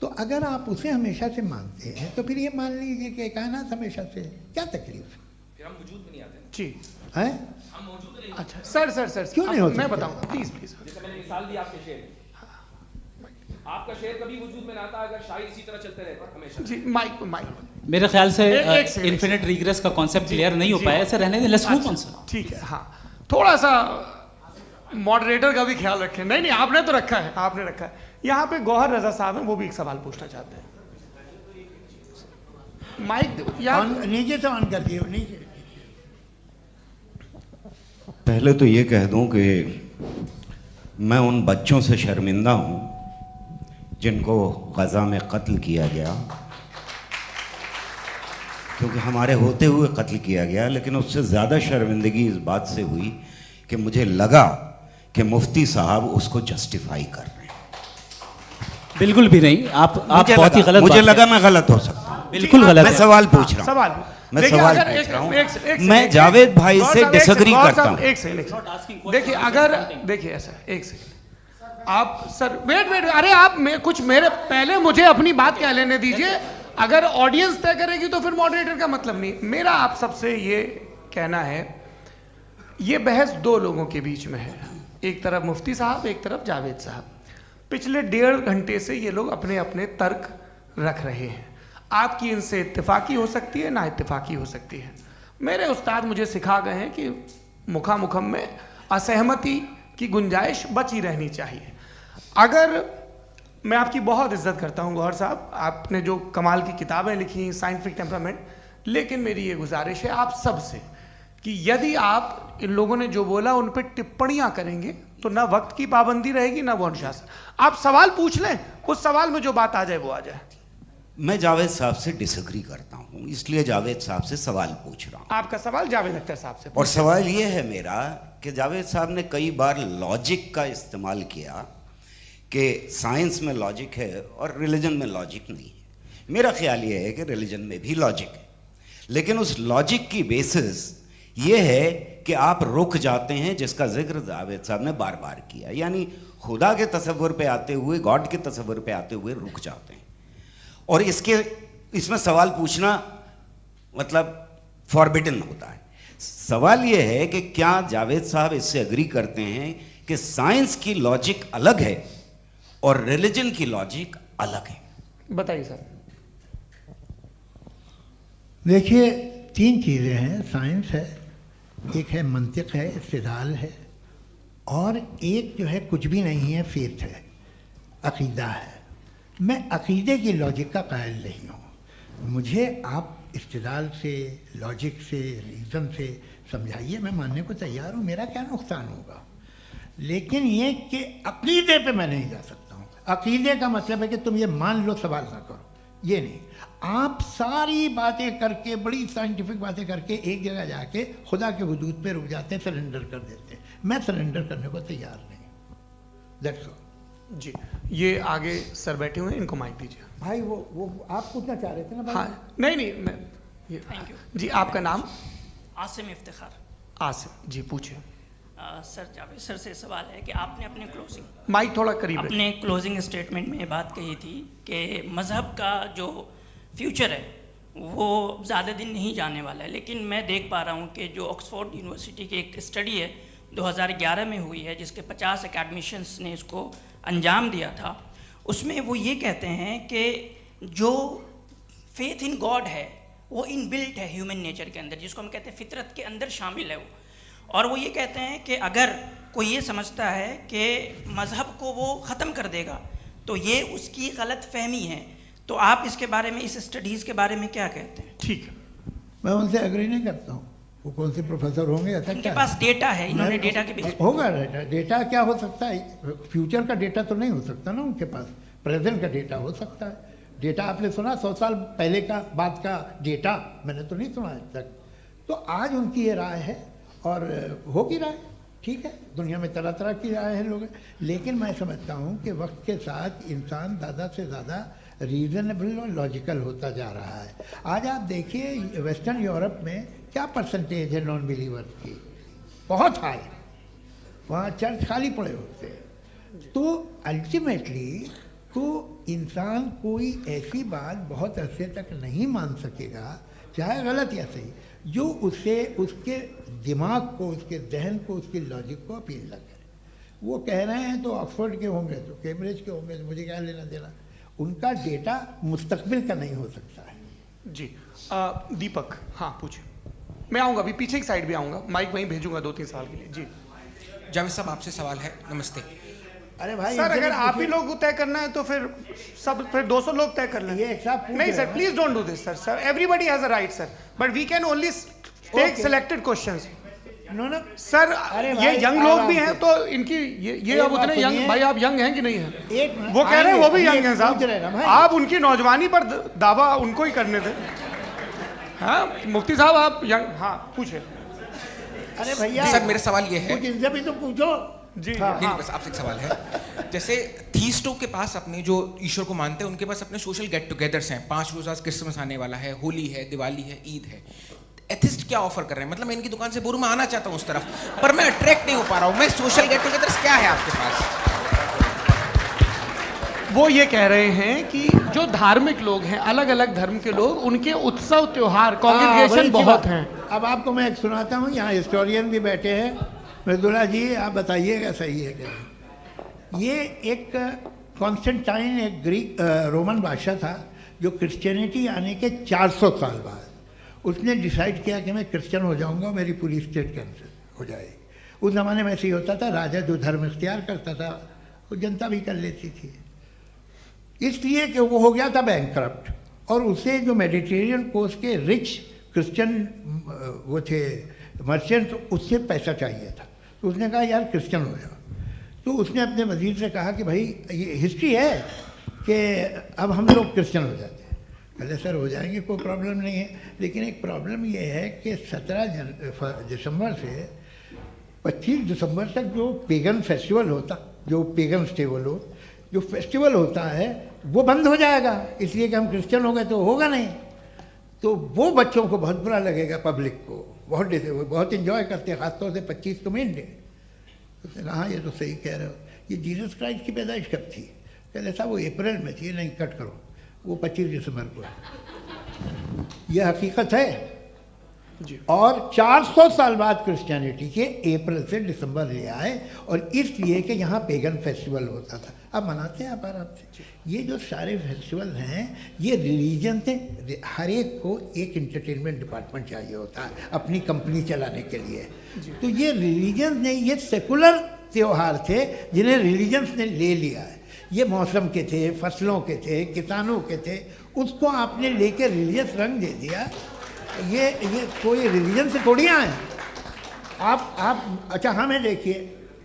तो अगर आप उसे हमेशा से मानते हैं तो फिर ये मान लीजिए कि कायनात हमेशा से है, क्या तकलीफ है? फिर हम वजूद में नहीं आते जी हैं? हम मौजूद नहीं। अच्छा सर क्यों नहीं हो मैं सकते? बताऊंगा प्लीज प्लीज। जैसे मैंने मिसाल दी आपके शेर, आपका शेर कभी वजूद में ना आता अगर शायर इसी तरह चलते रहते हमेशा। जी माइक मेरे ख्याल से एक सेकंड, इन्फिनिट रिग्रेस का कॉन्सेप्ट क्लियर नहीं हो पाया, ऐसे रहने दें, लेट्स मूव ऑन सर। ठीक है, हाँ थोड़ा सा मॉडरेटर का भी ख्याल रखें। नहीं आपने तो रखा है, आपने रखा है। यहाँ पे गौहर रजा साहब हैं, वो भी एक सवाल पूछना चाहते हैं। माइक नीचे से ऑन कर दिए, नीचे। पहले तो ये कह दूं कि मैं उन बच्चों से शर्मिंदा हूं जिनको गज़ा में कत्ल किया गया, क्योंकि हमारे होते हुए कत्ल किया गया। लेकिन उससे ज़्यादा शर्मिंदगी इस बात से हुई कि मुझे लगा कि मुफ्ती साहब उसको जस्टिफाई कर रहे हैं। बिल्कुल भी नहीं, आप बहुत ही गलत, मुझे लगा मैं गलत हो सकता हूं, बिल्कुल गलत मैं है। सवाल पूछ रहा हूं, सवाल मैं देखिए, सवाल अगर पूछ रहा हूं। एक मैं जावेद भाई से डिसएग्री करता हूं। एक सेकंड देखिए, अगर देखिए ऐसा, एक सेकंड आप सर वेट, अरे आप कुछ मेरे पहले मुझे अपनी बात कह लेने दीजिए। अगर ऑडियंस तय करेगी तो फिर मॉडरेटर का मतलब नहीं। मेरा आप सबसे ये कहना है, ये बहस दो लोगों के बीच में है, एक तरफ मुफ्ती साहब, एक तरफ जावेद साहब। पिछले 1.5 घंटे से ये लोग अपने अपने तर्क रख रहे हैं। आपकी इनसे इत्तेफाकी हो सकती है, ना इत्तेफाकी हो सकती है। मेरे उस्ताद मुझे सिखा गए हैं कि मुखामुखम में असहमति की गुंजाइश बची रहनी चाहिए। अगर मैं आपकी बहुत इज्जत करता हूँ गौहर साहब, आपने जो कमाल की किताबें लिखी, साइंटिफिक टेम्परामेंट, लेकिन मेरी ये गुजारिश है आप सब से कि यदि आप इन लोगों ने जो बोला उन पर टिप्पणियां करेंगे तो ना वक्त की पाबंदी रहेगी, ना वो अनुशासन। आप सवाल पूछ लें, उस सवाल में जो बात आ जाए वो आ जाए। मैं जावेद साहब से डिसएग्री करता हूं, इसलिए जावेद साहब से सवाल पूछ रहा हूं। आपका सवाल जावेद अख्तर साहब से। और सवाल ये है मेरा कि जावेद साहब ने कई बार लॉजिक का इस्तेमाल किया कि साइंस में लॉजिक है और रिलीजन में लॉजिक नहीं है। मेरा ख्याल ये है कि रिलीजन में भी लॉजिक है, लेकिन उस लॉजिक की बेसिस ये है कि आप रुक जाते हैं, जिसका जिक्र जावेद साहब ने बार बार किया, यानी खुदा के तसव्वुर पे आते हुए, गॉड के तसव्वुर पे आते हुए रुक जाते हैं। और इसमें सवाल पूछना मतलब फॉरबिडन होता है। सवाल ये है कि क्या जावेद साहब इससे एग्री करते हैं कि साइंस की लॉजिक अलग है और रिलीजन की लॉजिक अलग है? बताइए सर। देखिए, 3 चीज़ें हैं, साइंस है, एक है मंतिक है, इस्तिदलाल है, और एक जो है कुछ भी नहीं है, फेथ है, अकीदा है। मैं अकीदे की लॉजिक का कायल नहीं हूँ। मुझे आप इस्तिदलाल से, लॉजिक से, रीज़न से समझाइए, मैं मानने को तैयार हूँ, मेरा क्या नुकसान होगा। लेकिन ये कि अकीदे पे मैं नहीं जा सकता हूँ। अकीदे का मतलब है कि तुम ये मान लो, सवाल ना करो, ये नहीं। आप सारी बातें करके, बड़ी साइंटिफिक बातें करके एक जगह जाके खुदा के हुदूद पे रुक जाते हैं, सरेंडर कर देते हैं। मैं सरेंडर करने को तैयार नहीं। That's all. जी, ये आगे सर बैठे हुए हैं, इनको माइक दीजिए। भाई वो आप पूछना चाह रहे थे ना भाई? हाँ, नहीं मैं ये थैंक यू जी। आपका नाम? आसिम इफ्तिखार। आसिम जी, पूछिए। सर, जावेद सर से सवाल है कि आपने अपने माइक थोड़ा करीब रखिए। अपने क्लोजिंग स्टेटमेंट में ये बात कही थी कि मज़हब का जो फ्यूचर है वो ज़्यादा दिन नहीं जाने वाला है, लेकिन मैं देख पा रहा हूँ कि जो ऑक्सफोर्ड यूनिवर्सिटी की एक स्टडी है 2011 में हुई है, जिसके 50 एकेडमिशियंस ने इसको अंजाम दिया था, उसमें वो ये कहते हैं कि जो फेथ इन गॉड है वो इनबिल्ट है ह्यूमन नेचर के अंदर, जिसको हम कहते हैं फितरत के अंदर शामिल है वो। और वो ये कहते हैं कि अगर कोई ये समझता है कि मज़हब को वो ख़त्म कर देगा तो ये उसकी गलत फहमी है। तो आप इसके बारे में, इस स्टडीज़ के बारे में क्या कहते हैं? ठीक है, मैं उनसे एग्री नहीं करता हूँ। वो कौन से प्रोफेसर होंगे? ऐसा उनके क्या पास डेटा है, इन्होंने डेटा के बेस होगा। डेटा क्या हो सकता है? फ्यूचर का डेटा तो नहीं हो सकता ना उनके पास। प्रेजेंट का डेटा हो सकता है। डेटा आपने सुना 100 साल पहले का बात का डेटा, मैंने तो नहीं सुना आज तक। तो आज उनकी ये राय है और होगी राय, ठीक है, दुनिया में तरह तरह की राय है लोग, लेकिन मैं समझता हूँ कि वक्त के साथ इंसान ज़्यादा से ज़्यादा रीज़नेबल और लॉजिकल होता जा रहा है। आज आप देखिए वेस्टर्न यूरोप में क्या परसेंटेज है नॉन बिलीवर्स की, बहुत हाई, वहाँ चर्च खाली पड़े होते हैं। तो अल्टीमेटली तो इंसान कोई ऐसी बात बहुत अरसे तक नहीं मान सकेगा, चाहे गलत या सही, जो उसे उसके दिमाग को, उसके जहन को, उसके लॉजिक को अपील न करे। वो कह रहे हैं तो ऑक्सफोर्ड के होंगे तो कैम्ब्रिज के होंगे, तो मुझे क्या लेना देना, उनका डेटा मुस्तकबिल का नहीं हो सकता है। जी दीपक, हाँ पूछिए। मैं आऊँगा, अभी पीछे की साइड भी आऊँगा, माइक वहीं भेजूंगा 2-3 साल के लिए। जी जावेद साहब, आपसे सवाल है। नमस्ते। अरे भाई सर, अगर आप ही लोग तय करना है तो फिर 200 लोग तय कर लें। ये एक साहब नहीं sir, please don't do this sir. Sir everybody has a right sir, but we can only take selected questions. No sir, ये यंग लोग भी हैं तो इनकी ये अब उतने सुनिए। यंग, भाई आप यंग हैं कि नहीं हैं? एक वो कह रहे हैं वो भी यंग हैं पूछ रहे ना साहब, भाई। आप उनकी नौजवानी पर दावा उनको ही करने थे। हाँ मुफ्ती साहब आप यंग, हाँ पूछे। अरे भैया सर मेरा सवाल ये है, कुछ इनसे भी तो पूछो जी नहीं बस आपसे एक सवाल है। जैसे थीस्टो के पास अपने जो ईश्वर को मानते हैं उनके पास अपने सोशल गेट टुगेदर्स हैं, 5 रोज़ आज क्रिसमस आने वाला है, होली है, दिवाली है, ईद है। एथिस्ट क्या ऑफर कर रहे हैं? मतलब मैं इनकी दुकान से बोलूं मैं आना चाहता हूं उस तरफ, पर मैं अट्रैक्ट नहीं हो पा रहा हूं। मैं सोशल गेट टुगेदर्स क्या है आपके पास? वो ये कह रहे हैं कि जो धार्मिक लोग हैं, अलग अलग धर्म के लोग, उनके उत्सव त्योहार कॉन्ग्रेगेशन बहुत हैं। अब आपको मैं एक सुनाता हूँ, यहाँ हिस्टोरियन भी बैठे हैं, मृदुला जी आप बताइएगा सही है क्या। ये एक कॉन्स्टेंटाइन, एक ग्रीक रोमन बादशाह था जो क्रिश्चियनिटी आने के 400 साल बाद उसने डिसाइड किया कि मैं क्रिश्चियन हो जाऊंगा, मेरी पूरी स्टेट कैंसिल हो जाएगी। उस ज़माने में ऐसे ही होता था, राजा जो धर्म इख्तियार करता था वो जनता भी कर लेती थी, इसलिए कि वो हो गया था बैंकरप्ट। और उसे जो मेडिटेरियन कोस्ट के रिच क्रिश्चियन वो थे मर्चेंट, उससे पैसा चाहिए था। तो उसने कहा यार क्रिश्चियन हो जाओ। तो उसने अपने वजीर से कहा कि भाई ये हिस्ट्री है कि अब हम लोग क्रिश्चियन हो जाते हैं। कहले सर हो जाएंगे, कोई प्रॉब्लम नहीं है, लेकिन एक प्रॉब्लम ये है कि 17 दिसंबर से 25 दिसंबर तक जो पेगन फेस्टिवल होता, जो पेगन स्टेबल जो फेस्टिवल होता है वो बंद हो जाएगा, इसलिए कि हम क्रिश्चियन हो गए तो होगा नहीं। तो वो बच्चों को बहुत बुरा लगेगा, पब्लिक को बहुत इन्जॉय करते हैं, खासतौर से 25 को मेन डे। उसने कहा हाँ ये तो सही कह रहे हो, ये जीसस क्राइस्ट की पैदाइश कब थी? कहते साहब वो अप्रैल में थी। नहीं कट करो, वो 25 दिसंबर को है, ये हकीकत है जी। और 400 साल बाद क्रिश्चियनिटी के अप्रैल से दिसंबर ले आए, और इसलिए कि यहाँ पेगन फेस्टिवल होता था। अब मनाते हैं आप आराम से। ये जो सारे फेस्टिवल हैं ये रिलीजन से, हर एक को एक इंटरटेनमेंट डिपार्टमेंट चाहिए होता है अपनी कंपनी चलाने के लिए। तो ये रिलीजन ने, ये सेकुलर त्यौहार थे जिन्हें रिलीजन्स ने ले लिया है। ये मौसम के थे, फसलों के थे, किसानों के थे, उसको आपने लेके रिलीजियस रंग दे दिया। ये कोई रिलीजन से थोड़ी आए आप। अच्छा हमें देखिए,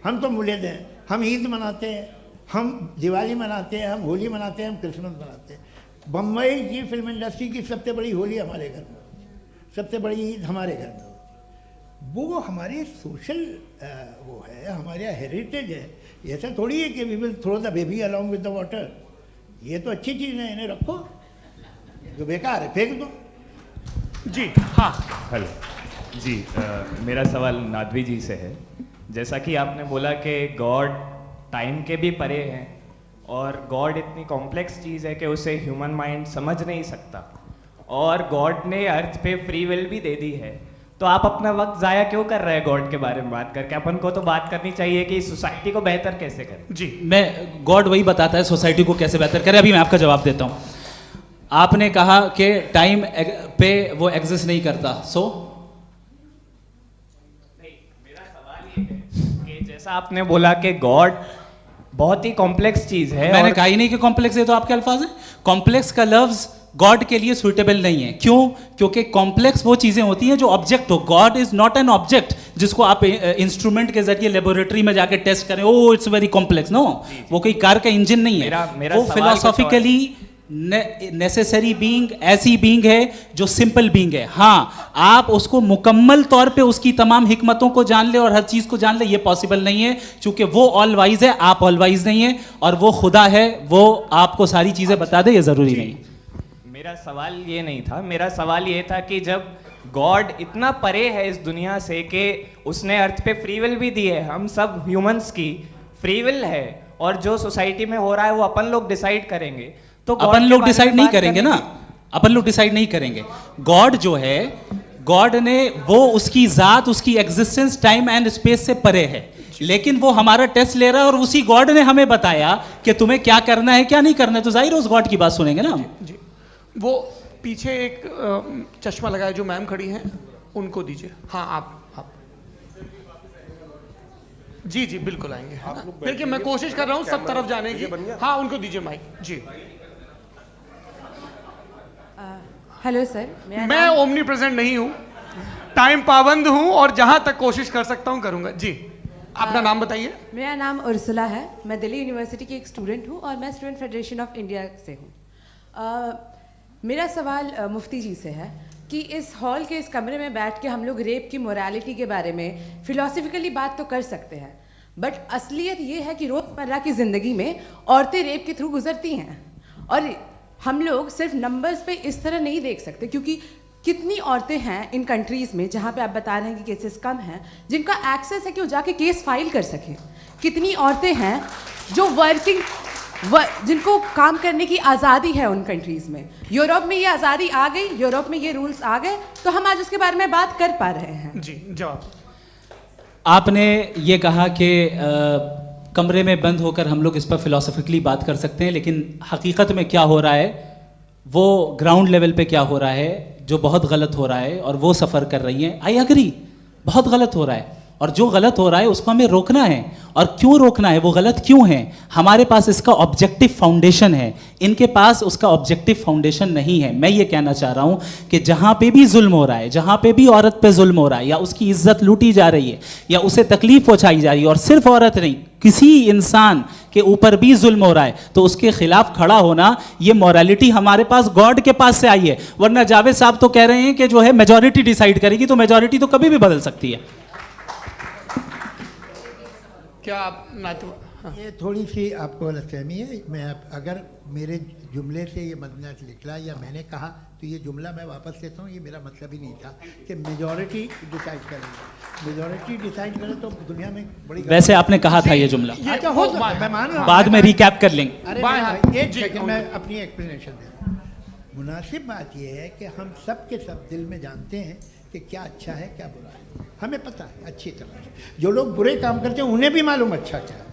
हम तो मुल्द हैं, हम ईद मनाते हैं, हम दिवाली मनाते हैं, हम होली मनाते हैं, हम क्रिसमस मनाते हैं। बम्बई की फिल्म इंडस्ट्री की सबसे बड़ी होली हमारे घर में होती है, सबसे बड़ी ईद हमारे घर में होती है। वो हमारी सोशल वो है, हमारा हेरिटेज है। ऐसा थोड़ी है कि we will throw the baby along with the water. ये तो अच्छी चीज़ है, इन्हें रखो, जो बेकार है फेंक दो। जी हाँ हेलो जी, मेरा सवाल नादवी जी से है। जैसा कि आपने बोला कि गॉड टाइम के भी परे हैं और गॉड इतनी कॉम्प्लेक्स चीज़ है कि उसे ह्यूमन माइंड समझ नहीं सकता, और गॉड ने अर्थ पे फ्री विल भी दे दी है, तो आप अपना वक्त ज़ाया क्यों कर रहे हैं गॉड के बारे में बात करके? अपन को तो बात करनी चाहिए कि सोसाइटी को बेहतर कैसे करें। जी मैं गॉड वही बताता है सोसाइटी को कैसे बेहतर करे। अभी मैं आपका जवाब देता हूँ। आपने कहा कि टाइम पे वो एग्जिस्ट नहीं करता, सो मेरा सवाल ये है कि जैसा आपने बोला कि गॉड बहुत ही कॉम्प्लेक्स चीज है, मैंने कहा ही नहीं कि कॉम्प्लेक्स है, तो आपके अल्फाज हैं। कॉम्प्लेक्स का लफ्ज गॉड के लिए सुइटेबल नहीं है। क्यों? क्योंकि कॉम्प्लेक्स वो चीजें होती हैं जो ऑब्जेक्ट हो। God is not an object जिसको आप इंस्ट्रूमेंट के जरिए लेबोरेटरी में जाके टेस्ट करें, oh it's very complex. No, वो कोई कार का इंजन नहीं है। वो फिलोसॉफिकली नेसेसरी बीइंग ऐसी बीइंग है जो सिंपल बीइंग है। हाँ, आप उसको मुकम्मल तौर पे उसकी तमाम हिकमतों को जान ले और हर चीज को जान ले, ये पॉसिबल नहीं है, क्योंकि वो ऑल वाइज है, आप ऑल वाइज नहीं है, और वो खुदा है, वो आपको सारी चीजें बता दे, ये जरूरी नहीं। मेरा सवाल ये नहीं था, मेरा सवाल ये था कि जब गॉड इतना परे है इस दुनिया से कि उसने अर्थ पे फ्री विल भी दी है, हम सब ह्यूमंस की फ्री विल है, और जो सोसाइटी में हो रहा है वो अपन लोग डिसाइड करेंगे, तो अपन लोग डिसाइड नहीं करेंगे ना, अपन लोग डिसाइड नहीं करेंगे। गॉड जो है, गॉड ने वो उसकी जात, उसकी एग्जिस्टेंस टाइम एंड स्पेस से परे है, लेकिन वो हमारा टेस्ट ले रहा है और उसी गॉड ने हमें बताया कि तुम्हें क्या करना है क्या नहीं करना है, तो जाहिर है उस गॉड की बात सुनेंगे ना। जी, वो पीछे एक चश्मा लगाए जो मैम खड़ी हैं, उनको दीजिए। हाँ, आप जी जी बिल्कुल आएंगे। देखिए मैं कोशिश कर रहा हूँ सब तरफ जाने की। हाँ, उनको दीजिए माइक। जी, हेलो सर, मैं ओमनी प्रेजेंट नहीं हूँ, टाइम पाबंद हूँ, और जहां तक कोशिश कर सकता हूँ करूंगा। जी, अपना नाम बताइए। मेरा नाम उर्सुला है, मैं दिल्ली यूनिवर्सिटी की एक स्टूडेंट हूँ और मैं स्टूडेंट फेडरेशन ऑफ इंडिया से हूँ। मेरा सवाल मुफ्ती जी से है कि इस हॉल के इस कमरे में बैठ के हम लोग रेप की मोरालिटी के बारे में फिलोसफिकली बात तो कर सकते हैं, बट असलियत ये है कि रोज़मर्रा की ज़िंदगी में औरतें रेप के थ्रू गुजरती हैं, और हम लोग सिर्फ नंबर्स पे इस तरह नहीं देख सकते, क्योंकि कितनी औरतें हैं इन कंट्रीज़ में जहाँ पे आप बता रहे हैं कि केसेस कम हैं, जिनका एक्सेस है कि वो जाके केस फाइल कर सकें। कितनी औरतें हैं जो जिनको काम करने की आज़ादी है उन कंट्रीज़ में। यूरोप में ये आज़ादी आ गई, यूरोप में ये रूल्स आ गए, तो हम आज उसके बारे में बात कर पा रहे हैं। जी, जवाब। आपने ये कहा कि कमरे में बंद होकर हम लोग इस पर फिलोसफिकली बात कर सकते हैं, लेकिन हकीकत में क्या हो रहा है, वो ग्राउंड लेवल पे क्या हो रहा है, जो बहुत गलत हो रहा है, और वो सफ़र कर रही हैं। आई एग्री, बहुत गलत हो रहा है, और जो गलत हो रहा है उसको हमें रोकना है। और क्यों रोकना है, वो गलत क्यों है? हमारे पास इसका ऑब्जेक्टिव फाउंडेशन है, इनके पास उसका ऑब्जेक्टिव फाउंडेशन नहीं है। मैं ये कहना चाह रहा हूँ कि जहाँ पे भी जुल्म हो रहा है, जहाँ पे भी औरत पे जुल्म हो रहा है, या उसकी इज्जत लूटी जा रही है, या उसे तकलीफ पहुँचाई जा रही है, और सिर्फ औरत नहीं, किसी इंसान के ऊपर भी जुल्म हो रहा है, तो उसके खिलाफ खड़ा होना, ये मॉरलिटी हमारे पास गॉड के पास से आई है। वरना जावेद साहब तो कह रहे हैं कि जो है मेजॉरिटी डिसाइड करेगी, तो मेजॉरिटी तो कभी भी बदल सकती है। क्या आप हाँ। ये थोड़ी सी आपको गलतफहमी है। मैं अगर मेरे जुमले से ये मदनत निकला या मैंने कहा, तो ये जुमला मैं वापस लेता हूँ, ये मेरा मतलब ही नहीं था कि मेजॉरिटी डिसाइड करेंगे। मेजॉरिटी डिसाइड करे तो दुनिया में बड़ी, वैसे आपने कहा था ये जुमला। अच्छा, हो मैं मान रहा हूँ, बाद में रिकैप कर लेंगे। अरे एक सेकंड, मैं अपनी एक्सप्लेनेशन दे रहा हूँ। मुनासिब बात यह है कि हम सब के सब दिल में जानते हैं कि क्या अच्छा है क्या बुरा है, हमें पता है अच्छी तरह से। जो लोग बुरे काम करते हैं उन्हें भी मालूम अच्छा क्या है।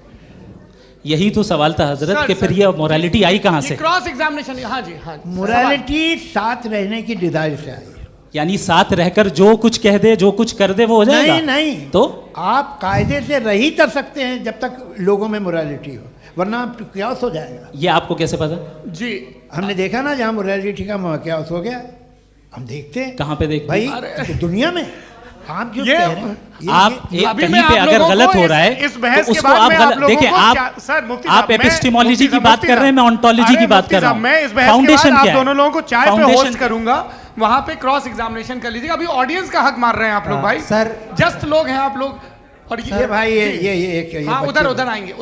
यही तो सवाल था हजरत कि फिर ये मोरालिटी आई कहाँ से? Cross examination. हाँ जी, हाँ। मोरालिटी साथ रहने की डिजायर से आई, यानी साथ रहकर जो कुछ कह दे, जो कुछ कर दे, वो हो जाएगा? नहीं नहीं, तो आप कायदे से रह ही कर सकते हैं जब तक लोगों में मोरालिटी हो, वरना क्यास हो जाएगा। ये आपको कैसे पता? जी, हमने देखा ना, जहाँ मोरालिटी का क्यास हो गया, हम देखते हैं। कहाँ पे देखते भाई? दुनिया में। आप जो कह रहे हैं, आप कहीं पे अगर गलत हो रहा है तो उसको आप गलत देखिए। आप एपिस्टेमोलॉजी की बात कर रहे हैं, मैं ऑन्टोलॉजी की बात कर रहा हूं। मैं इस बहस फाउंडेशन क्या है? आप दोनों लोगों को चाय पे होस्ट करूंगा, वहां पे क्रॉस एग्जामिनेशन कर लीजिएगा। अभी ऑडियंस का हक मार रहे हैं आप लोग भाई, सर जस्ट लोग हैं आप लोग। और ये भाई ये हाँ, उधर आएंगे,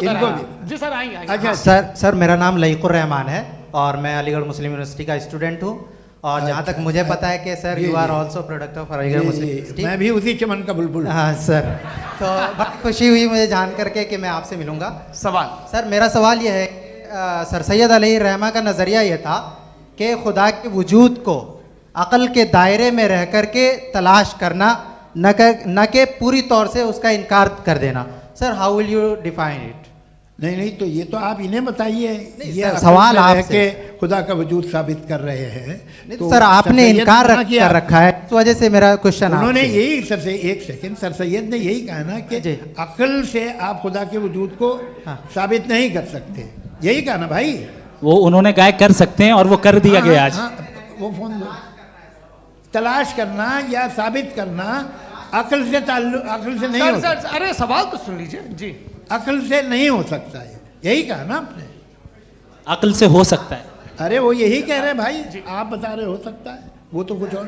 जी सर आएंगे। अच्छा सर, मेरा नाम लईकुर रहमान है और मैं अलीगढ़ मुस्लिम यूनिवर्सिटी का स्टूडेंट हूँ। और जहाँ तक मुझे पता है कि sir you are also product of Aligarh Muslim University. मैं भी उसी चमन का बुलबुल। हाँ सर, तो बहुत खुशी हुई मुझे जान करके कि मैं आपसे मिलूँगा। सवाल सर, मेरा सवाल यह है, सर सैयद अलैहि रहमा का नज़रिया ये था कि खुदा के वजूद को अक़ल के दायरे में रह कर के तलाश करना, न कि पूरी तौर से उसका इनकार कर देना। Sir, how will you define it? नहीं, तो ये तो आप इन्हें बताइए। ये सवाल आपसे खुदा का वजूद साबित कर रहे हैं तो सर आपने इनकार कर रखा है, इस वजह से मेरा क्वेश्चन उन्होंने यही एक सेकंड सर सैयद ने यही कहा ना कि अक्ल से आप खुदा के वजूद को साबित नहीं कर सकते, यही कहा ना भाई। वो उन्होंने कहा कर सकते हैं और वो कर दिया गया आज। वो फ़ोन दो। तलाश करना या साबित करना अक्ल से नहीं हो सकता। सर अरे सवाल तो सुन लीजिए जी। अक्ल से नहीं हो सकता है, यही कहा ना आपने। अक्ल से हो सकता है। अरे वो यही कह रहे हैं भाई, आप बता रहे हो सकता है, वो तो कुछ और।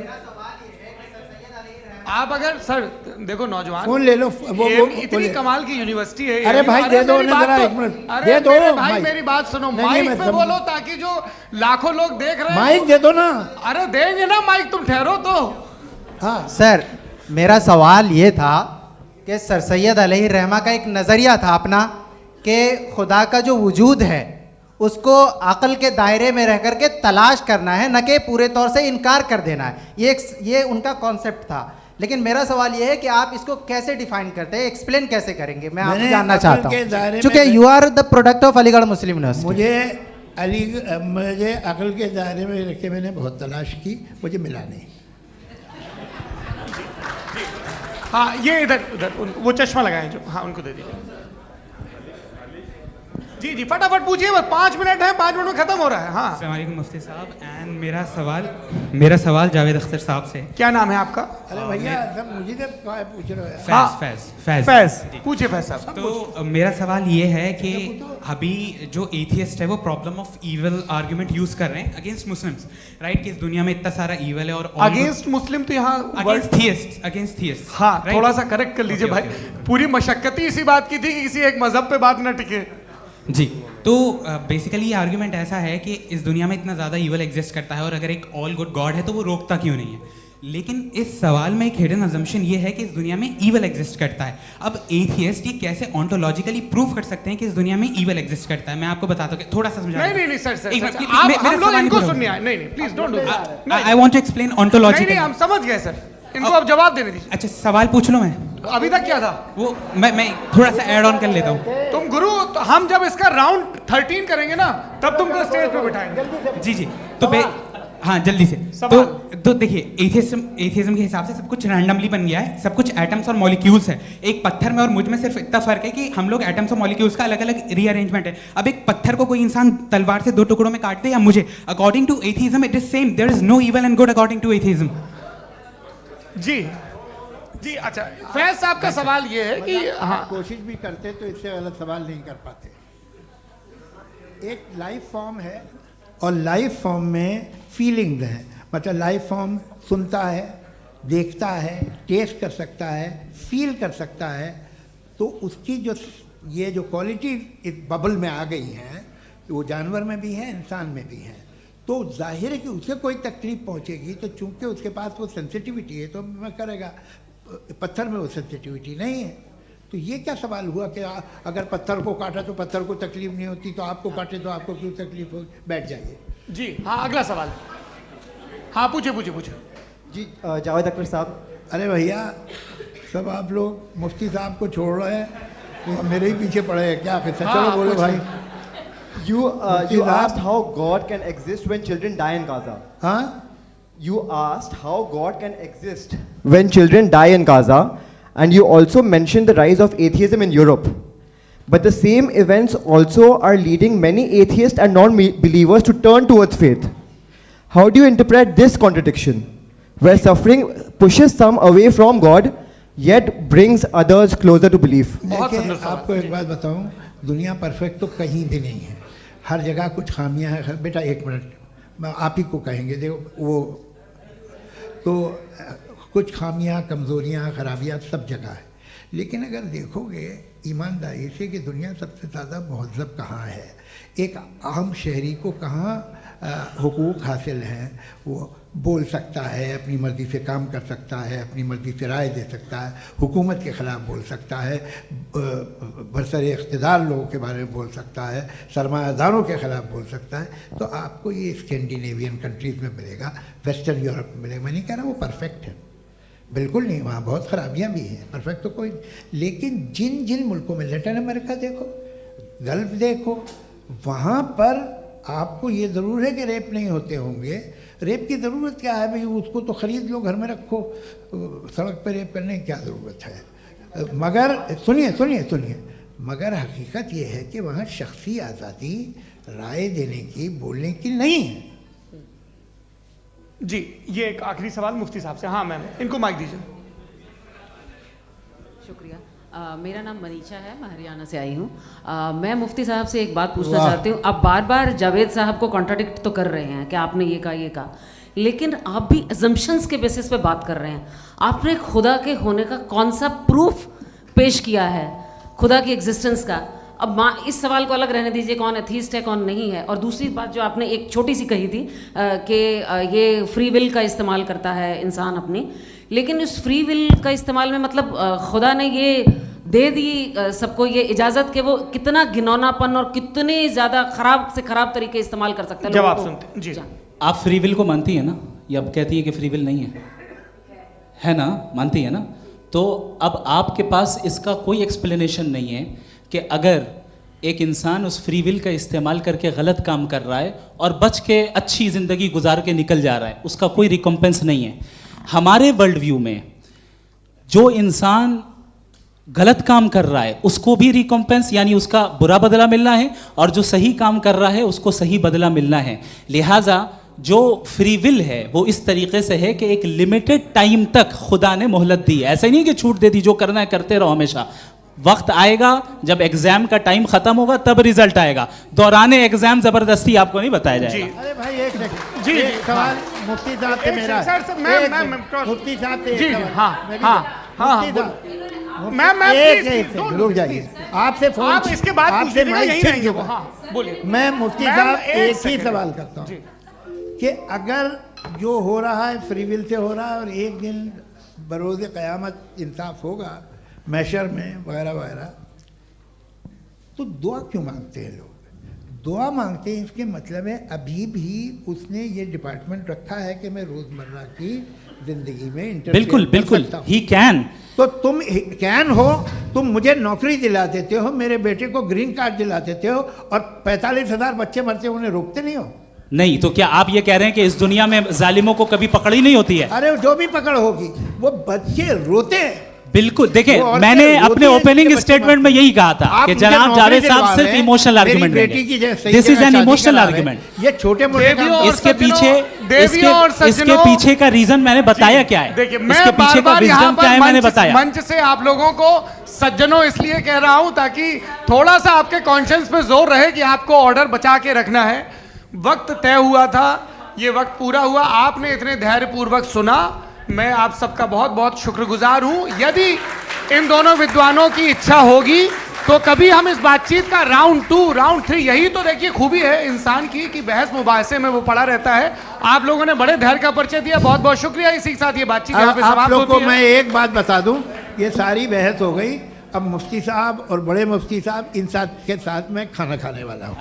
आप अगर सर देखो नौजवान फोन ले लो, वो इतनी कमाल की यूनिवर्सिटी है। अरे भाई दे दो ना जरा, एक मिनट दे दो भाई, मेरी बात सुनो, माइक पे बोलो ताकि जो लाखों लोग देख रहे हैं। माइक दे दो ना। अरे देंगे ना माइक, तुम ठहरो तो। हाँ सर, मेरा सवाल ये था कि सर सैयद अलैहि रहमा का एक नज़रिया था अपना कि खुदा का जो वजूद है उसको अक़ल के दायरे में रह करके तलाश करना है, न कि पूरे तौर से इनकार कर देना है। ये उनका कॉन्सेप्ट था। लेकिन मेरा सवाल ये है कि आप इसको कैसे डिफाइन करते हैं, एक्सप्लेन कैसे करेंगे, मैं आपसे जानना चाहता हूँ, क्योंकि you are the product of Aligarh Muslim University. मुझे अक़ल के दायरे में रख के मैंने बहुत तलाश की, मुझे मिला नहीं। हाँ ये इधर वो चश्मा लगाएं जो, हाँ उनको दे दीजिए। जी जी फटाफट पूछिए, बस 5 मिनट है, 5 मिनट में खत्म हो रहा है। हाँ अस्सलाम वालेकुम मुफ्ती साहब। एंड मेरा सवाल जावेद अख्तर साहब से। क्या नाम है आपका? अरे भैया सब मुझे पूछ रहे हो। फैज पूछिए फैज साहब। तो मेरा सवाल ये है कि अभी जो एथियस्ट है वो problem of evil argument use कर रहे हैं अगेंस्ट मुस्लिम्स, राइट? कि इस दुनिया में इतना सारा ईविल है और अगेंस्ट मुस्लिम तो यहाँ अगेंस्ट थियस्ट। हाँ थोड़ा सा करेक्ट कर लीजिए भाई, पूरी मशक्कत ही इसी बात की थी कि किसी एक मजहब पे बात न टिके। जी, तो बेसिकली ये आर्ग्यूमेंट ऐसा है कि इस दुनिया में इतना ज़्यादा ईवल एग्जिस्ट करता है और अगर एक ऑल गुड गॉड है तो वो रोकता क्यों नहीं है? लेकिन इस सवाल में एक हिडन अजम्पशन ये है कि इस दुनिया में ईवल एग्जिस्ट करता है। अब एथियस्ट ये कैसे ऑन्टोलॉजिकली प्रूव कर सकते हैं कि इस दुनिया में ईवल एग्जिस्ट करता है? मैं आपको बताता हूँ, थोड़ा सा समझा। नहीं सर हम लोग इनको सुनने आए। नहीं please don't do that. I want to explain ontologically. नहीं हम समझ गए सर, इनको अब जवाब देने दीजिए। अच्छा सवाल पूछ लो। मैं अभी तक क्या था वो मैं थोड़ा सा ऐड ऑन कर लेता हूँ। तुम गुरु, तो हम जब इसका राउंड 13 करेंगे ना तब तुमको स्टेज पे बिठाएंगे। जी तो हाँ जल्दी से। तो देखिए एथियज्म के हिसाब से सब कुछ रैंडमली बन गया है, सब कुछ एटम्स और मॉलिक्यूल्स है। एक पत्थर में और मुझ में सिर्फ इतना फर्क है कि हम लोग एटम्स और मॉलिक्यूल्स का अलग अलग रीअरेंजमेंट है। अब एक पत्थर को कोई इंसान तलवार से 2 टुकड़ों में काट दे या मुझे, according to atheism it is same. There is no evil and good according to atheism. जी अच्छा, फैज साहब का सवाल ये है कि हाँ कोशिश भी करते तो इससे गलत सवाल नहीं कर पाते। एक लाइफ फॉर्म है और लाइफ फॉर्म में फीलिंग्स हैं, मतलब लाइफ फॉर्म सुनता है, देखता है, टेस्ट कर सकता है, फील कर सकता है। तो उसकी ये जो क्वालिटी इस बबल में आ गई हैं वो जानवर में भी है, इंसान में भी है। तो जाहिर है कि उसे कोई तकलीफ पहुंचेगी, तो चूंकि उसके पास वो सेंसिटिविटी है तो मैं करेगा। पत्थर में वो सेंसिटिविटी नहीं है। तो ये क्या सवाल हुआ कि अगर पत्थर को काटा तो पत्थर को तकलीफ नहीं होती, तो आपको काटे तो आपको क्यों तकलीफ हो? बैठ जाइए। जी हाँ अगला सवाल। हाँ पूछे जी जावेद अख्तर साहब। अरे भैया सब आप लोग मुफ्ती साहब को छोड़ रहे हैं, तो मेरे ही पीछे पड़े हैं क्या? फिर चलो बोलो भाई। You asked how God can exist when children die in Gaza. Huh? You asked how God can exist when children die in Gaza, and you also mentioned the rise of atheism in Europe. But the same events also are leading many atheists and non-believers to turn towards faith. How do you interpret this contradiction, where suffering pushes some away from God, yet brings others closer to belief? देखिए आपको एक बात बताऊं, दुनिया perfect तो कहीं भी नहीं है, हर जगह कुछ खामियां हैं। बेटा एक मिनट आप ही को कहेंगे, देखो वो तो कुछ खामियां, कमज़ोरियां, खराबियां सब जगह है। लेकिन अगर देखोगे ईमानदारी से कि दुनिया सबसे ज़्यादा महज़ब कहाँ है, एक आम शहरी को कहाँ हुकूक हासिल हैं, वो बोल सकता है, अपनी मर्ज़ी से काम कर सकता है, अपनी मर्ज़ी से राय दे सकता है, हुकूमत के ख़िलाफ़ बोल सकता है, बरसरे इक़्तिदार लोगों के बारे में बोल सकता है, सरमायादारों के ख़िलाफ़ बोल सकता है। तो आपको ये स्कैंडिनेवियन कंट्रीज़ में मिलेगा, वेस्टर्न यूरोप में मिलेगा। मैं नहीं कह रहा वो परफेक्ट है, बिल्कुल नहीं, वहाँ बहुत ख़राबियाँ भी हैं, परफेक्ट तो कोई। लेकिन जिन जिन मुल्कों में, लैटिन अमेरिका देखो, गल्फ़ देखो, वहाँ पर आपको ये ज़रूर है कि रेप नहीं होते होंगे। रेप की ज़रूरत क्या है भाई? उसको तो ख़रीद लो, घर में रखो, सड़क पर रेप करने की क्या ज़रूरत है? मगर सुनिए, मगर हकीकत ये है कि वहाँ शख्सी आज़ादी राय देने की, बोलने की नहीं है। जी, ये एक आखिरी सवाल मुफ्ती साहब से। हाँ मैम, इनको माइक दीजिए। शुक्रिया। मेरा नाम मनीषा है, मैं हरियाणा से आई हूँ। मैं मुफ्ती साहब से एक बात पूछना चाहती हूँ। आप बार बार जावेद साहब को कॉन्ट्राडिक्ट तो कर रहे हैं कि आपने ये कहा, लेकिन आप भी अजम्पशंस के बेसिस पे बात कर रहे हैं। आपने खुदा के होने का कौन सा प्रूफ पेश किया है खुदा की एग्जिस्टेंस का? अब इस सवाल को अलग रहने दीजिए, कौन एथीस्ट है कौन नहीं है। और दूसरी बात जो आपने एक छोटी सी कही थी कि ये फ्री विल का इस्तेमाल करता है इंसान अपनी, लेकिन इस फ्री विल का इस्तेमाल में मतलब खुदा ने ये दे दी सबको ये इजाज़त कि वो कितना घिनौनापन और कितने ज़्यादा ख़राब से ख़राब तरीके इस्तेमाल कर सकता है। जवाब सुनते जी। आप फ्री विल को मानती है ना, या अब कहती है कि फ्री विल नहीं है ना, मानती है ना? तो अब आपके पास इसका कोई एक्सप्लेनेशन नहीं है कि अगर एक इंसान उस फ्री विल का इस्तेमाल करके गलत काम कर रहा है और बच के अच्छी ज़िंदगी गुजार के निकल जा रहा है, उसका कोई रिकम्पेंस नहीं है। हमारे वर्ल्ड व्यू में जो इंसान गलत काम कर रहा है उसको भी रिकम्पेंस यानी उसका बुरा बदला मिलना है, और जो सही काम कर रहा है उसको सही बदला मिलना है। लिहाजा जो फ्री विल है वो इस तरीके से है कि एक लिमिटेड टाइम तक खुदा ने मोहलत दी है। ऐसा नहीं कि छूट दे दी, जो करना है करते रहो हमेशा। वक्त आएगा जब एग्जाम का टाइम खत्म होगा तब रिजल्ट आएगा। दौराने एग्जाम जबरदस्ती आपको नहीं बताया जाएगा। अरे भाई एक सेकंड, जी एक सवाल मुफ्ती साहब से मेरा, मुफ्ती साहब से जी, रुक जाइए, आपसे फोन, आप इसके बाद आपसे माइक छीन चुका। हाँ बोलिए। मैं मुफ्ती साहब एक ही सवाल करता हूँ कि अगर जो हो रहा है फ्री विल से हो रहा है और एक दिन बरोज़ क़यामत इंसाफ होगा मैशर में वगैरह वगैरह, तो दुआ क्यों मांगते हैं लोग? दुआ मांगते हैं इसके मतलब है अभी भी उसने ये डिपार्टमेंट रखा है कि मैं रोज़मर्रा की ज़िंदगी में बिल्कुल बिल्कुल ही कैन। तो तुम कैन हो, तुम मुझे नौकरी दिला देते हो, मेरे बेटे को ग्रीन कार्ड दिला देते हो, और 45,000 बच्चे मरते उन्हें रोकते नहीं हो। नहीं तो क्या आप ये कह रहे हैं कि इस दुनिया में जालिमों को कभी पकड़ ही नहीं होती है? अरे जो भी पकड़ होगी वो बच्चे रोते हैं। बिल्कुल, देखें मैंने अपने ओपनिंग स्टेटमेंट में यही कहा था कि जनाब जावेद साहब सिर्फ इमोशनल आर्गुमेंट देंगे। This is an emotional argument. ये छोटे मोटे इसके पीछे का रीजन मैंने बताया क्या है, इसके पीछे का विजडम क्या है मैंने बताया। मंच से आप लोगों को सज्जनों इसलिए कह रहा हूं ताकि थोड़ा सा आपके कॉन्शियस पे जोर रहे कि आपको ऑर्डर बचा के रखना है। वक्त तय हुआ था, ये वक्त पूरा हुआ, आपने इतने धैर्यपूर्वक सुना, मैं आप सबका बहुत बहुत शुक्रगुजार हूं। यदि इन दोनों विद्वानों की इच्छा होगी तो कभी हम इस बातचीत का राउंड 2, राउंड 3, यही तो देखिए खूबी है इंसान की कि बहस मुबाहसे में वो पड़ा रहता है। आप लोगों ने बड़े धैर्य का परिचय दिया, बहुत बहुत शुक्रिया। इसी के साथ ये बातचीत यहाँ पे समाप्त होती है। आप लोग को मैं एक बात बता दूं, ये सारी बहस हो गई, अब मुफ्ती साहब और बड़े मुफ्ती साहब इन साथ के साथ मैं खाना खाने वाला हूँ।